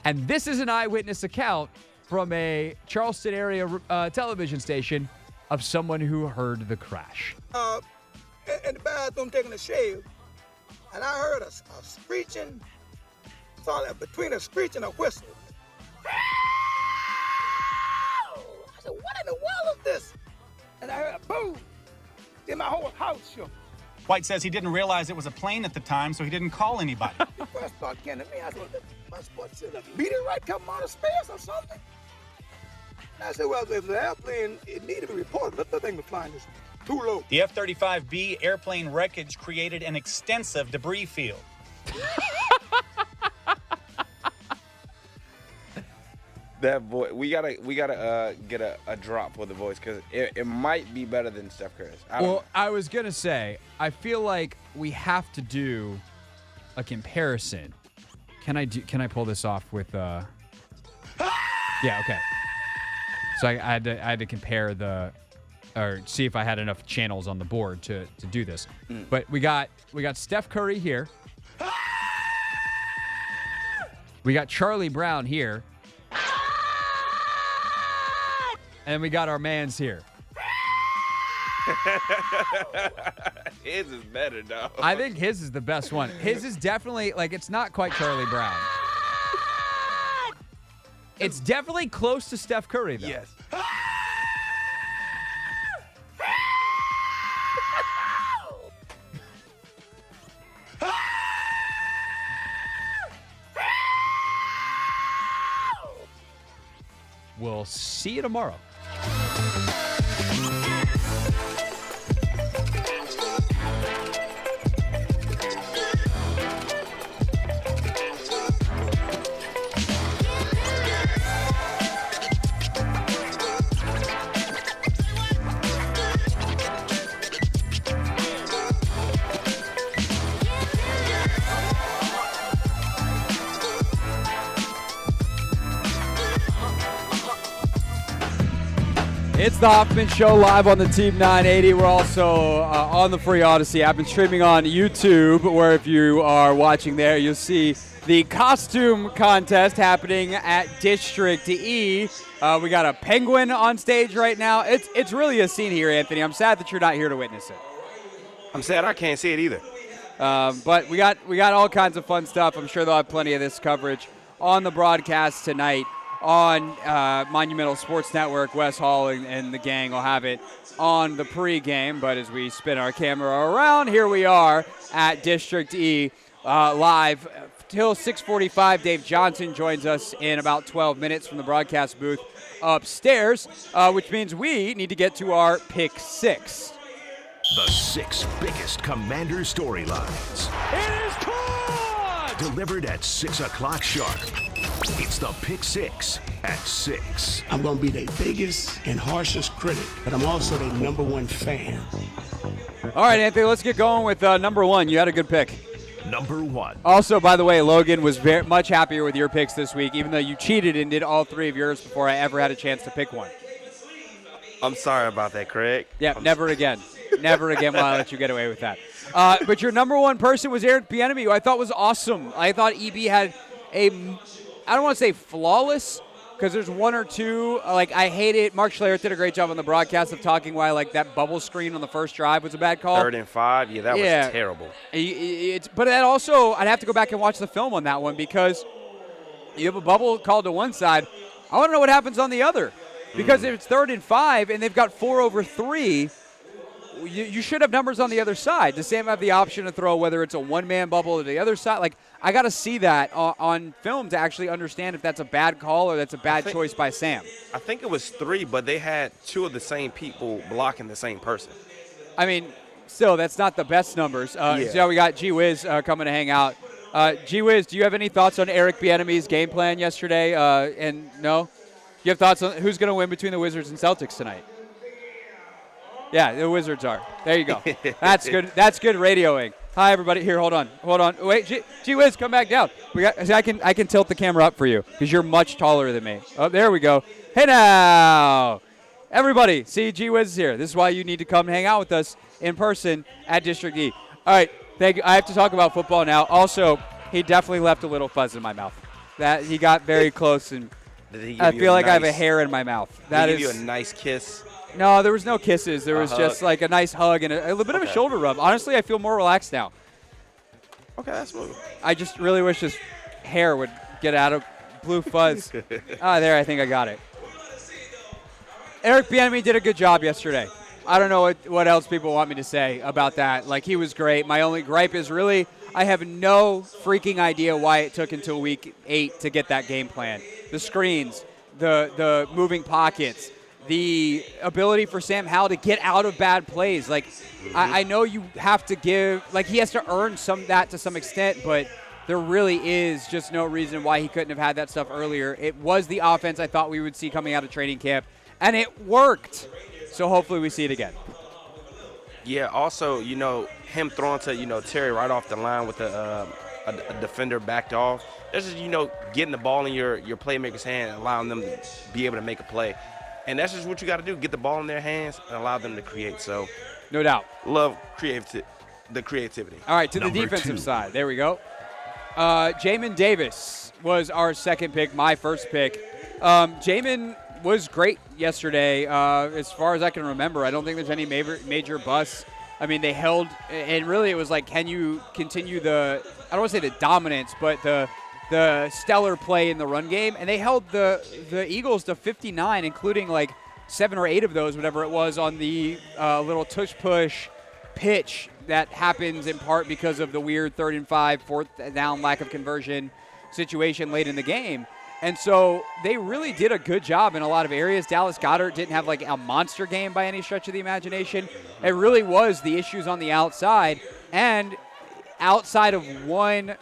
And this is an eyewitness account from a Charleston area television station of someone who heard the crash. In the bathroom taking a shave, and I heard a screeching, between a screech and a whistle. I said, what in the world is this? And I heard a boom. Then my whole house shook. White says he didn't realize it was a plane at the time, so he didn't call anybody. He first started getting at me. I said, am I supposed to see a meteorite coming out of space or something? And I said, well, if the airplane, it needed to be reported. Let the thing was flying just too low. The F-35B airplane wreckage created an extensive debris field. That voice. We gotta get a drop for the voice because it might be better than Steph Curry's. I was gonna say I feel like we have to do a comparison. Can I pull this off with? Yeah. Okay. So I had to compare or see if I had enough channels on the board to do this. But we got Steph Curry here. We got Charlie Brown here. And we got our mans here. His is better, though. I think his is the best one. His is definitely, it's not quite Charlie Brown. It's definitely close to Steph Curry, though. Yes. We'll see you tomorrow. It's the Hoffman Show live on the Team 980. We're also on the free Odyssey app and streaming on YouTube, where if you are watching there, you'll see the costume contest happening at District E. We got a penguin on stage right now. It's really a scene here, Anthony. I'm sad that you're not here to witness it. I'm sad I can't see it either. But we got all kinds of fun stuff. I'm sure they'll have plenty of this coverage on the broadcast tonight. On Monumental Sports Network, Wes Hall and the gang will have it on the pregame. But as we spin our camera around, here we are at District E live till 6:45. Dave Johnson joins us in about 12 minutes from the broadcast booth upstairs, which means we need to get to our Pick 6. The 6 biggest Commander storylines. It is caught! Delivered at 6 o'clock sharp. It's the Pick 6 at 6. I'm going to be their biggest and harshest critic, but I'm also their number one fan. All right, Anthony, let's get going with number 1. You had a good pick. Number 1. Also, by the way, Logan was very much happier with your picks this week, even though you cheated and did all 3 of yours before I ever had a chance to pick one. I'm sorry about that, Craig. Yeah, never again. Never again will I let you get away with that. But your number 1 person was Eric Bieniemy, who I thought was awesome. I thought EB had I don't want to say flawless, because there's 1 or 2. I hate it. Mark Schlereth did a great job on the broadcast of talking why that bubble screen on the first drive was a bad call. 3rd and 5, yeah, that was terrible. But that also, I'd have to go back and watch the film on that one, because you have a bubble called to one side. I want to know what happens on the other, because if it's 3rd and 5 and they've got 4 over 3, you should have numbers on the other side. The Sam have the option to throw whether it's a one-man bubble to the other side. I got to see that on film to actually understand if that's a bad call or that's a bad choice by Sam. I think it was 3, but they had 2 of the same people blocking the same person. I mean, still, that's not the best numbers. So we got G-Wiz coming to hang out. G-Wiz, do you have any thoughts on Eric Bieniemy's game plan yesterday? And no? You have thoughts on who's going to win between the Wizards and Celtics tonight? Yeah, the Wizards are. There you go. That's good. That's good radioing. Hi, everybody. Here, hold on. Wait, G-Wiz, come back down. I can tilt the camera up for you because you're much taller than me. Oh, there we go. Hey now, everybody. See, G-Wiz is here. This is why you need to come hang out with us in person at District E. All right, thank you. I have to talk about football now. Also, he definitely left a little fuzz in my mouth. That he got very close, and I feel like I have a hair in my mouth. That did he give you a nice kiss? No, there was no kisses. There was just a nice hug and a little bit of a shoulder rub. Honestly, I feel more relaxed now. Okay, that's smooth. I just really wish his hair would get out of blue fuzz. There, I think I got it. Eric Bieniemy did a good job yesterday. I don't know what else people want me to say about that. He was great. My only gripe is really I have no freaking idea why it took until week 8 to get that game plan. The screens, the moving pockets, the ability for Sam Howell to get out of bad plays. I know you have to give, he has to earn that to some extent, but there really is just no reason why he couldn't have had that stuff earlier. It was the offense I thought we would see coming out of training camp, and it worked. So hopefully we see it again. Yeah, also, him throwing to, Terry right off the line with a defender backed off. That's just, getting the ball in your playmaker's hand and allowing them to be able to make a play. And that's just what you got to do, get the ball in their hands and allow them to create. So, no doubt. Love the creativity. All right, to the defensive side. There we go. Jamin Davis was our second pick, my first pick. Jamin was great yesterday. As far as I can remember, I don't think there's any major busts. I mean, they held, and really it was like, can you continue I don't want to say the dominance, but the stellar play in the run game? And they held the Eagles to 59, including like 7 or 8 of those, whatever it was, on the little tush-push pitch that happens in part because of the weird 3rd and 5, 4th down, lack of conversion situation late in the game. And so they really did a good job in a lot of areas. Dallas Goedert didn't have like a monster game by any stretch of the imagination. It really was the issues on the outside. And outside of one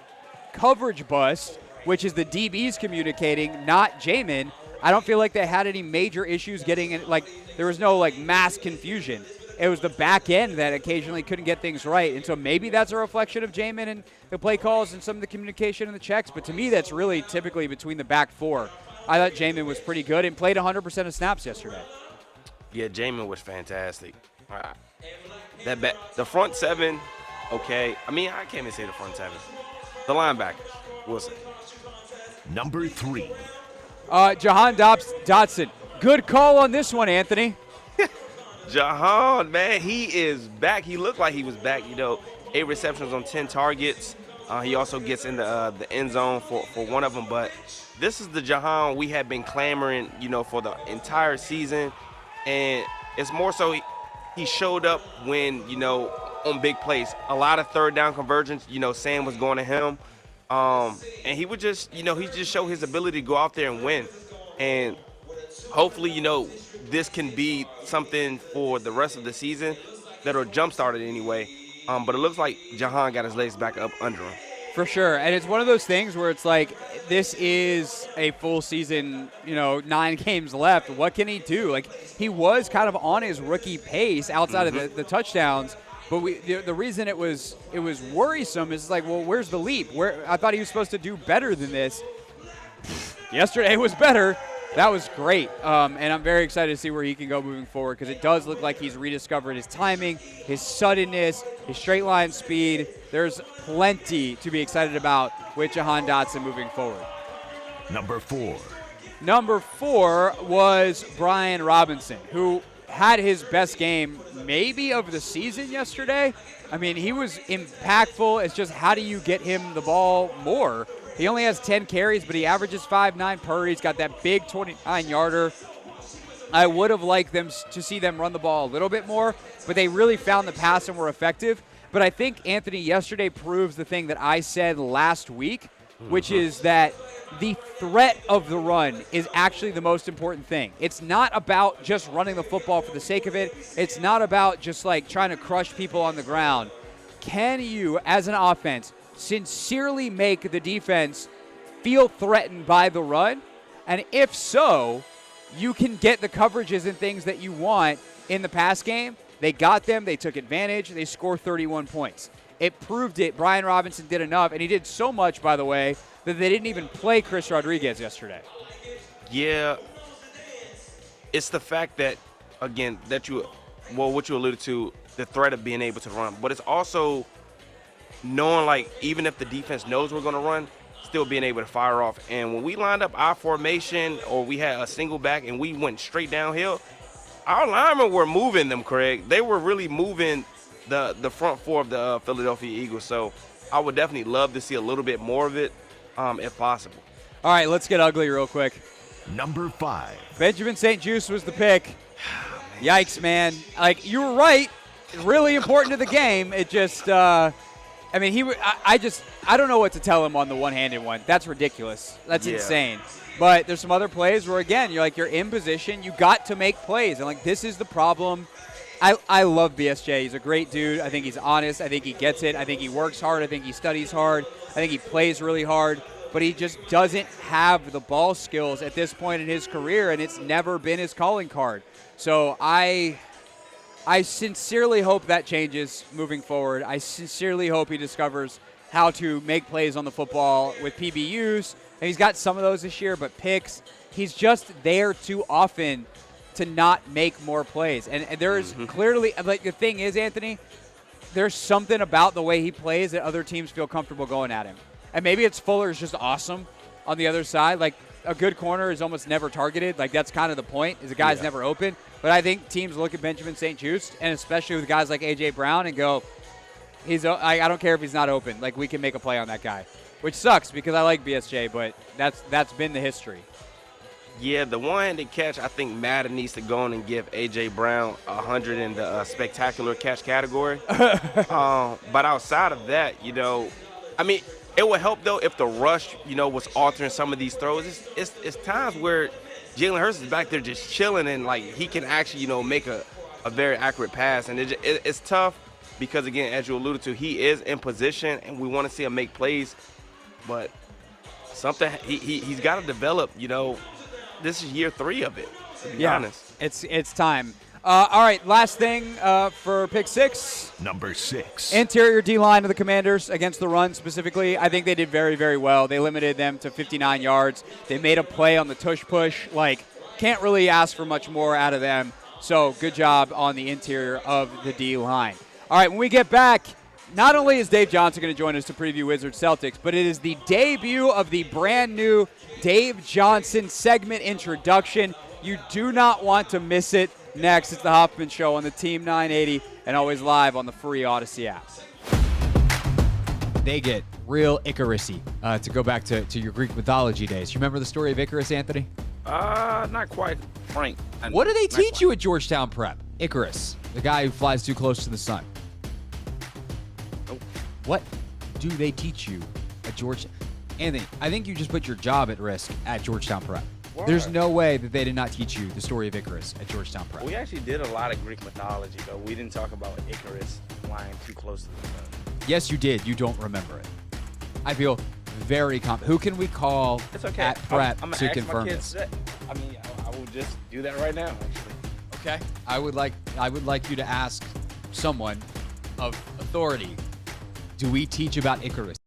coverage bust, which is the DBs communicating, not Jamin, I don't feel like they had any major issues getting in. Like, there was no like mass confusion. It was the back end that occasionally couldn't get things right. And so maybe that's a reflection of Jamin and the play calls and some of the communication and the checks. But to me, that's really typically between the back four. I thought Jamin was pretty good and played 100% of snaps yesterday. Yeah, Jamin was fantastic. The front seven, okay. I mean, I can't even say the front seven. The linebackers, we'll say. Number 3. Jahan Dotson. Good call on this one, Anthony. Jahan, man, he is back. He looked like he was back. 8 receptions on 10 targets. He also gets in the end zone for one of them. But this is the Jahan we have been clamoring, for the entire season. And it's more so he showed up when, on big plays. A lot of 3rd down conversions, Sam was going to him. And he would just, he just showed his ability to go out there and win. And hopefully, this can be something for the rest of the season that'll jumpstart it anyway. But it looks like Jahan got his legs back up under him. For sure. And it's one of those things where it's like, this is a full season, 9 games left. What can he do? Like, he was kind of on his rookie pace outside of the touchdowns. But the reason it was worrisome is like, well, where's the leap? I thought he was supposed to do better than this. Yesterday was better. That was great, and I'm very excited to see where he can go moving forward because it does look like he's rediscovered his timing, his suddenness, his straight line speed. There's plenty to be excited about with Jahan Dotson moving forward. Number 4. Number 4 was Brian Robinson, who had his best game maybe of the season yesterday. I mean, he was impactful. It's just how do you get him the ball more? He only has 10 carries, but he averages 5.9 per. He's got that big 29-yarder. I would have liked them to see them run the ball a little bit more, but they really found the pass and were effective. But I think, Anthony, yesterday proves the thing that I said last week, which is that the threat of the run is actually the most important thing. It's not about just running the football for the sake of it. It's not about just like trying to crush people on the ground. Can you, as an offense, sincerely make the defense feel threatened by the run? And if so, you can get the coverages and things that you want in the pass game. They got them. They took advantage. They scored 31 points. It proved it. Brian Robinson did enough, and he did so much, by the way, that they didn't even play Chris Rodriguez yesterday. Yeah. It's the fact that, again, what you alluded to, the threat of being able to run. But it's also knowing, like, even if the defense knows we're going to run, still being able to fire off. And when we lined up our formation or we had a single back and we went straight downhill, our linemen were moving them, Craig. They were really moving the front four of the Philadelphia Eagles. So I would definitely love to see a little bit more of it if possible. All right, let's get ugly real quick. Number 5. Benjamin St. Juste was the pick. Yikes, man. Like, you were right. Really important to the game. It just I don't know what to tell him on the one-handed one. That's ridiculous. That's insane. But there's some other plays where, again, you're in position. You got to make plays. And, like, this is the problem I love BSJ. He's a great dude. I think he's honest. I think he gets it. I think he works hard. I think he studies hard. I think he plays really hard. But he just doesn't have the ball skills at this point in his career, and it's never been his calling card. So I sincerely hope that changes moving forward. I sincerely hope he discovers how to make plays on the football with PBUs. And he's got some of those this year, but picks. He's just there too often to not make more plays. And there's clearly, like, the thing is, Anthony, there's something about the way he plays that other teams feel comfortable going at him. And maybe it's Fuller is just awesome on the other side. Like, a good corner is almost never targeted. Like, that's kind of the point, is the guy's never open. But I think teams look at Benjamin St. Juste, and especially with guys like A.J. Brown, and go, I don't care if he's not open. Like, we can make a play on that guy. Which sucks because I like BSJ, but that's been the history. Yeah, the one-handed catch, I think Madden needs to go in and give A.J. Brown 100 in the spectacular catch category. But outside of that, I mean, it would help, though, if the rush, was altering some of these throws. It's times where Jalen Hurts is back there just chilling, and, like, he can actually, make a very accurate pass. And it's tough because, again, as you alluded to, he is in position, and we want to see him make plays. But something he's got to develop, This is year 3 of it, to be honest. It's time. All right, last thing for pick 6. Number 6. Interior D-line of the Commanders against the run specifically. I think they did very, very well. They limited them to 59 yards. They made a play on the tush push. Like, can't really ask for much more out of them. So good job on the interior of the D-line. All right, when we get back, not only is Dave Johnson going to join us to preview Wizards-Celtics, but it is the debut of the brand new Dave Johnson segment introduction. You do not want to miss it. Next, it's the Hoffman Show on the Team 980 and always live on the free Odyssey app. They get real Icarus-y, to go back to your Greek mythology days. You remember the story of Icarus, Anthony? Not quite, Frank. What do they teach you at Georgetown Prep? Icarus, the guy who flies too close to the sun. What do they teach you at Georgetown? Anthony, I think you just put your job at risk at Georgetown Prep. Why? There's no way that they did not teach you the story of Icarus at Georgetown Prep. We actually did a lot of Greek mythology, though. We didn't talk about Icarus flying too close to the sun. Yes, you did. You don't remember it. I feel very confident. Who can we call at Prep to confirm this? I mean, I will just do that right now, actually. Okay. I would like you to ask someone of authority. Do we teach about Icarus?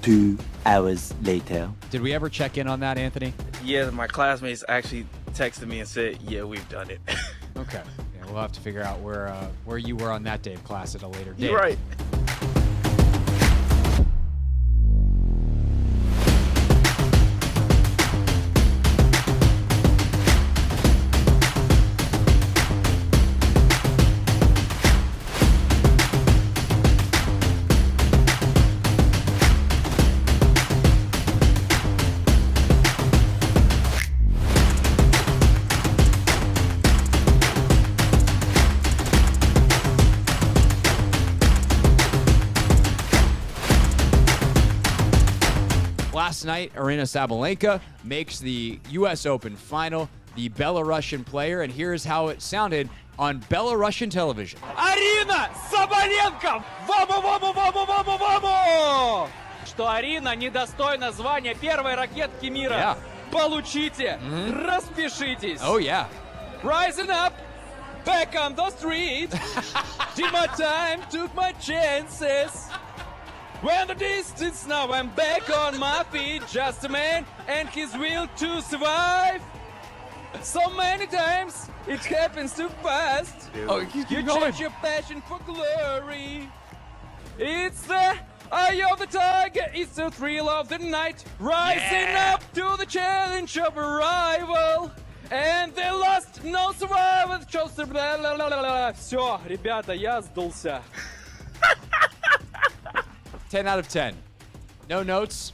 2 hours later. Did we ever check in on that, Anthony? Yeah, my classmates actually texted me and said, yeah, we've done it. Okay. Yeah, we'll have to figure out where you were on that day of class at a later date. You're right. Last night, Aryna Sabalenka makes the U.S. Open final, the Belarusian player, and here's how it sounded on Belarusian television. Арина Сабаленко! Ваму, ваму, ваму, ваму, ваму! Что Арина недостойна звания первой ракетки мира. Yeah. Получите! Распишитесь! Oh, yeah. Rising up, back on the street. Did my time, took my chances. When the distance, now I'm back on my feet. Just a man and his will to survive. So many times it happens too fast. Oh, you change your passion for glory. It's the eye of the tiger. It's the thrill of the night. Rising up to the challenge of a rival. And they lost, no survival. Все, ребята, я сдулся. 10 out of 10. No notes.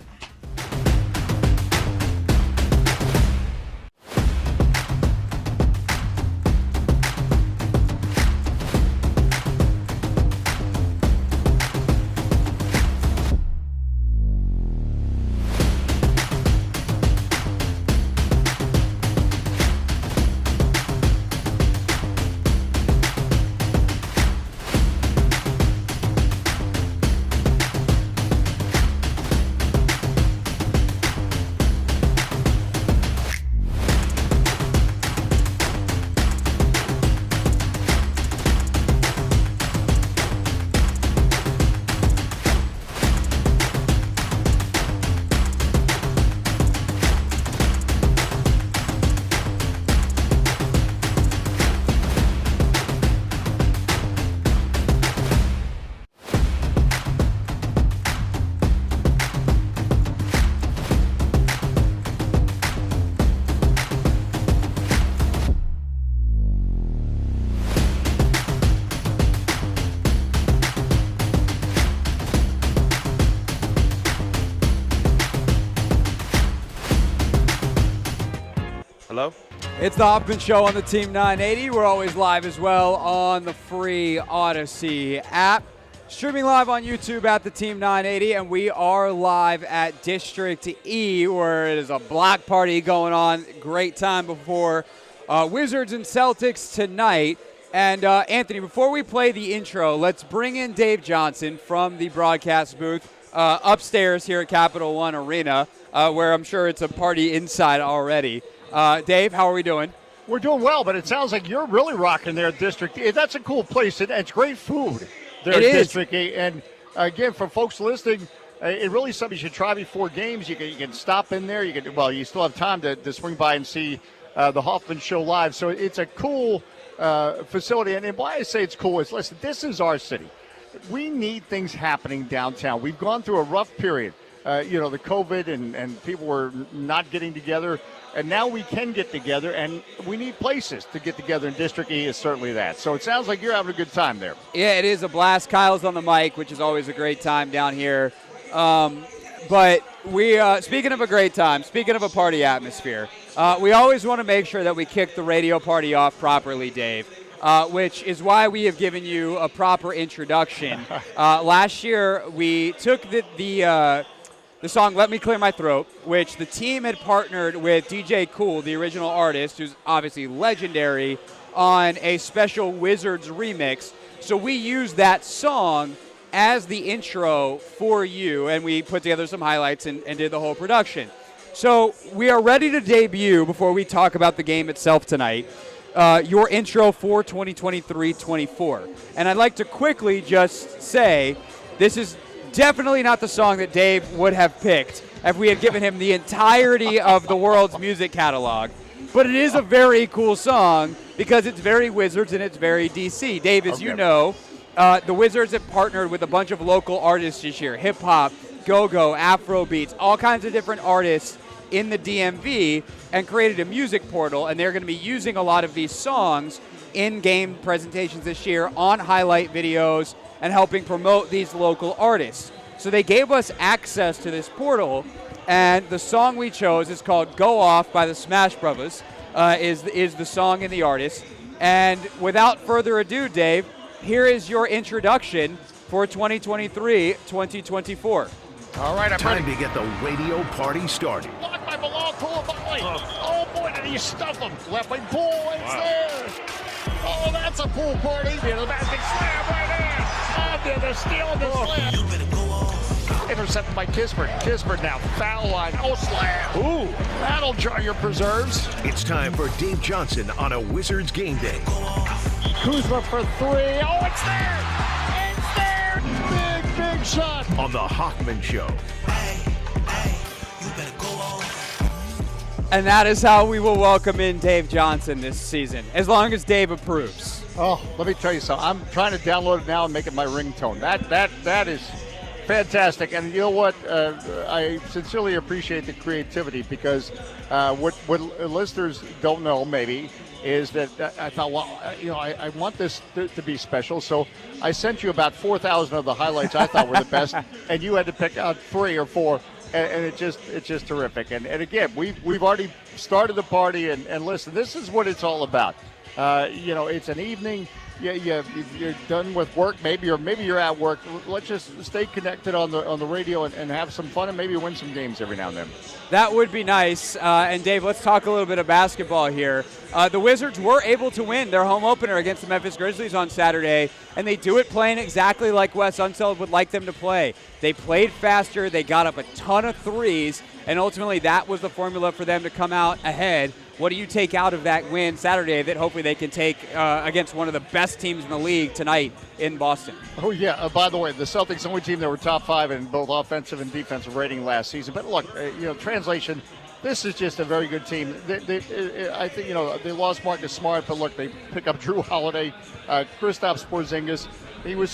Hello? It's the Hoffman Show on the Team 980. We're always live as well on the free Odyssey app. Streaming live on YouTube at the Team 980, and we are live at District E, where it is a block party going on. Great time before Wizards and Celtics tonight. And Anthony, before we play the intro, let's bring in Dave Johnson from the broadcast booth upstairs here at Capital One Arena, where I'm sure it's a party inside already. Dave, how are we doing? We're doing well, but it sounds like you're really rocking there at District E. That's a cool place, and it's great food there at District E. And again, for folks listening, it really is something you should try before games. You can stop in there. You still have time to swing by and see the Hoffman Show live. So it's a cool facility. And why I say it's cool is, listen, this is our city. We need things happening downtown. We've gone through a rough period. The COVID and people were not getting together. And now we can get together, and we need places to get together, and District E is certainly that. So it sounds like you're having a good time there. Yeah, it is a blast. Kyle's on the mic, which is always a great time down here. But we, speaking of a great time, speaking of a party atmosphere, we always want to make sure that we kick the radio party off properly, Dave, which is why we have given you a proper introduction. Last year, we took the song Let Me Clear My Throat, which the team had partnered with DJ Kool, the original artist, who's obviously legendary, on a special Wizards remix. So we used that song as the intro for you, and we put together some highlights and did the whole production. So we are ready to debut, before we talk about the game itself tonight, your intro for 2023-24. And I'd like to quickly just say this is definitely not the song that Dave would have picked if we had given him the entirety of the world's music catalog. But it is a very cool song because it's very Wizards and it's very DC. Dave, as you know, the Wizards have partnered with a bunch of local artists this year, hip-hop, go-go, Afro beats, all kinds of different artists in the DMV, and created a music portal, and they're going to be using a lot of these songs in game presentations this year on highlight videos and helping promote these local artists. So they gave us access to this portal, and the song we chose is called Go Off by the Smash Brothers, is the song and the artist. And without further ado, Dave, here is your introduction for 2023-2024. All right, I'm Time ready. to get the radio party started. Blocked by Bilal Coulibaly. Oh, boy, did he stuff him. Left wing pull, it's there. Oh, that's a pool party. The basket slam right there. And the steal and the slam. Intercepted by Kispert. Kispert now, foul line. Oh, slam. Ooh, that'll jar your preserves. It's time for Dave Johnson on a Wizards game day. Kuzma for three. Oh, it's there. It's there. Big shot. On the Hoffman Show. And that is how we will welcome in Dave Johnson this season, as long as Dave approves. Oh, let me tell you something. I'm trying to download it now and make it my ringtone. That is fantastic. And you know what? I sincerely appreciate the creativity because what listeners don't know maybe is that I thought, well, I want this to be special. So I sent you about 4,000 of the highlights I thought were the best, and you had to pick out 3 or 4. And it's just terrific. And again, we've already started the party. And listen, this is what it's all about. It's an evening. You're done with work, maybe you're at work. Let's just stay connected on the radio and have some fun and maybe win some games every now and then. That would be nice. And Dave, let's talk a little bit of basketball here. The Wizards were able to win their home opener against the Memphis Grizzlies on Saturday, and they do it playing exactly like Wes Unseld would like them to play. They played faster, they got up a ton of threes, and ultimately that was the formula for them to come out ahead. What do you take out of that win Saturday that hopefully they can take against one of the best teams in the league tonight in Boston? Oh, yeah. By the way, the Celtics, the only team that were top 5 in both offensive and defensive rating last season. But look, translation, this is just a very good team. I think, they lost Marcus Smart, but look, they pick up Drew Holiday, Kristaps Porzingis. He was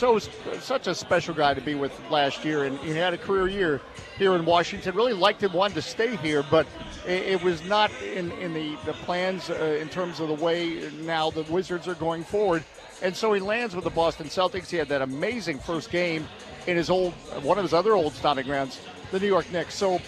such a special guy to be with last year, and he had a career year here in Washington. Really liked him, wanted to stay here, but it was not in the plans in terms of the way now the Wizards are going forward. And so he lands with the Boston Celtics. He had that amazing first game in one of his other old stomping grounds, the New York Knicks. So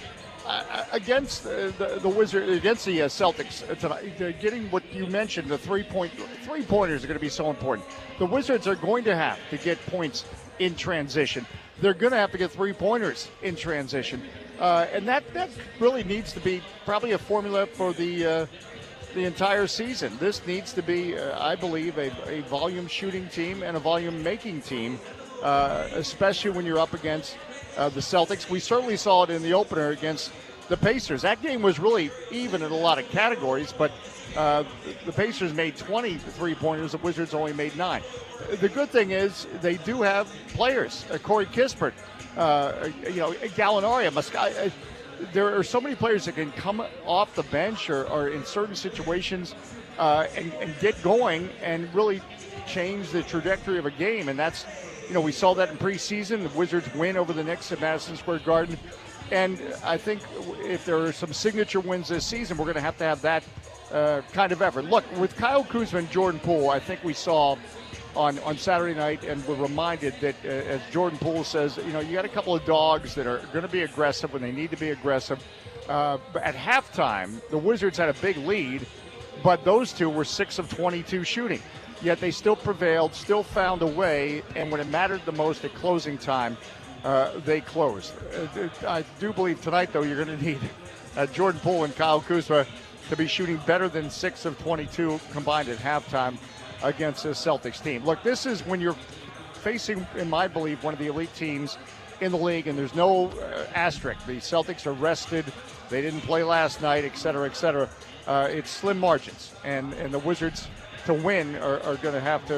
against the Wizards, against the Celtics tonight, getting what you mentioned, the three-pointers are going to be so important. The Wizards are going to have to get points in transition. They're going to have to get three-pointers in transition. And that really needs to be probably a formula for the entire season. This needs to be, I believe, a volume shooting team and a volume making team, especially when you're up against the Celtics. We certainly saw it in the opener against the Pacers. That game was really even in a lot of categories, but the Pacers made 20 three-pointers. The Wizards only made 9. The good thing is they do have players. Corey Kispert, Gallinari, there are so many players that can come off the bench or in certain situations and get going and really change the trajectory of a game. And that's, we saw that in preseason. The Wizards win over the Knicks at Madison Square Garden. And I think if there are some signature wins this season, we're going to have that kind of effort. Look, with Kyle Kuzma and Jordan Poole, I think we saw on Saturday night, and we're reminded that, as Jordan Poole says, you got a couple of dogs that are going to be aggressive when they need to be aggressive. But at halftime, the Wizards had a big lead, but those two were 6 of 22 shooting. Yet they still prevailed, still found a way, and when it mattered the most at closing time, they closed. I do believe tonight, though, you're going to need Jordan Poole and Kyle Kuzma to be shooting better than 6 of 22 combined at halftime against the Celtics team. Look, this is when you're facing, in my belief, one of the elite teams in the league, and there's no asterisk. The Celtics are rested. They didn't play last night, et cetera, et cetera. It's slim margins, and the Wizards, to win, are going to have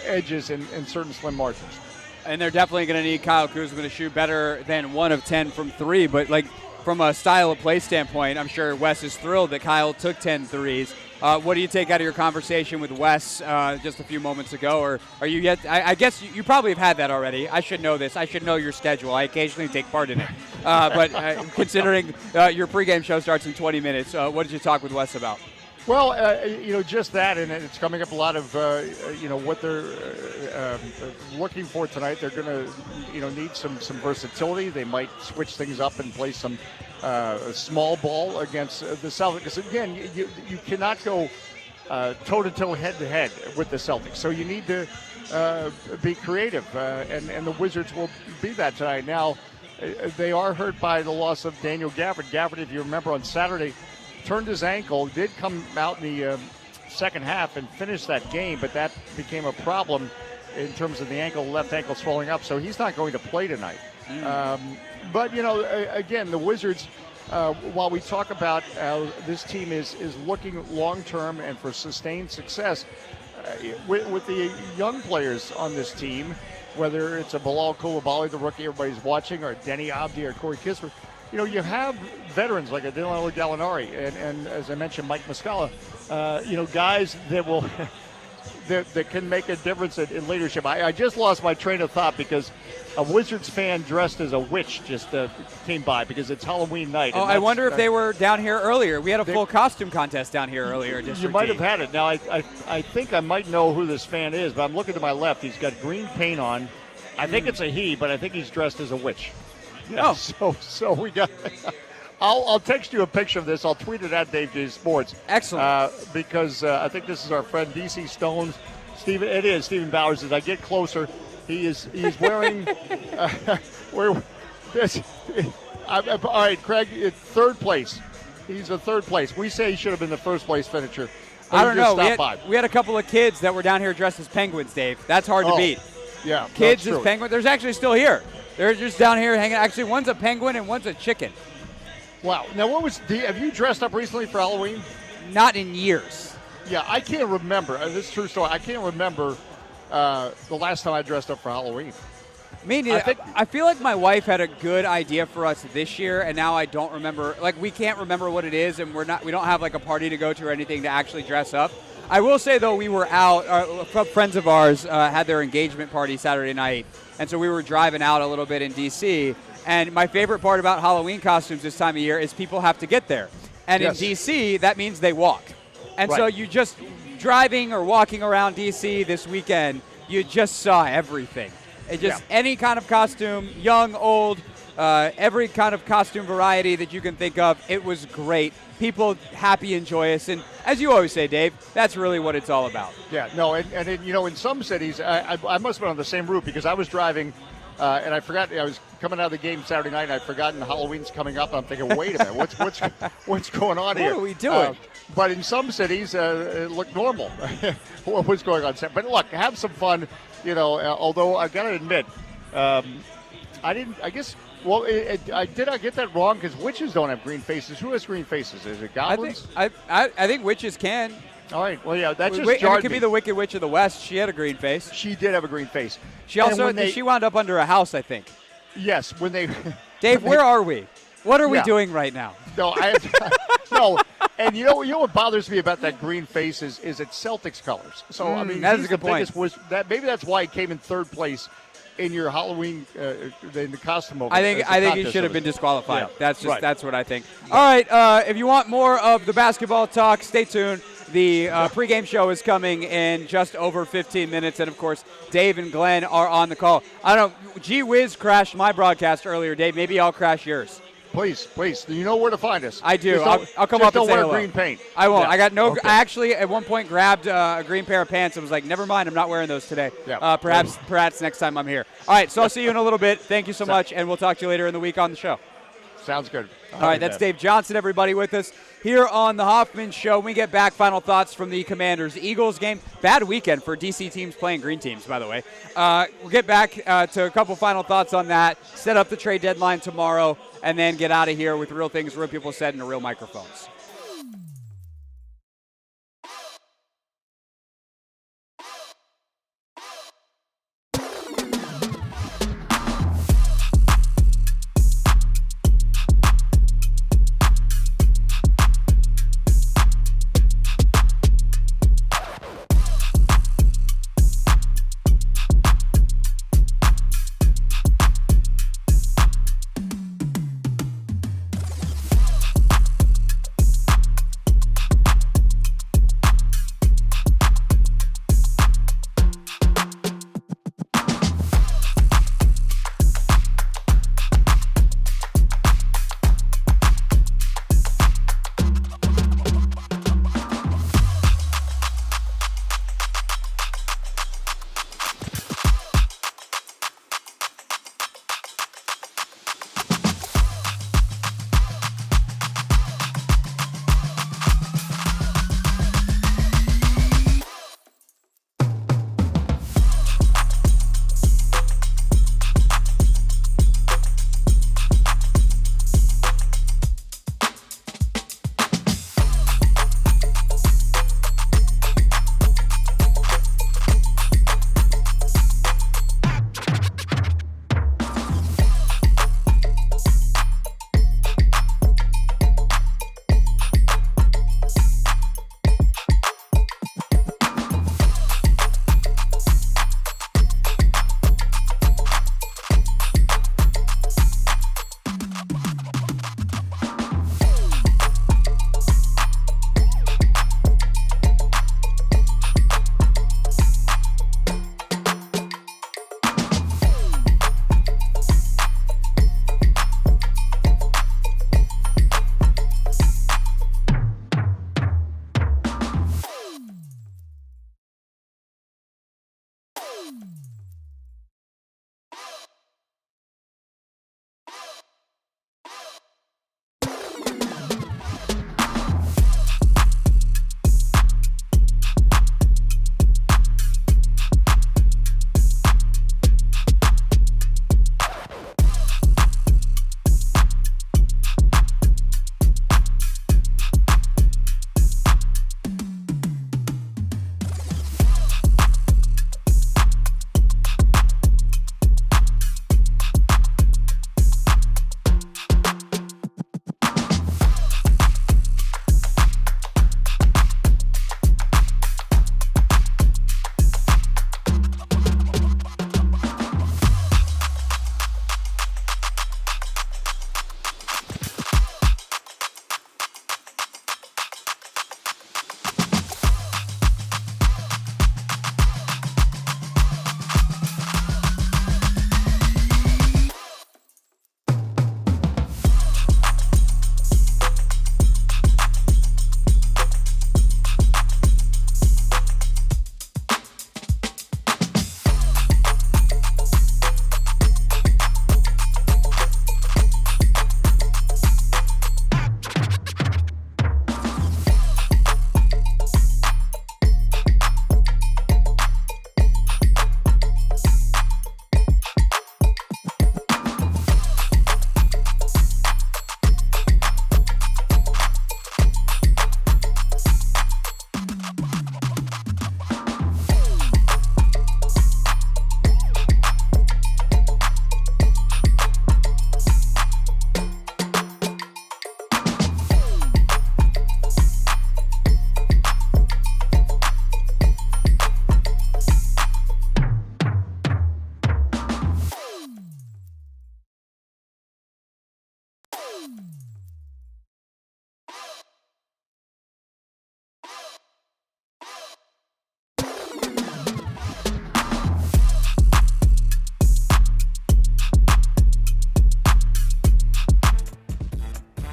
edges in certain slim margins. And they're definitely going to need Kyle Kuzma to shoot better than 1 of 10 from 3. But, from a style of play standpoint, I'm sure Wes is thrilled that Kyle took 10 threes. What do you take out of your conversation with Wes just a few moments ago? Or are you yet? I guess you probably have had that already. I should know this. I should know your schedule. I occasionally take part in it. But considering your pregame show starts in 20 minutes, what did you talk with Wes about? Well, just that, and it's coming up a lot of, what they're looking for tonight. They're going to, need some versatility. They might switch things up and play some small ball against the Celtics. Because, again, you cannot go toe-to-toe, head-to-head with the Celtics. So you need to be creative, and the Wizards will be that tonight. Now, they are hurt by the loss of Daniel Gafford. Gafford, if you remember, on Saturday, turned his ankle, did come out in the second half and finish that game, but that became a problem in terms of the left ankle swelling up, so he's not going to play tonight. But, again, the Wizards, while we talk about this team is looking long-term and for sustained success, with the young players on this team, whether it's a Bilal Coulibaly, the rookie everybody's watching, or Denny Abdi or Corey Kispert, you have veterans like a Danilo Gallinari and as I mentioned, Mike Muscala, guys that will that can make a difference in leadership. I just lost my train of thought because a Wizards fan dressed as a witch just came by because it's Halloween night. Oh, I wonder if they were down here earlier. We had a full costume contest down here earlier. You might have had it. Now, I think I might know who this fan is, but I'm looking to my left. He's got green paint on. I think it's a he, but I think he's dressed as a witch. Yeah, so we got. I'll text you a picture of this. I'll tweet it at Dave J Sports. Excellent. Because I think this is our friend DC Stones. Stephen Bowers. As I get closer, he's wearing. All right, Craig. It's third place. He's in third place. We say he should have been the first place finisher. I don't know. We had a couple of kids that were down here dressed as penguins, Dave. That's hard to beat. Yeah, kids as penguins. There's actually still here. They're just down here hanging. Actually, one's a penguin and one's a chicken. Wow. Now, have you dressed up recently for Halloween? Not in years. Yeah, I can't remember. This is a true story. I can't remember the last time I dressed up for Halloween. Me neither. I feel like my wife had a good idea for us this year, and now I don't remember. Like, we can't remember what it is, and we don't have like a party to go to or anything to actually dress up. I will say, though, we were out. Friends of ours had their engagement party Saturday night, and so we were driving out a little bit in D.C., and my favorite part about Halloween costumes this time of year is people have to get there. And in D.C., that means they walk. And so you just driving or walking around D.C. this weekend, you just saw everything. It just any kind of costume, young, old, every kind of costume variety that you can think of. It was great. People happy and joyous. And as you always say, Dave, that's really what it's all about. Yeah, no, and in some cities, I must have been on the same route because I was driving and I forgot. I was coming out of the game Saturday night, and I'd forgotten Halloween's coming up. I'm thinking, wait a minute, what's going on here? What are we doing? But in some cities, it looked normal. What was going on? But look, have some fun. Although I got to admit, I didn't. I guess. Well, did I get that wrong? Because witches don't have green faces. Who has green faces? Is it goblins? I think witches can. All right. Well, yeah, that just jarred it could be the Wicked Witch of the West. She had a green face. She did have a green face. She also she wound up under a house, I think. Yes, when they. Dave, where are we? What are we doing right now? No, no. And you know what bothers me about that green face is it's Celtics colors. So I mean, that is a good point. Maybe that's why it came in third place in your Halloween in the costume. I think he should have been disqualified. Yeah, that's what I think. All right, if you want more of the basketball talk, stay tuned. The pregame show is coming in just over 15 minutes, and of course, Dave and Glenn are on the call. I don't know. Gee whiz crashed my broadcast earlier, Dave. Maybe I'll crash yours. Please. You know where to find us. I do. I'll come up and say hello. Just don't wear green paint. I won't. Yeah. I got no. Okay. I actually at one point grabbed a green pair of pants and was like, never mind, I'm not wearing those today. Yeah. Perhaps next time I'm here. All right, so I'll see you in a little bit. Thank you so much, and we'll talk to you later in the week on the show. Sounds good. All right, that's Dave Johnson, everybody, with us here on the Hoffman Show. When we get back, final thoughts from the Commanders-Eagles game. Bad weekend for DC teams playing green teams, by the way. We'll get back to a couple final thoughts on that, set up the trade deadline tomorrow, and then get out of here with real things, real people said, and real microphones.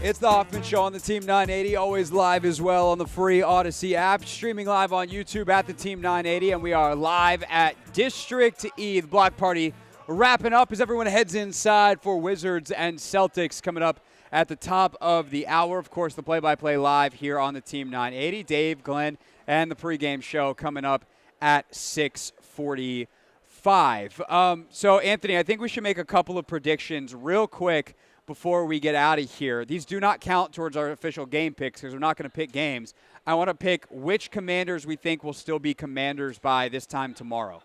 It's the Hoffman Show on the Team 980, always live as well on the free Odyssey app, streaming live on YouTube at the Team 980, and we are live at District E. The block party wrapping up as everyone heads inside for Wizards and Celtics coming up at the top of the hour. Of course, the play-by-play live here on the Team 980. Dave, Glenn, and the pregame show coming up at 6:45. So, Anthony, I think we should make a couple of predictions real quick before we get out of here. These do not count towards our official game picks because we're not going to pick games. I want to pick which Commanders we think will still be Commanders by this time tomorrow.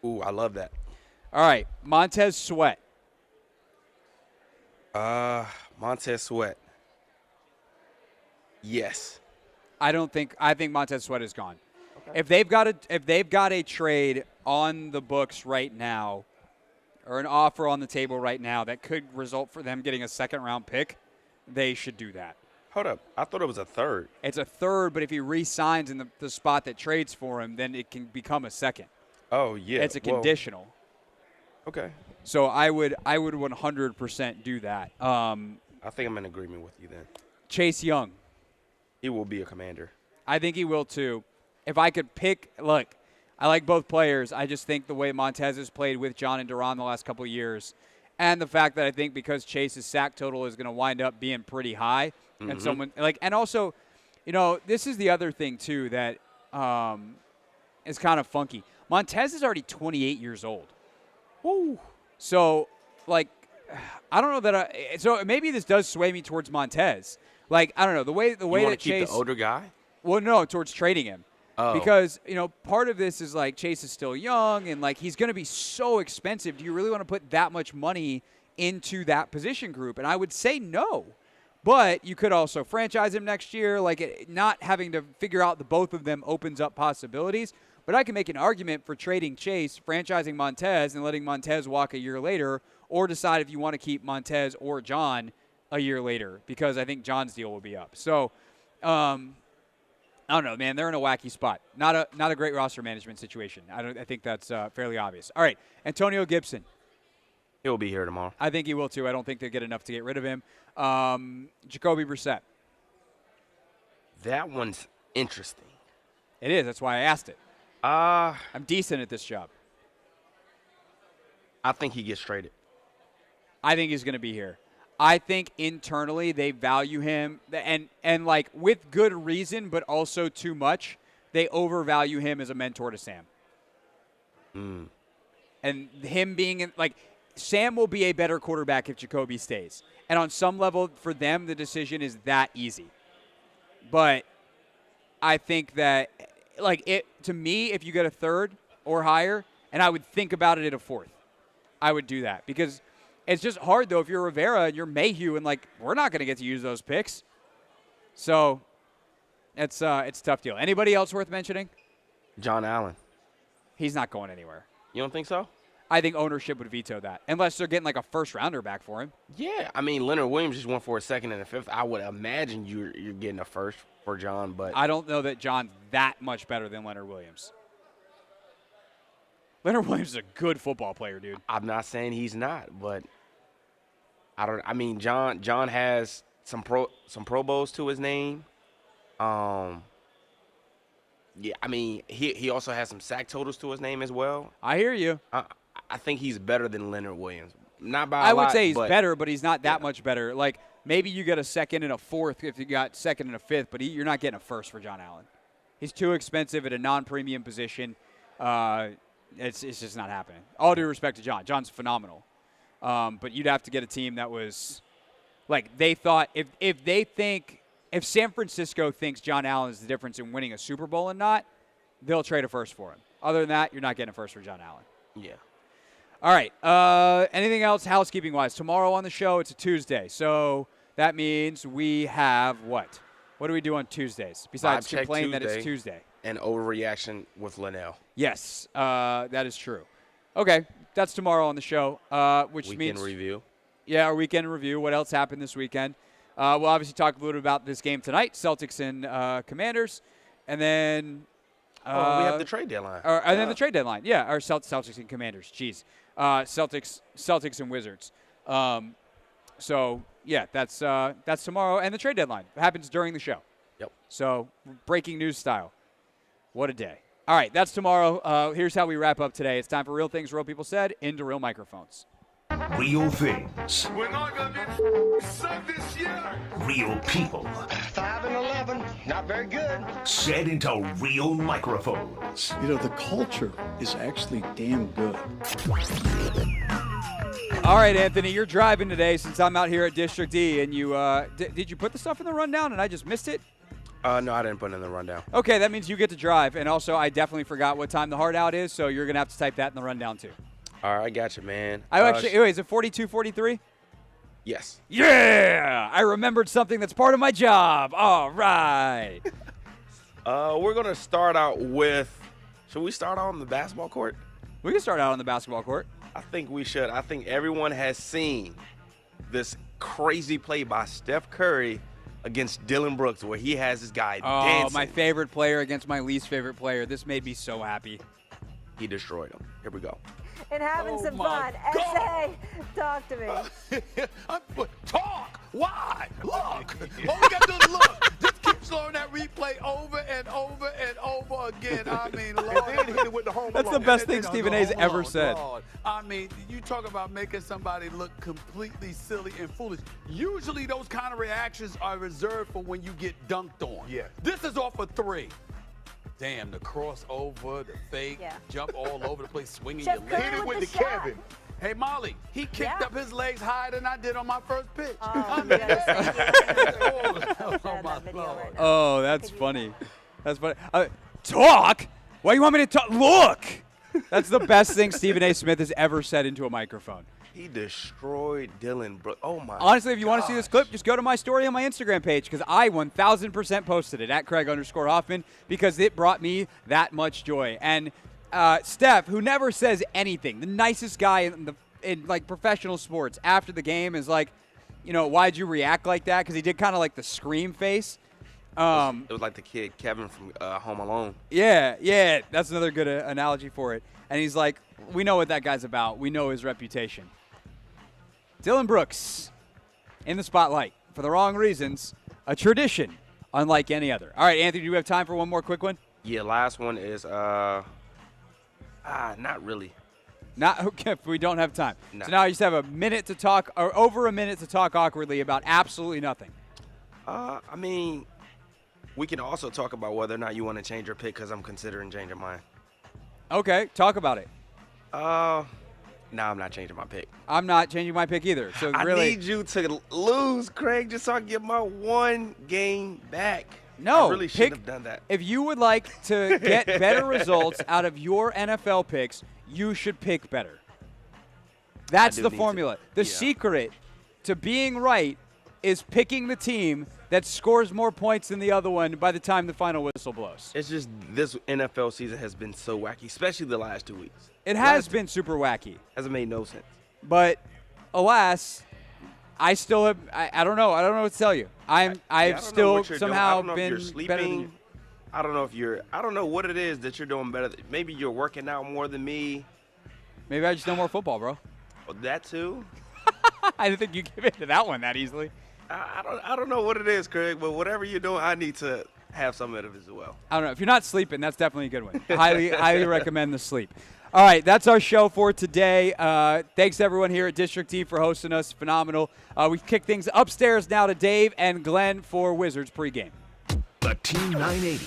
Ooh, I love that. All right, Montez Sweat. Montez Sweat. Yes. I think Montez Sweat is gone. Okay. If they've got a trade on the books right now, or an offer on the table right now that could result for them getting a second-round pick, they should do that. Hold up. I thought it was a third. It's a third, but if he re-signs in the spot that trades for him, then it can become a second. Oh, yeah. It's a conditional. Okay. So I would 100% do that. I think I'm in agreement with you then. Chase Young. He will be a Commander. I think he will too. If I could pick, look, I like both players. I just think the way Montez has played with John and Duran the last couple of years, and the fact that I think because Chase's sack total is going to wind up being pretty high, and and also, this is the other thing too that is kind of funky. Montez is already 28 years old. Woo. So, I don't know that so maybe this does sway me towards Montez. I don't know the way you want that to keep Chase the older guy. Well, no, towards trading him. Oh. Because, part of this is Chase is still young and he's going to be so expensive. Do you really want to put that much money into that position group? And I would say no. But you could also franchise him next year. Not having to figure out the both of them opens up possibilities. But I can make an argument for trading Chase, franchising Montez, and letting Montez walk a year later, or decide if you want to keep Montez or John a year later, because I think John's deal will be up. So, I don't know, man. They're in a wacky spot. Not a great roster management situation. I think that's fairly obvious. All right, Antonio Gibson. He'll be here tomorrow. I think he will too. I don't think they'll get enough to get rid of him. Jacoby Brissett. That one's interesting. It is. That's why I asked it. I'm decent at this job. I think he gets traded. I think he's going to be here. I think internally they value him, and with good reason, but also too much. They overvalue him as a mentor to Sam. And him being Sam will be a better quarterback if Jacoby stays. And on some level, for them, the decision is that easy. But I think that, to me, if you get a third or higher, and I would think about it at a fourth, I would do that because. It's just hard, though, if you're Rivera and you're Mayhew and, we're not going to get to use those picks. So, it's a tough deal. Anybody else worth mentioning? John Allen. He's not going anywhere. You don't think so? I think ownership would veto that, unless they're getting, a first-rounder back for him. Yeah. I mean, Leonard Williams just went for a second and a fifth. I would imagine you're getting a first for John, but I don't know that John's that much better than Leonard Williams. Leonard Williams is a good football player, dude. I'm not saying he's not, but John has some Pro Bowls to his name. Yeah, I mean, he also has some sack totals to his name as well. I hear you. I think he's better than Leonard Williams. Not by a lot. I would say he's better, but he's not that much better. Maybe you get a second and a fourth if you got second and a fifth, but you're not getting a first for John Allen. He's too expensive at a non-premium position. It's just not happening. All due respect to John. John's phenomenal. But you'd have to get a team that was they thought if San Francisco thinks John Allen is the difference in winning a Super Bowl and not, they'll trade a first for him. Other than that, you're not getting a first for John Allen. Yeah. All right. Anything else housekeeping-wise? Tomorrow on the show, it's a Tuesday. So that means we have what? What do we do on Tuesdays? Besides complain that it's Tuesday. An overreaction with Linnell. Yes, that is true. Okay, that's tomorrow on the show, which means weekend review. Yeah, our weekend review. What else happened this weekend? We'll obviously talk a little bit about this game tonight, Celtics and Commanders. And then we have the trade deadline. And then the trade deadline. Yeah, our Celtics and Commanders. Jeez. Celtics and Wizards. So, yeah, that's tomorrow. And the trade deadline happens during the show. Yep. So, breaking news style. What a day. All right, that's tomorrow. Here's how we wrap up today. It's time for Real Things Real People Said into real microphones. Real things. We're not going to be sucked this year. Real people. 5 and 11, not very good. Said into real microphones. You know, the culture is actually damn good. All right, Anthony, you're driving today since I'm out here at District E, and you did you put the stuff in the rundown and I just missed it? No, I didn't put it in the rundown. Okay, that means you get to drive, and also I definitely forgot what time the hard out is, so you're gonna have to type that in the rundown too. All right, I got you, man. Wait, is it 42:43? Yes. Yeah, I remembered something that's part of my job. All right. We're gonna start out with. Should we start out on the basketball court? We can start out on the basketball court. I think we should. I think everyone has seen this crazy play by Steph Curry against Dylan Brooks, where he has this guy dancing. Oh, my favorite player against my least favorite player. This made me so happy. He destroyed him. Here we go. And having some fun. SA, talk to me. Talk? Why? Look. All we got to do is look. Just keep showing that replay over and over and over again. I mean, Lord. And then hit it with the home That's the best thing Stephen A's ever said. Lord. I mean, you talk about making somebody look completely silly and foolish. Usually those kind of reactions are reserved for when you get dunked on. Yeah. This is off a 3. Damn, the crossover, the fake, jump all over the place, swinging your legs. Hit it with the Kevin. Hey, Molly, he kicked up his legs higher than I did on my first pitch. My Lord. Oh, that's funny. That's funny. Talk? Why do you want me to talk? Look! That's the best thing Stephen A. Smith has ever said into a microphone. He destroyed Dylan Brooks. Oh, my Honestly, if you want to see this clip, just go to my story on my Instagram page because I 1,000% posted it at Craig_Hoffman because it brought me that much joy. And Steph, who never says anything, the nicest guy in like professional sports, after the game is like, you know, why'd you react like that? Because he did kind of like the scream face. It was like the kid Kevin from Home Alone. Yeah, that's another good analogy for it. And he's like, we know what that guy's about. We know his reputation. Dylan Brooks in the spotlight for the wrong reasons. A tradition unlike any other. All right, Anthony, do you have time for one more quick one? Yeah, last one is not really. Not okay. If we don't have time. No. So now you just have a minute to talk, or over a minute to talk awkwardly about absolutely nothing. I mean, we can also talk about whether or not you want to change your pick because I'm considering changing mine. Okay, talk about it. No, I'm not changing my pick. I'm not changing my pick either. So really, I need you to lose, Craig, just so I can get my one game back. No, I really shouldn't have done that. If you would like to get better results out of your NFL picks, you should pick better. That's the formula. The secret to being right is picking the team that scores more points than the other one by the time the final whistle blows. It's just this NFL season has been so wacky, especially the last 2 weeks. It has been super wacky. Hasn't made no sense. But alas, I still have. I don't know. I don't know what to tell you. I've still somehow been better than you. I don't know if you're. I don't know what it is that you're doing better. Maybe you're working out more than me. Maybe I just know more football, bro. Well, that too. I didn't think you give into that one that easily. I don't know what it is, Craig, but whatever you're doing, I need to have some of it as well. I don't know. If you're not sleeping, that's definitely a good one. highly recommend the sleep. All right, that's our show for today. Thanks, everyone here at District T for hosting us. Phenomenal. We kick things upstairs now to Dave and Glenn for Wizards pregame. The Team 980